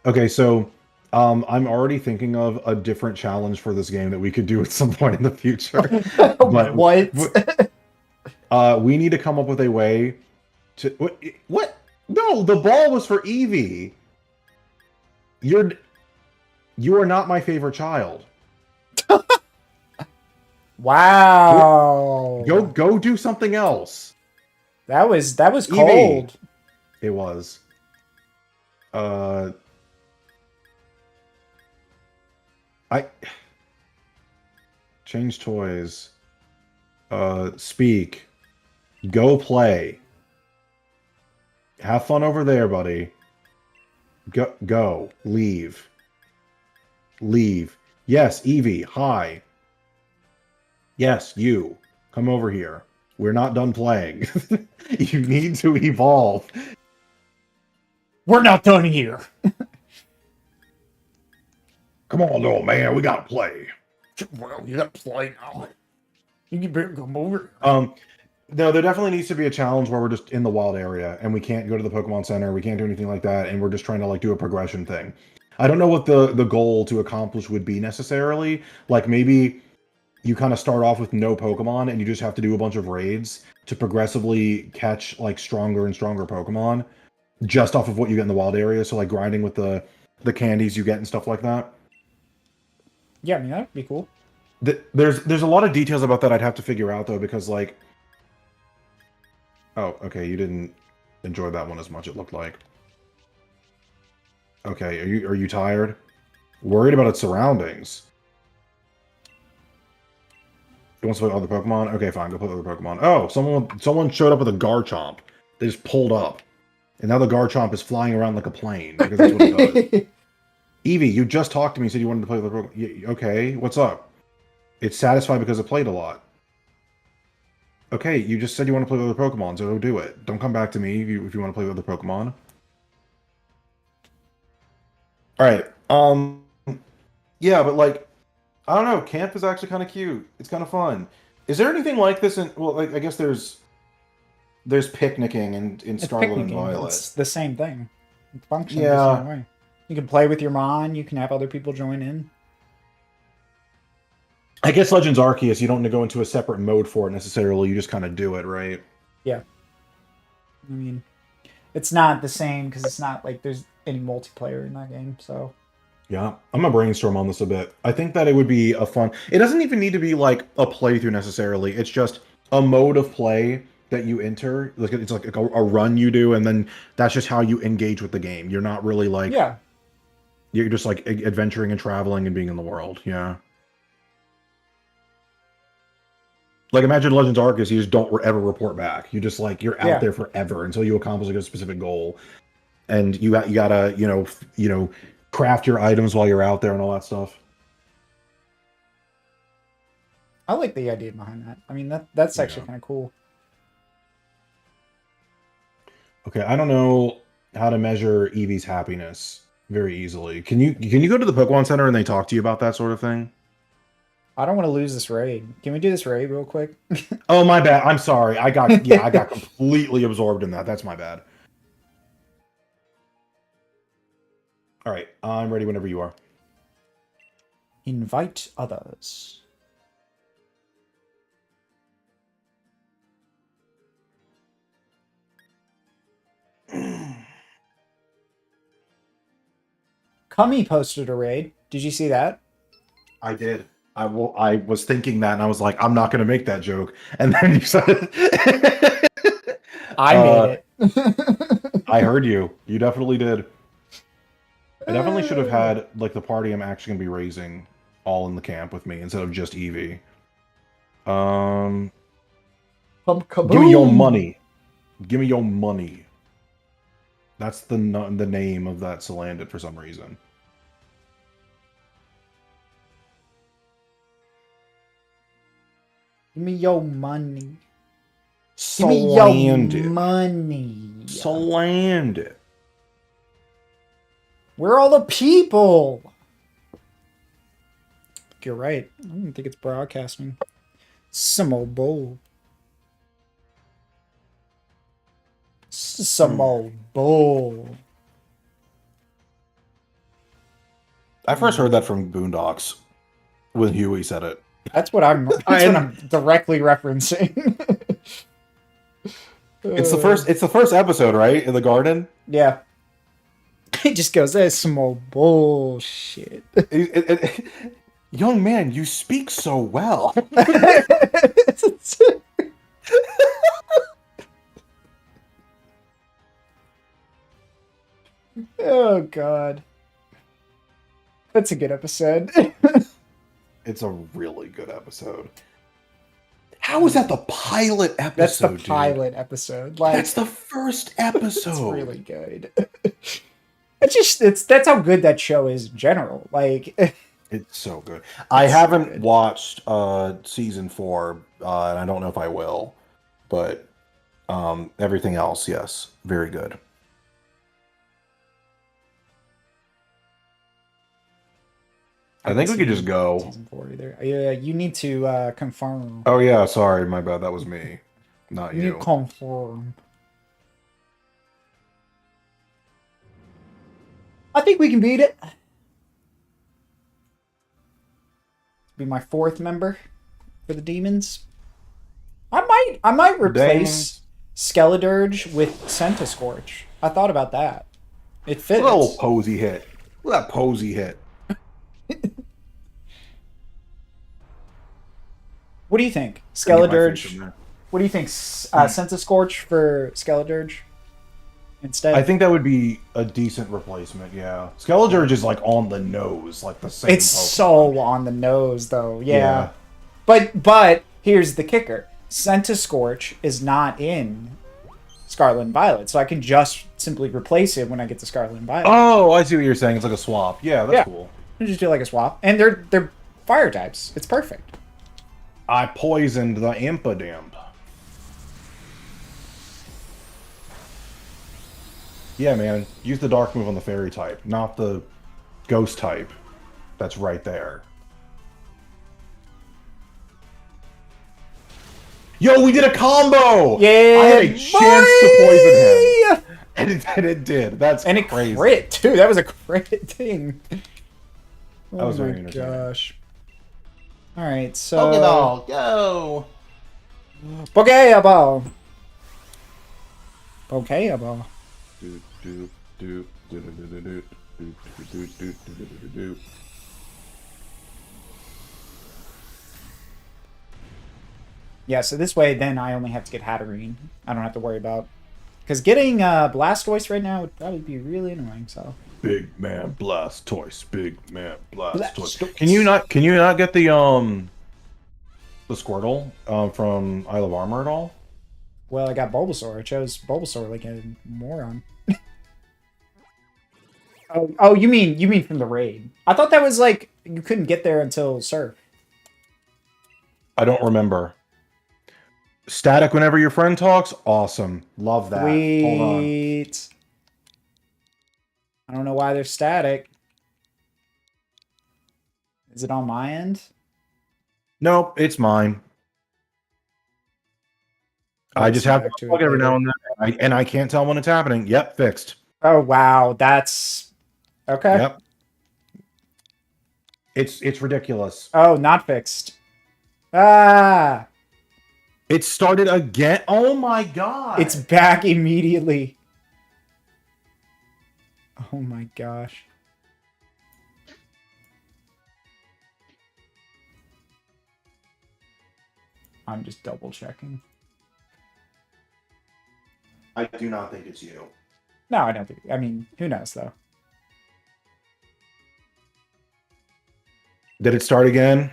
Okay, so I'm already thinking of a different challenge for this game that we could do at some point in the future. But What? we need to come up with a way to what? No, the ball was for Eevee. You are not my favorite child. Wow. Go do something else. That was Eevee. cold. It was. I change toys. Speak. Go play. Have fun over there, buddy. Go. Leave. Leave. Yes, Eevee. Hi. Yes, you. Come over here. We're not done playing. You need to evolve. We're not done here. Come on, little man. We gotta play. Well, you got to play now. You better come over. No, there definitely needs to be a challenge where we're just in the wild area and we can't go to the Pokemon Center, we can't do anything like that, and we're just trying to like do a progression thing. I don't know what the goal to accomplish would be necessarily. Like maybe you kind of start off with no Pokemon and you just have to do a bunch of raids to progressively catch like stronger and stronger Pokemon just off of what you get in the wild area. So like grinding with the candies you get and stuff like that. Yeah, I mean, that'd be cool. There's a lot of details about that I'd have to figure out though, because like, oh, okay, you didn't enjoy that one as much, it looked like. Okay, are you tired? Worried about its surroundings? It wants to play other Pokemon? Okay, fine, go play other Pokemon. Oh, someone showed up with a Garchomp. They just pulled up. And now the Garchomp is flying around like a plane, because that's what it does. Eevee, you just talked to me and said you wanted to play with other Pokemon. Okay, what's up? It's satisfied because it played a lot. Okay, you just said you want to play with other Pokemon, so go do it. Don't come back to me if you want to play with other Pokemon. Alright, yeah, but like, I don't know, camp is actually kind of cute. It's kind of fun. Is there anything like this in, well, like, I guess there's picnicking in Scarlet and Violet. It's the same thing. It functions the Yeah. same way. You can play with your Mon, you can have other people join in. I guess Legends Arceus, you don't go into a separate mode for it necessarily, you just kind of do it, right? Yeah. I mean, it's not the same because it's not like there's any multiplayer in that game, so. Yeah, I'm gonna brainstorm on this a bit. I think that it would be a fun... It doesn't even need to be like a playthrough necessarily. It's just a mode of play that you enter. Like it's like a run you do, and then that's just how you engage with the game. You're not really like Yeah. you're just like adventuring and traveling and being in the world. Yeah. Like imagine Legends Arceus, you just don't ever report back. You just like you're out Yeah. there forever until you accomplish a specific goal, and you gotta craft your items while you're out there and all that stuff. I like the idea behind that. I mean, that's actually Yeah. kind of cool. Okay, I don't know how to measure Eevee's happiness very easily. Can you go to the Pokemon Center and they talk to you about that sort of thing? I don't want to lose this raid. Can we do this raid real quick? Oh my bad. I'm sorry. I got completely absorbed in that. That's my bad. All right, I'm ready whenever you are. Invite others. Cummy posted a raid. Did you see that? I did. I was thinking that, and I was like, I'm not going to make that joke. And then you said it. I made it. I heard you. You definitely did. I definitely should have had like the party I'm actually going to be raising all in the camp with me instead of just Eevee. Give me your money. Give me your money. That's the name of that Salandit for some reason. Give me your money. Give me your money. Salandit. Where are all the people? You're right. I don't think it's broadcasting. Some old bull. Some old bull. I first heard that from Boondocks when Huey said it. That's what I'm directly referencing. It's the first episode, right? In the garden? Yeah. He just goes, "That's some old bullshit." Young man, you speak so well. Oh god. That's a good episode. It's a really good episode. How is that the pilot episode? That's the pilot episode. Like that's the first episode. It's really good. That's how good that show is in general. Like it's so good. I haven't watched season 4, and I don't know if I will, but everything else, yes, very good. I think we could just go. Season 4 either. Yeah, you need to confirm. Oh yeah, sorry, my bad. That was me, not you. You confirm. I think we can beat it. Be my 4th member for the demons. I might replace Skeledirge with Centiskorch. I thought about that. It fits. Little posy hit. Look at that posy hit. What do you think? Skeledirge. What do you think? Centiskorch for Skeledirge instead? I think that would be a decent replacement, yeah. Skeledirge is like on the nose, like the same It's Pokemon. so on the nose though, yeah. But here's the kicker. Centiskorch is not in Scarlet and Violet, so I can just simply replace it when I get to Scarlet and Violet. Oh, I see what you're saying. It's like a swap. Yeah, that's cool. You just do like a swap. And they're fire types. It's perfect. I poisoned the Impadimp. Yeah, man. Use the dark move on the fairy type, not the ghost type. That's right there. Yo, we did a combo! Yeah, I had a chance to poison him. And it did. That's and crazy. it crit, too. That was a crit thing. That was very my entertaining. gosh. Alright, so... Pokeball, go! Pokeball! Pokeball. Yeah, so this way, then I only have to get Hatterene. I don't have to worry about... Because getting Blastoise right now would probably be really annoying, so... Big man Blastoise. Big man Blastoise. Blastoise. Can you not get the Squirtle from Isle of Armor at all? Well, I got Bulbasaur. I chose Bulbasaur like a moron. Oh, you mean from the raid? I thought that was like you couldn't get there until Surf. I don't remember. Static whenever your friend talks. Awesome. Love that. Hold on. Sweet. I don't know why they're static. Is it on my end? Nope, it's mine. I just have to back to plug it every now later. and then, and I can't tell when it's happening. Yep, fixed. Oh wow, that's okay. Yep. It's ridiculous. Oh, not fixed. Ah, It started again. Oh my god. it's back immediately. Oh my gosh. I'm just double checking. I do not think it's you. No, I don't think. I mean, who knows though? Did it start again?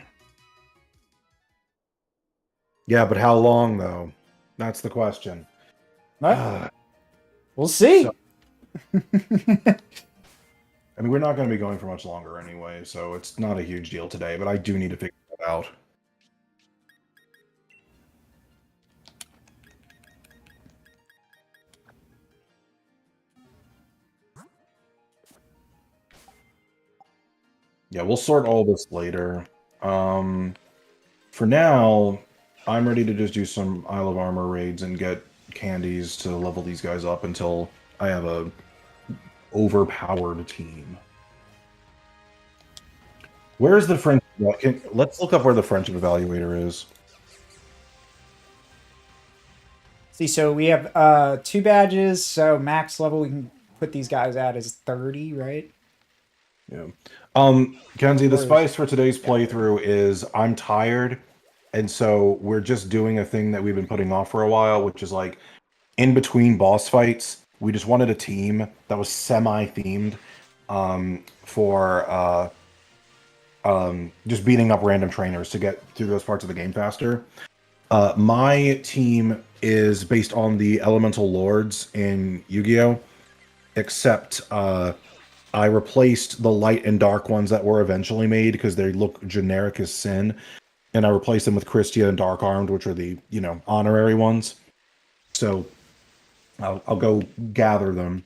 Yeah, but how long though? That's the question. What? We'll see. So- I mean, we're not going to be going for much longer anyway, so it's not a huge deal today, but I do need to figure that out. Yeah, we'll sort all this later. For now, I'm ready to just do some Isle of Armor raids and get candies to level these guys up until I have a overpowered team. Where's the friendship? Let's look up where the friendship evaluator is. See, so we have 2 badges, so max level we can put these guys at is 30, right? Yeah. Kenzie, the Where is spice for today's playthrough is I'm tired, and so we're just doing a thing that we've been putting off for a while, which is like in between boss fights, we just wanted a team that was semi-themed for just beating up random trainers to get through those parts of the game faster. My team is based on the elemental lords in Yu-Gi-Oh! Except I replaced the light and dark ones that were eventually made because they look generic as sin, and I replaced them with Christia and Dark Armed, which are the honorary ones. So I'll go gather them.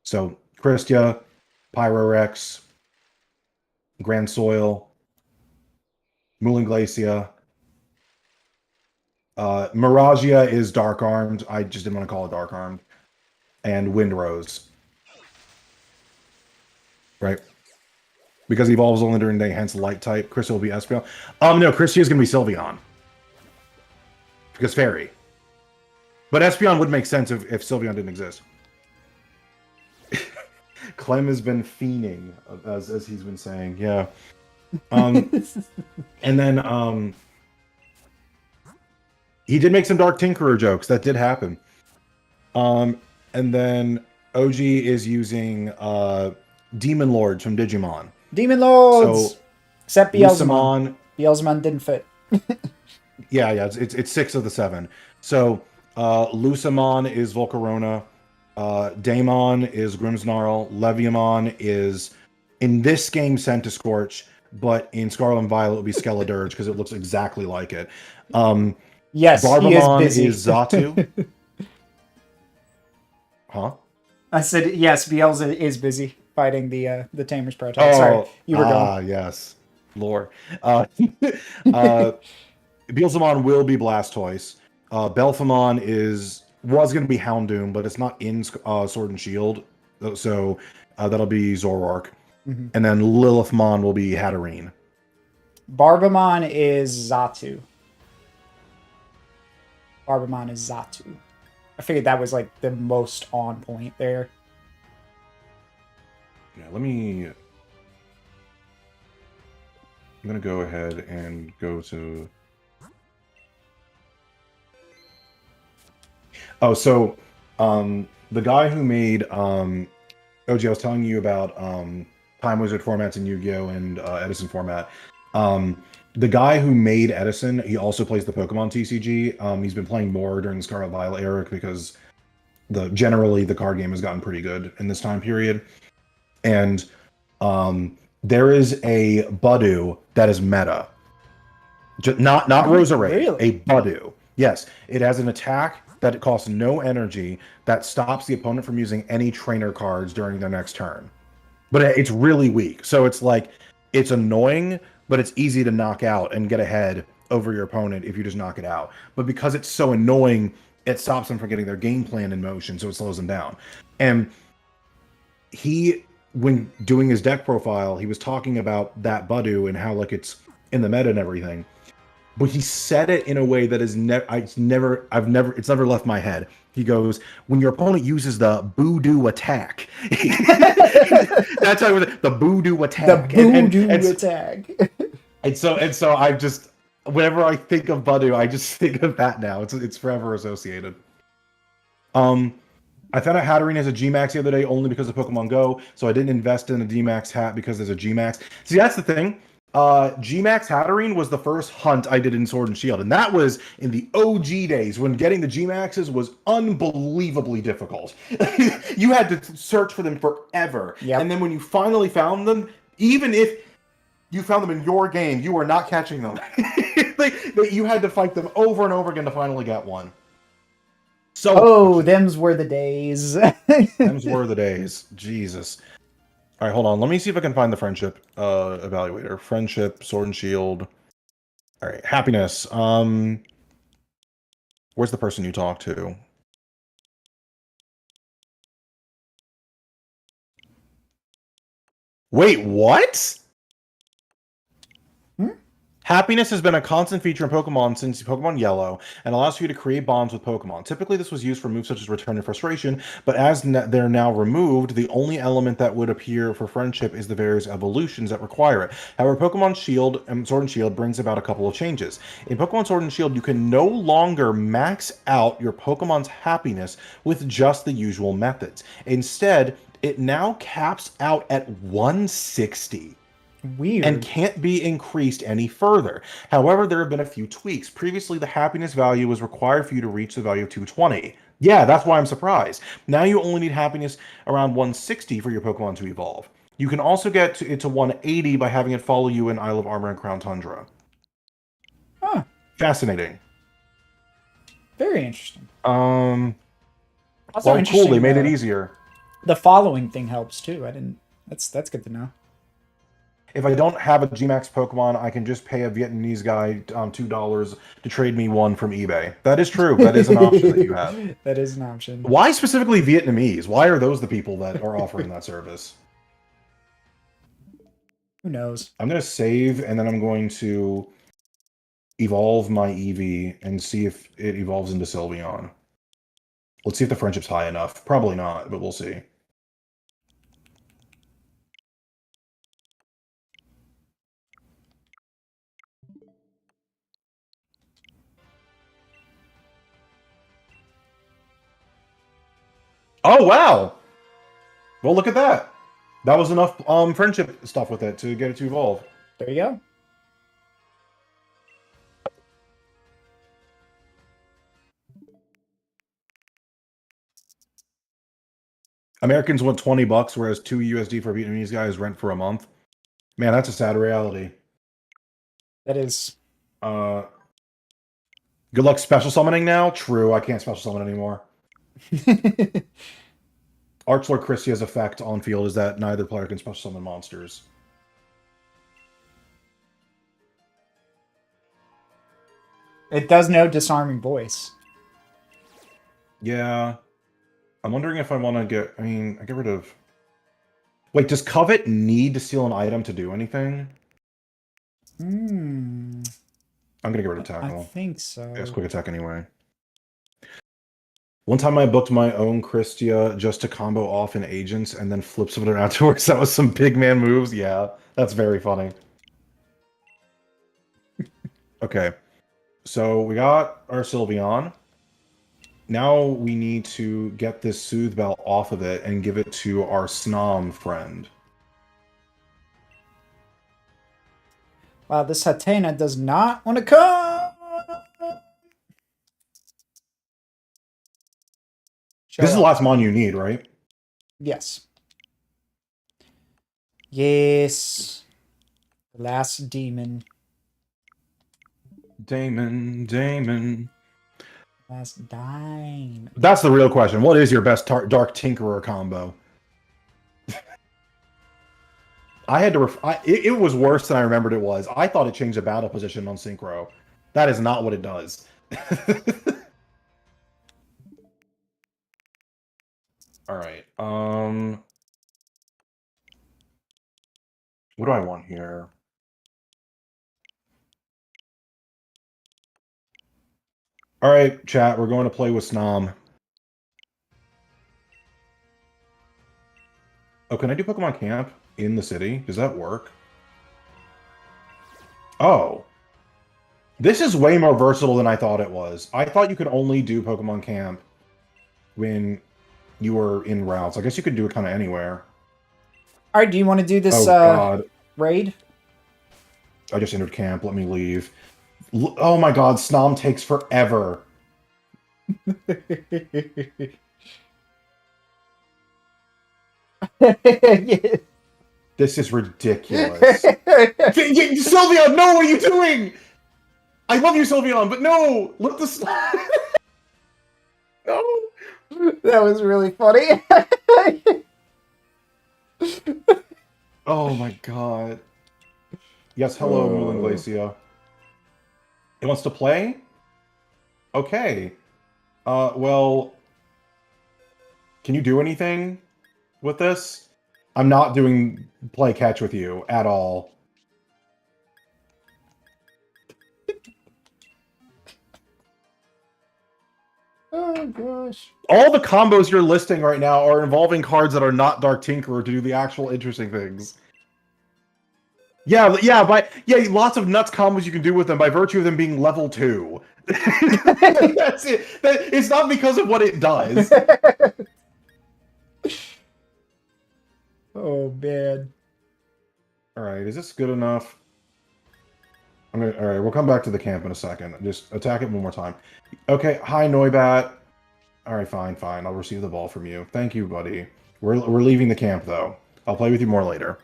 So Christia, Pyrorex, Grand Soil, Moulin Glacia. Miragia is Dark Armed. I just didn't want to call it Dark Armed. And Windrose. Right? Because he evolves only during the day, hence light type. Christia will be Espeon. No, Christia is going to be Sylveon. Because Fairy. But Espeon would make sense if Sylveon didn't exist. Clem has been fiending, as he's been saying. Yeah. And then he did make some Dark Tinkerer jokes. That did happen. And then OG is using Demon Lords from Digimon. Demon Lords! So, Except Beelzemon. Lusamon, Beelzemon didn't fit. yeah, it's 6 of the 7. So Lusamon is Volcarona, Daemon is Grimmsnarl, Leviamon is in this game Centiskorch, but in Scarlet and Violet it will be Skeledirge because it looks exactly like it. Yes, Barbamon he is busy. is Xatu. Huh? I said yes. Beelzemon is busy fighting the Tamer's prototype. Sorry, you were going. Ah, yes, lore. Beelzemon will be Blastoise. Belphemon was going to be Houndoom, but it's not in Sword and Shield, so that'll be Zoroark. Mm-hmm. And then Lilithmon will be Hatterene. Barbamon is Xatu. Barbamon is Xatu. I figured that was like the most on point there. Yeah, I'm gonna go ahead and go to Oh, so the guy who made OG, I was telling you about Time Wizard formats in Yu-Gi-Oh! And Edison format. Um, the guy who made Edison, he also plays the Pokemon TCG. He's been playing more during the Scarlet Violet era because generally the card game has gotten pretty good in this time period. And there is a Budu that is meta. Not Roserade, Really? a Budu. Yes, it has an attack that it costs no energy that stops the opponent from using any trainer cards during their next turn. But it's really weak. So it's like it's annoying, but it's easy to knock out and get ahead over your opponent if you just knock it out. But because it's so annoying, it stops them from getting their game plan in motion, so it slows them down. And he, when doing his deck profile, he was talking about that Budu and how like it's in the meta and everything, but he said it in a way that is it's never left my head. He goes, when your opponent uses the Voodoo attack. That's how it was, the Voodoo attack. The Voodoo attack. and so I just, whenever I think of Budu, I just think of that now. It's forever associated. I found out Hatterene has a G-Max the other day only because of Pokemon Go, so I didn't invest in a D-Max hat because there's a G-Max. See, that's the thing. G-Max Hatterene was the first hunt I did in Sword and Shield, and that was in the OG days when getting the G-Maxes was unbelievably difficult. You had to search for them forever. Yep. And then when you finally found them, even if you found them in your game, you were not catching them. You had to fight them over and over again to finally get one. So, them's were the days. Them's were the days. Jesus. All right, hold on. Let me see if I can find the friendship evaluator. Friendship, Sword and Shield. All right, happiness. Where's the person you talk to? Wait, what? Happiness has been a constant feature in Pokemon since Pokemon Yellow and allows you to create bonds with Pokemon. Typically, this was used for moves such as Return and Frustration, but as they're now removed, the only element that would appear for friendship is the various evolutions that require it. However, Pokemon Shield and Sword and Shield brings about a couple of changes. In Pokemon Sword and Shield, you can no longer max out your Pokemon's happiness with just the usual methods. Instead, it now caps out at 160. Weird. And can't be increased any further. However, there have been a few tweaks. Previously, the happiness value was required for you to reach the value of 220. Yeah, that's why I'm surprised. Now you only need happiness around 160 for your Pokemon to evolve. You can also get it to 180 by having it follow you in Isle of Armor and Crown Tundra. Huh. Fascinating. Very interesting. Also well, cool, they made it easier. The following thing helps too. That's good to know. If I don't have a G-Max Pokemon, I can just pay a Vietnamese guy $2 to trade me one from eBay. That is true. That is an option that you have. That is an option. Why specifically Vietnamese? Why are those the people that are offering that service? Who knows? I'm going to save, and then I'm going to evolve my Eevee and see if it evolves into Sylveon. Let's see if the friendship's high enough. Probably not, but we'll see. Oh, wow! Well, look at that. That was enough friendship stuff with it to get it to evolve. There you go. Americans want $20, whereas $2 USD for a Vietnamese guy is rent for a month. Man, that's a sad reality. That is. Good luck special summoning now? True, I can't special summon anymore. Archlord Christia's effect on field is that neither player can special summon monsters. It does know disarming voice. Yeah. I'm wondering if I want to get... I mean, I get rid of... Wait, does Covet need to steal an item to do anything? Hmm. I'm going to get rid of Tackle. I think so. Yeah, it's quick attack anyway. One time I booked my own Christia just to combo off in Agents and then flip some of it afterwards. That was some big man moves. Yeah, that's very funny. Okay. So we got our Sylveon. Now we need to get this Soothe Bell off of it and give it to our Snom friend. Wow, this Hatena does not want to come. This is the last mon you need, right? Yes. Yes. The last demon. Damon. Last dime. That's the real question. What is your best Dark Tinkerer combo? I had to. It was worse than I remembered it was. I thought it changed the battle position on Synchro. That is not what it does. All right. What do I want here? All right, chat. We're going to play with Snom. Oh, can I do Pokemon Camp in the city? Does that work? Oh. This is way more versatile than I thought it was. I thought you could only do Pokemon Camp when you were in routes. I guess you could do it kind of anywhere. All right, do you want to do this God. raid? I just entered camp. Let me leave. Oh my god, Snom takes forever. This is ridiculous. Sylveon, no, what are you doing? I love you, Sylveon, but no! Let the no! That was really funny. Oh my god. Yes, hello, Moulin Glacia. It wants to play? Okay. Well... Can you do anything with this? I'm not doing play catch with you at all. Oh gosh. All the combos you're listing right now are involving cards that are not Dark Tinkerer to do the actual interesting things. Yeah, lots of nuts combos you can do with them by virtue of them being level 2. That's it. It's not because of what it does. Oh man. Alright, is this good enough? Alright, we'll come back to the camp in a second. Just attack it one more time. Okay, hi Noibat. Alright, fine. I'll receive the ball from you. Thank you, buddy. We're leaving the camp, though. I'll play with you more later.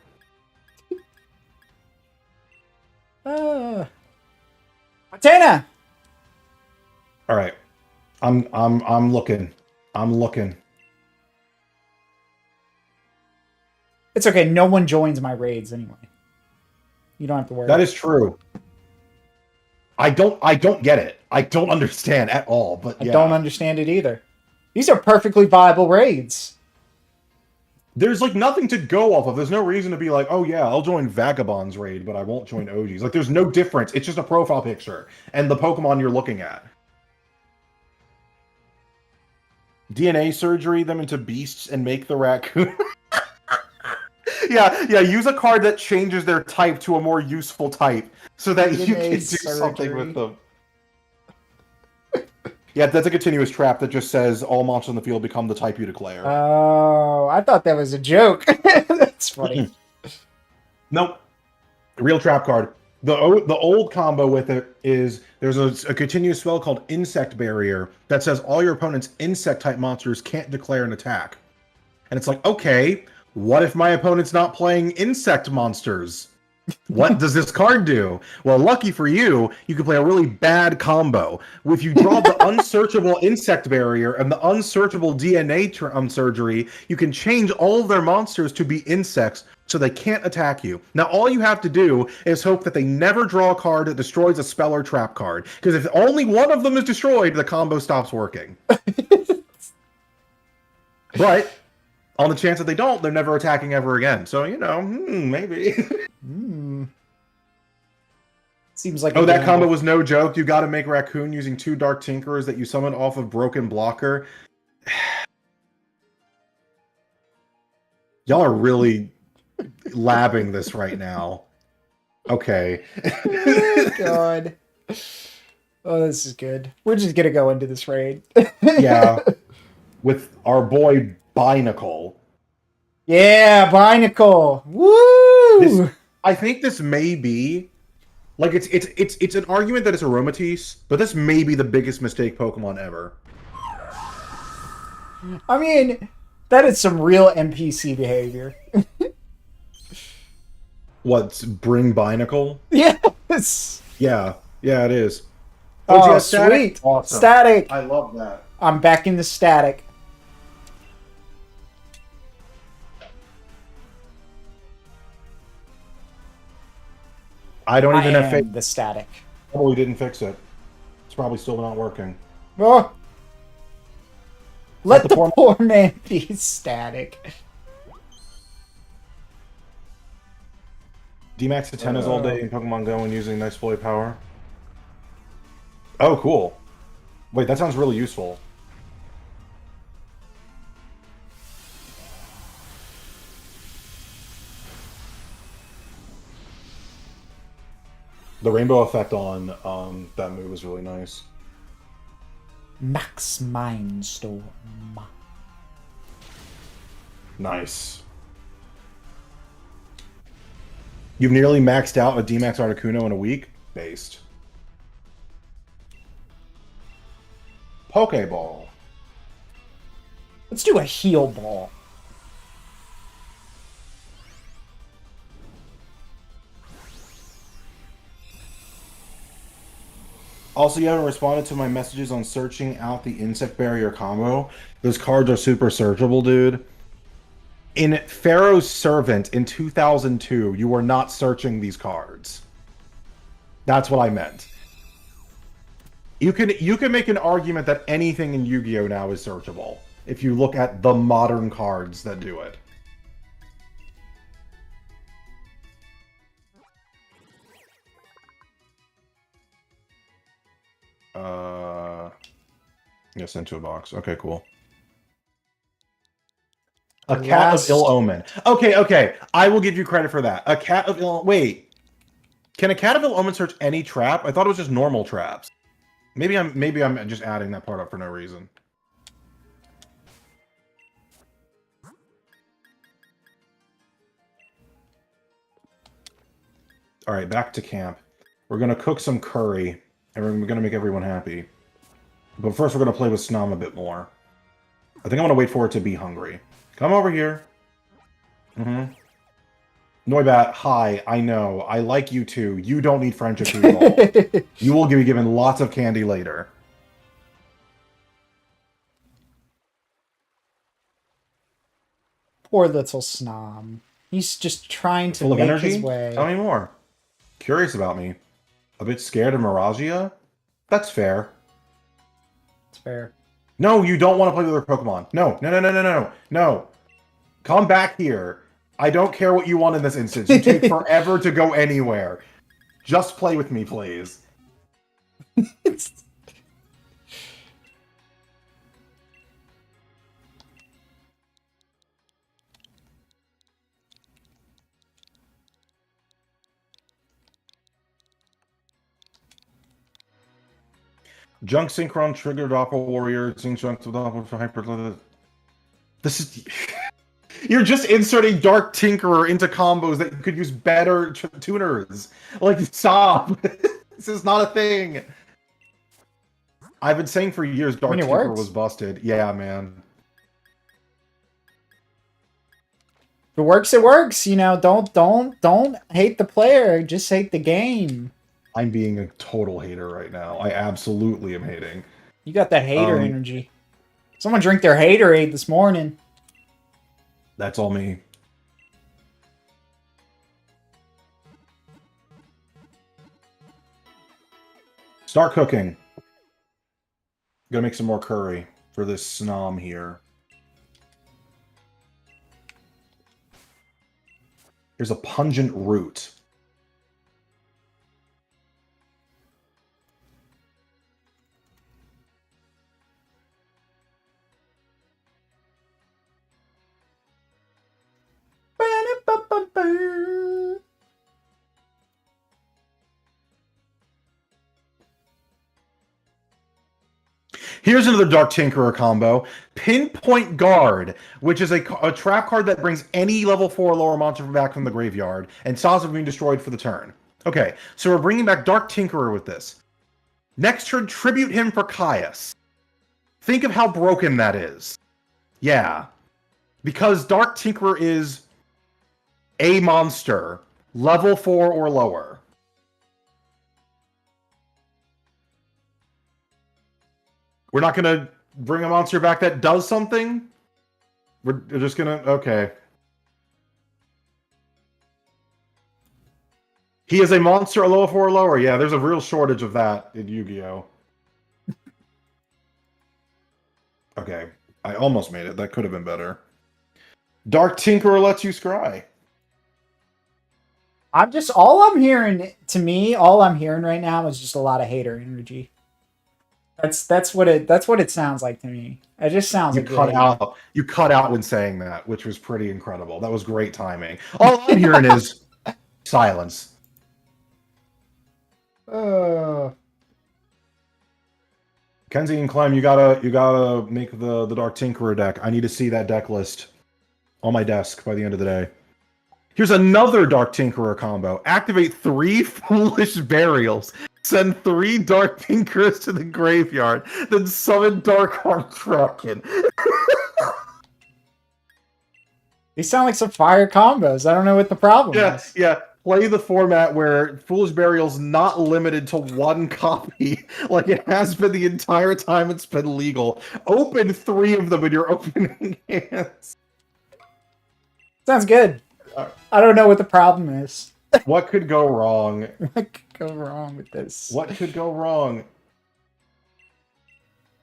Hatena! Alright. I'm looking. It's okay, no one joins my raids anyway. You don't have to worry. That is true. I don't get it. I don't understand at all, but yeah. I don't understand it either. These are perfectly viable raids. There's like nothing to go off of. There's no reason to be like, oh yeah, I'll join Vagabond's raid, but I won't join OG's. Like there's no difference. It's just a profile picture and the Pokemon you're looking at. DNA surgery them into beasts and make the raccoon. Yeah, use a card that changes their type to a more useful type so that you can do something with them. Yeah, that's a continuous trap that just says all monsters in the field become the type you declare. Oh, I thought that was a joke. That's funny. Nope. Real trap card. The old combo with it is there's a continuous spell called Insect Barrier that says all your opponent's insect-type monsters can't declare an attack. And it's like, okay, what if my opponent's not playing insect monsters? What does this card do? Well, lucky for you, you can play a really bad combo. If you draw the unsearchable Insect Barrier and the unsearchable DNA surgery, you can change all of their monsters to be insects so they can't attack you. Now, all you have to do is hope that they never draw a card that destroys a spell or trap card. Because if only one of them is destroyed, the combo stops working. But on the chance that they don't, they're never attacking ever again. So, you know, maybe. Seems like that combo was no joke. You got to make Raccoon using 2 Dark Tinkerers that you summon off of Broken Blocker. Y'all are really labbing this right now. Okay. Oh, God. Oh, this is good. We're just gonna go into this raid. Yeah, with our boy Binacle. Yeah, Binacle. Woo! I think this may be like it's an argument that it's Aromatisse, but this may be the biggest mistake Pokemon ever. I mean, that is some real NPC behavior. What's bring Binacle? Yes. Yeah, yeah, it is. Oh, Oh, yeah, static. sweet. Awesome. Static. I love that. I'm back in the static. I don't I even have faith. am the static. Probably didn't fix it. It's probably still not working. Oh. Let the the poor- poor man be static. D-Max Atenas all day in Pokemon Go and using Nice Exploit power. Oh, cool. Wait, that sounds really useful. The rainbow effect on that move was really nice. Max Mindstorm. Nice. You've nearly maxed out a D-Max Articuno in a week? Based. Pokeball. Let's do a heal ball. Also, you haven't responded to my messages on searching out the Insect Barrier combo. Those cards are super searchable, dude. In Pharaoh's Servant in 2002, you were not searching these cards. That's what I meant. You can make an argument that anything in Yu-Gi-Oh! Now is searchable if you look at the modern cards that do it. Yes, into a box. Okay, cool. A cat of ill omen. Okay. I will give you credit for that. A cat of ill... Wait. Can a cat of ill omen search any trap? I thought it was just normal traps. Maybe I'm just adding that part up for no reason. All right, back to camp. We're going to cook some curry, and we're going to make everyone happy. But first, we're going to play with Snom a bit more. I think I'm going to wait for it to be hungry. Come over here. Noibat, hi, I know. I like you too. You don't need friendship to evolve. You will be given lots of candy later. Poor little Snom. He's just trying to Full of make energy? his way. Tell me more. Curious about me. A bit scared of Miragia? That's fair. It's fair. No, you don't want to play with other Pokemon. No. Come back here. I don't care what you want in this instance. You take forever to go anywhere. Just play with me, please. Junk Synchron trigger Doppel Warrior. Sync Junk to Doppel for Hyper. This is... You're just inserting Dark Tinkerer into combos that you could use better tuners. Like, stop. This is not a thing. I've been saying for years Dark Tinkerer was busted. Yeah, man. If it works, it works. You know, don't hate the player. Just hate the game. I'm being a total hater right now. I absolutely am hating. You got that hater energy. Someone drank their haterade this morning. That's all me. Start cooking. Gonna make some more curry for this Snom here. Here's a pungent root. Here's another Dark Tinkerer combo. Pinpoint Guard, which is a trap card that brings any level 4 or lower monster back from the graveyard and stops it from being destroyed for the turn. Okay, so we're bringing back Dark Tinkerer with this. Next turn, tribute him for Caius. Think of how broken that is. Yeah. Because Dark Tinkerer is a monster, level 4 or lower. We're not going to bring a monster back that does something? We're just going to... Okay. He is a monster, a level 4 or lower. Yeah, there's a real shortage of that in Yu-Gi-Oh! Okay. I almost made it. That could have been better. Dark Tinkerer lets you scry. All I'm hearing right now is just a lot of hater energy. That's what it sounds like to me. It just sounds You like cut out. You cut out when saying that, which was pretty incredible. That was great timing. All I'm hearing is silence. Kenzie and Clem, you gotta make the Dark Tinkerer deck. I need to see that deck list on my desk by the end of the day. Here's another Dark Tinkerer combo. Activate 3 Foolish Burials. Send 3 Dark Tinkerers to the graveyard. Then summon Dark Arm Kraken. These sound like some fire combos. I don't know what the problem is. Yeah. Play the format where Foolish Burial's not limited to 1 copy, like it has been the entire time it's been legal. Open 3 of them in your opening hands. Sounds good. I don't know what the problem is. What could go wrong? What could go wrong with this? What could go wrong?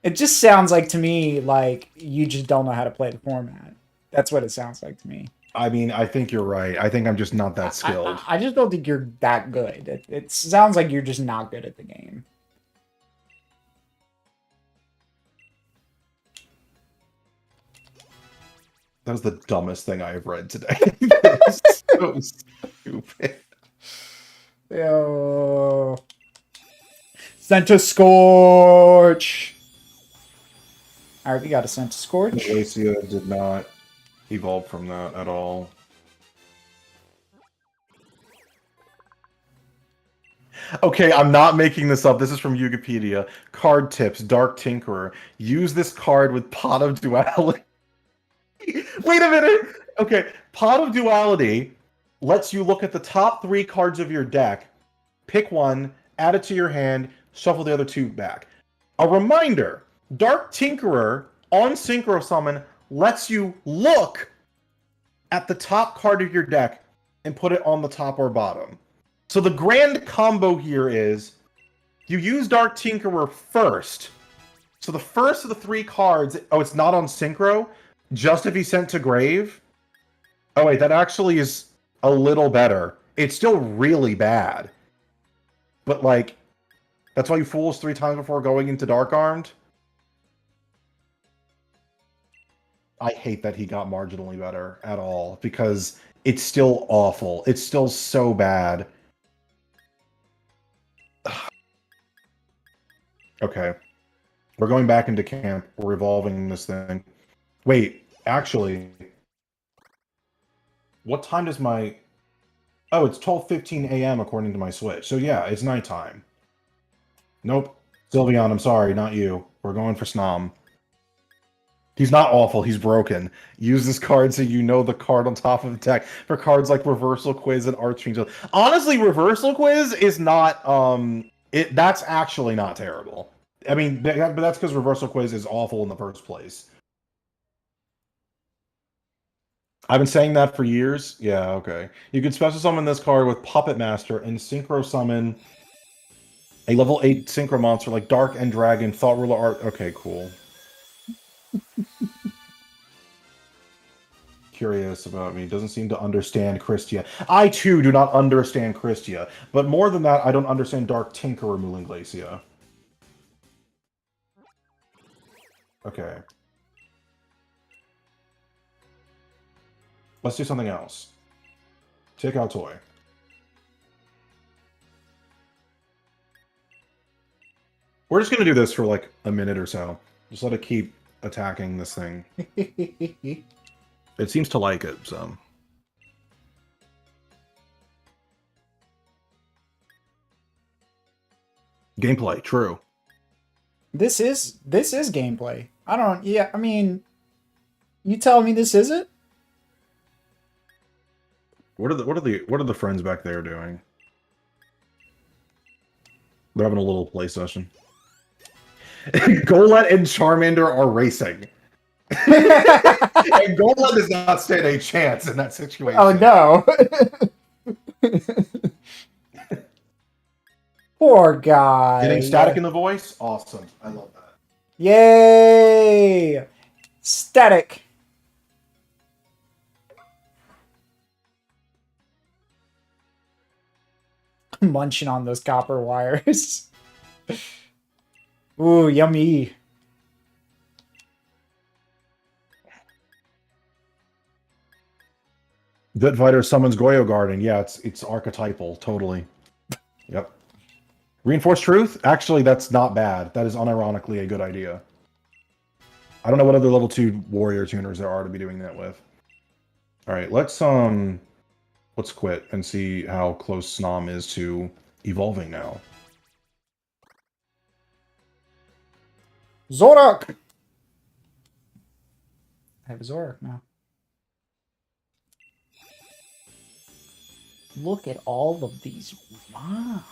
It just sounds like to me like you just don't know how to play the format. That's what it sounds like to me. I mean, I think you're right. I think I'm just not that skilled. I just don't think you're that good. It sounds like you're just not good at the game. That was the dumbest thing I have read today. It's so stupid. Yo. Senta Scorch! Alright, we got a Senta Scorch. Glacia did not evolve from that at all. Okay, I'm not making this up. This is from Wikipedia. Card tips, Dark Tinkerer. Use this card with Pot of Duality. Wait a minute! Okay, Pot of Duality lets you look at the top 3 cards of your deck, pick one, add it to your hand, shuffle the other 2 back. A reminder, Dark Tinkerer on Synchro Summon lets you look at the top card of your deck and put it on the top or bottom. So the grand combo here is you use Dark Tinkerer first. So the first of the 3 cards, oh, it's not on Synchro, just if he's sent to grave. Oh wait, that actually is a little better. It's still really bad. But like, that's why you fool us 3 times before going into Dark Armed. I hate that he got marginally better at all, because it's still awful. It's still so bad. Okay. We're going back into camp. We're evolving this thing. Wait, actually... What time does my... Oh, it's 12:15 a.m. according to my Switch. So yeah, it's nighttime. Nope. Sylveon, I'm sorry, not you. We're going for Snom. He's not awful, he's broken. Use this card so you know the card on top of the deck for cards like Reversal Quiz and Archfiend. Honestly, Reversal Quiz is not... that's actually not terrible. I mean, but that's because Reversal Quiz is awful in the first place. I've been saying that for years. Yeah, okay. You can special summon this card with Puppet Master and Synchro Summon a level 8 Synchro monster like Dark End Dragon, Thought Ruler Art. Okay, cool. Curious about me. Doesn't seem to understand Christia. I, too, do not understand Christia. But more than that, I don't understand Dark Tinkerer Mooling Glacia. Okay. Let's do something else. Take out toy. We're just going to do this for like a minute or so. Just let it keep attacking this thing. It seems to like it, so. Gameplay, true. This is gameplay. I don't. Yeah, I mean, you tell me this isn't. What are the friends back there doing? They're having a little play session. Golett and Charmander are racing. And Golett does not stand a chance in that situation. Oh no. Poor guy. Getting static in the voice? Awesome. I love that. Yay! Static. Munching on those copper wires. Ooh, yummy. Vet Fighter summons Goyo Garden. Yeah, it's archetypal, totally. Yep. Reinforced Truth? Actually, that's not bad. That is unironically a good idea. I don't know what other level 2 warrior tuners there are to be doing that with. Alright, let's quit and see how close Snom is to evolving now. Zorak! I have a Zorak now. Look at all of these. Wow.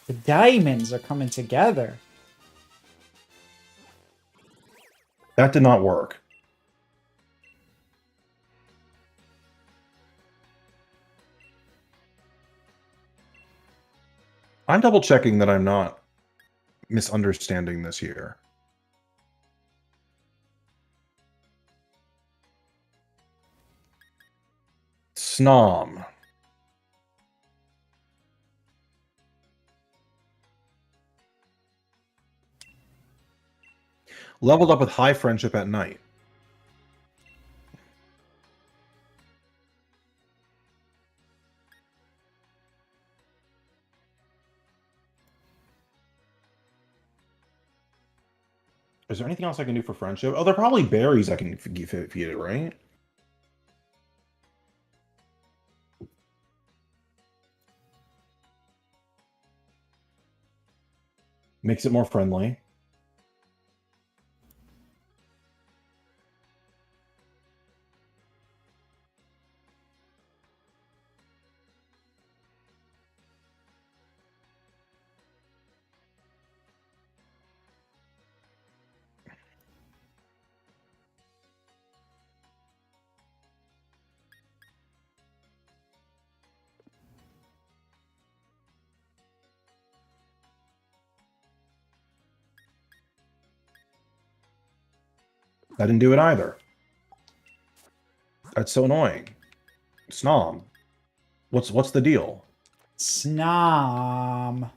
The diamonds are coming together. That did not work. I'm double checking that I'm not misunderstanding this here. Snom. Leveled up with high friendship at night. Is there anything else I can do for friendship? Oh, there are probably berries I can feed it, right? Makes it more friendly. I didn't do it either. That's so annoying. Snom. What's the deal? Snom.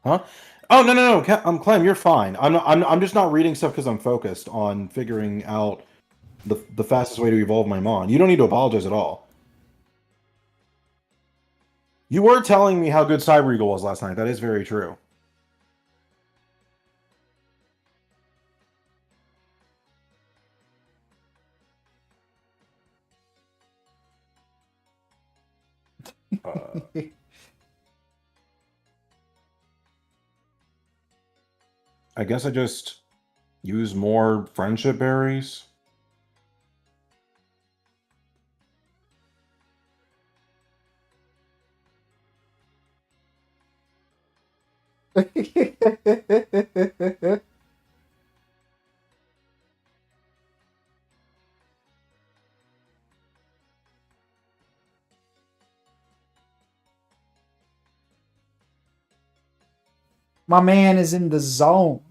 Huh? Oh no! Clem, you're fine. I'm just not reading stuff because I'm focused on figuring out the fastest way to evolve my Mon. You don't need to apologize at all. You were telling me how good Cyber Eagle was last night. That is very true. I guess I just use more friendship berries. My man is in the zone.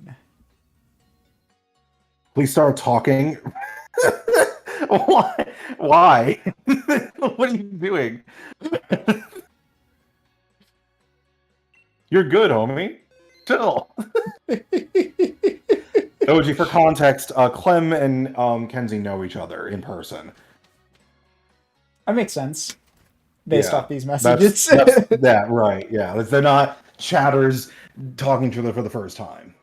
Please start talking. Why? Why? What are you doing? You're good, homie. Chill. OG, for context, Clem and Kenzie know each other in person. That makes sense. Based Yeah, off these messages. That's that, right. Yeah. They're not chatters talking to each other for the first time.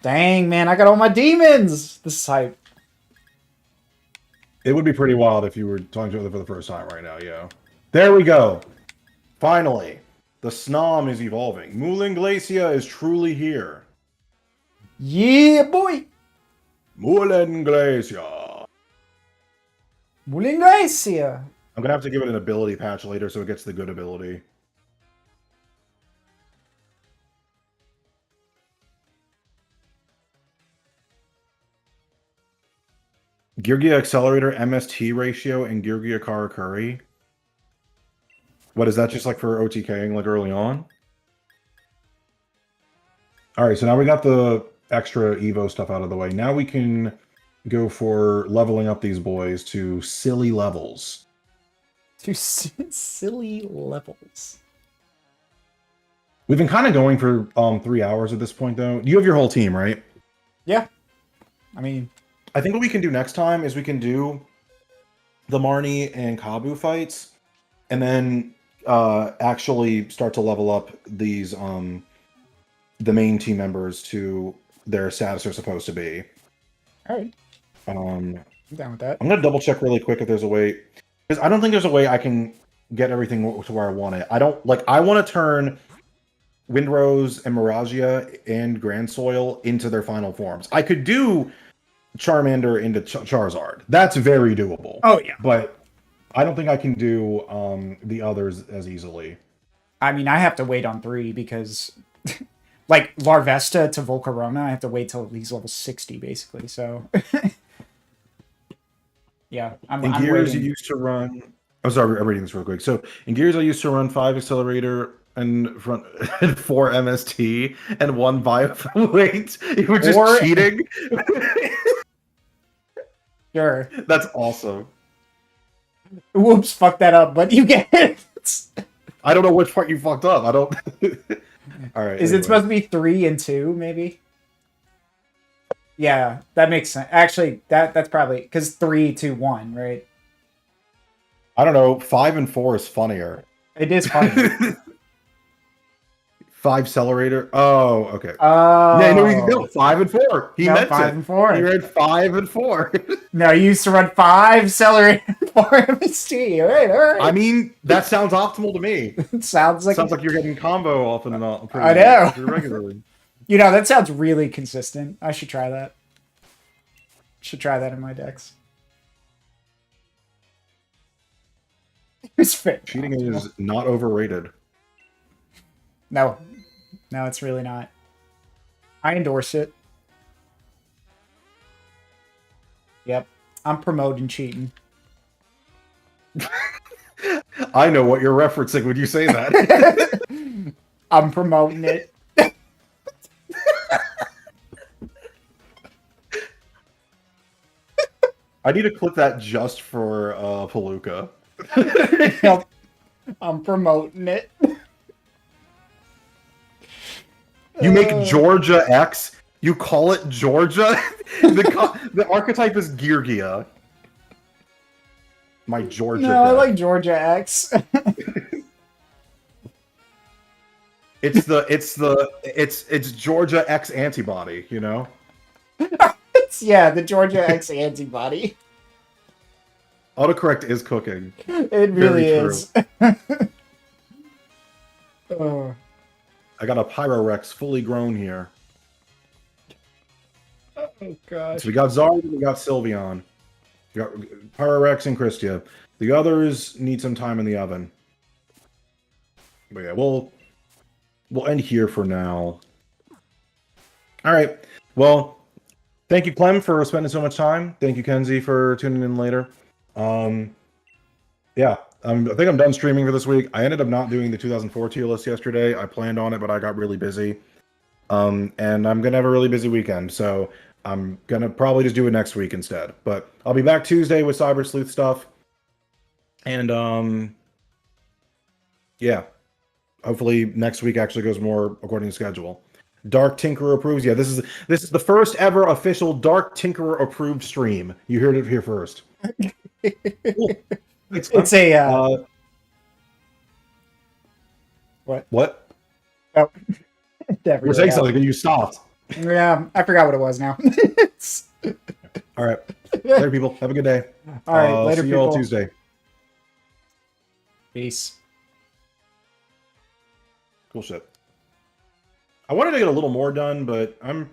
Dang, man, I got all my demons! This is hype. It would be pretty wild if you were talking to each other for the first time right now, yeah. There we go. Finally. The Snom is evolving. Moulin Glacia is truly here. Yeah, boy! Moulin Glacia. Moulin Glacia! I'm going to have to give it an ability patch later so it gets the good ability. Geargia Accelerator MST ratio and Geargia Karakuri. What is that just like for OTKing like early on? Alright, so now we got the extra Evo stuff out of the way. Now we can go for leveling up these boys to silly levels. To silly levels. We've been kind of going for 3 hours at this point, though. You have your whole team, right? Yeah. I mean... I think what we can do next time is we can do the Marnie and Kabu fights, and then actually start to level up these the main team members to their status they're supposed to be. Alright. I'm down with that. I'm gonna double check really quick if there's a way, because I don't think there's a way I can get everything to where I want it. I don't like. I want to turn Windrose and Miragia and Grand Soil into their final forms. I could do Charmander into Charizard. That's very doable. Oh, yeah. But I don't think I can do the others as easily. I mean, I have to wait on 3 because... like, Larvesta to Volcarona, I have to wait till he's level 60, basically, so... yeah, I'm Gears, waiting. you used to run... I'm sorry, I'm reading this real quick. So, in Gears, I used to run 5 Accelerator and 4 MST and 1 Biofilate. You were just cheating? Sure. That's awesome. Whoops, fuck that up, but you get it. I don't know which part you fucked up. I don't... Alright. Is it supposed to be 3 and 2, maybe? Yeah, that makes sense. Actually, that's probably... Because 3, 2, 1, right? I don't know. 5 and 4 is funnier. It is funny. 5 Accelerator. Oh, okay. Oh. Yeah, no, 5 and 4. He meant 5 it. and 4. He read 5 and 4. No, you used to run 5 Accelerator and 4 MST. All right. I mean, that sounds optimal to me. It sounds like you're getting combo often and all. I know. Regularly. You know, that sounds really consistent. I should try that. Should try that in my decks. It's fair. Cheating is not overrated. No. No, it's really not. I endorse it. Yep. I'm promoting cheating. I know what you're referencing when you say that. I'm promoting it. I need to clip that just for Palooka. Yep. I'm promoting it. You make Georgia X. You call it Georgia. The archetype is Geargia. My Georgia. No, I deck. like Georgia X. It's Georgia X antibody. You know. Yeah, the Georgia X antibody. Autocorrect is cooking. It really is. Oh. I got a Pyrorex fully grown here. Oh gosh. So we got Zard, we got Sylveon. We got Pyrorex and Christia. The others need some time in the oven. But yeah, we'll end here for now. Alright. Well, thank you, Clem, for spending so much time. Thank you, Kenzie, for tuning in later. Yeah, I think I'm done streaming for this week. I ended up not doing the 2004 tier list yesterday. I planned on it, but I got really busy. And I'm going to have a really busy weekend, so I'm going to probably just do it next week instead. But I'll be back Tuesday with Cyber Sleuth stuff. And yeah, hopefully next week actually goes more according to schedule. Dark Tinkerer approves. Yeah, this is the first ever official Dark Tinkerer approved stream. You heard it here first. Cool. Thanks, It's man. a what? What? Oh, You were saying something, and you stopped. Yeah, I forgot what it was now. It's- All right. Later, people. Have a good day. All right, later, see you all people. Tuesday. Peace. Cool shit. I wanted to get a little more done, but I'm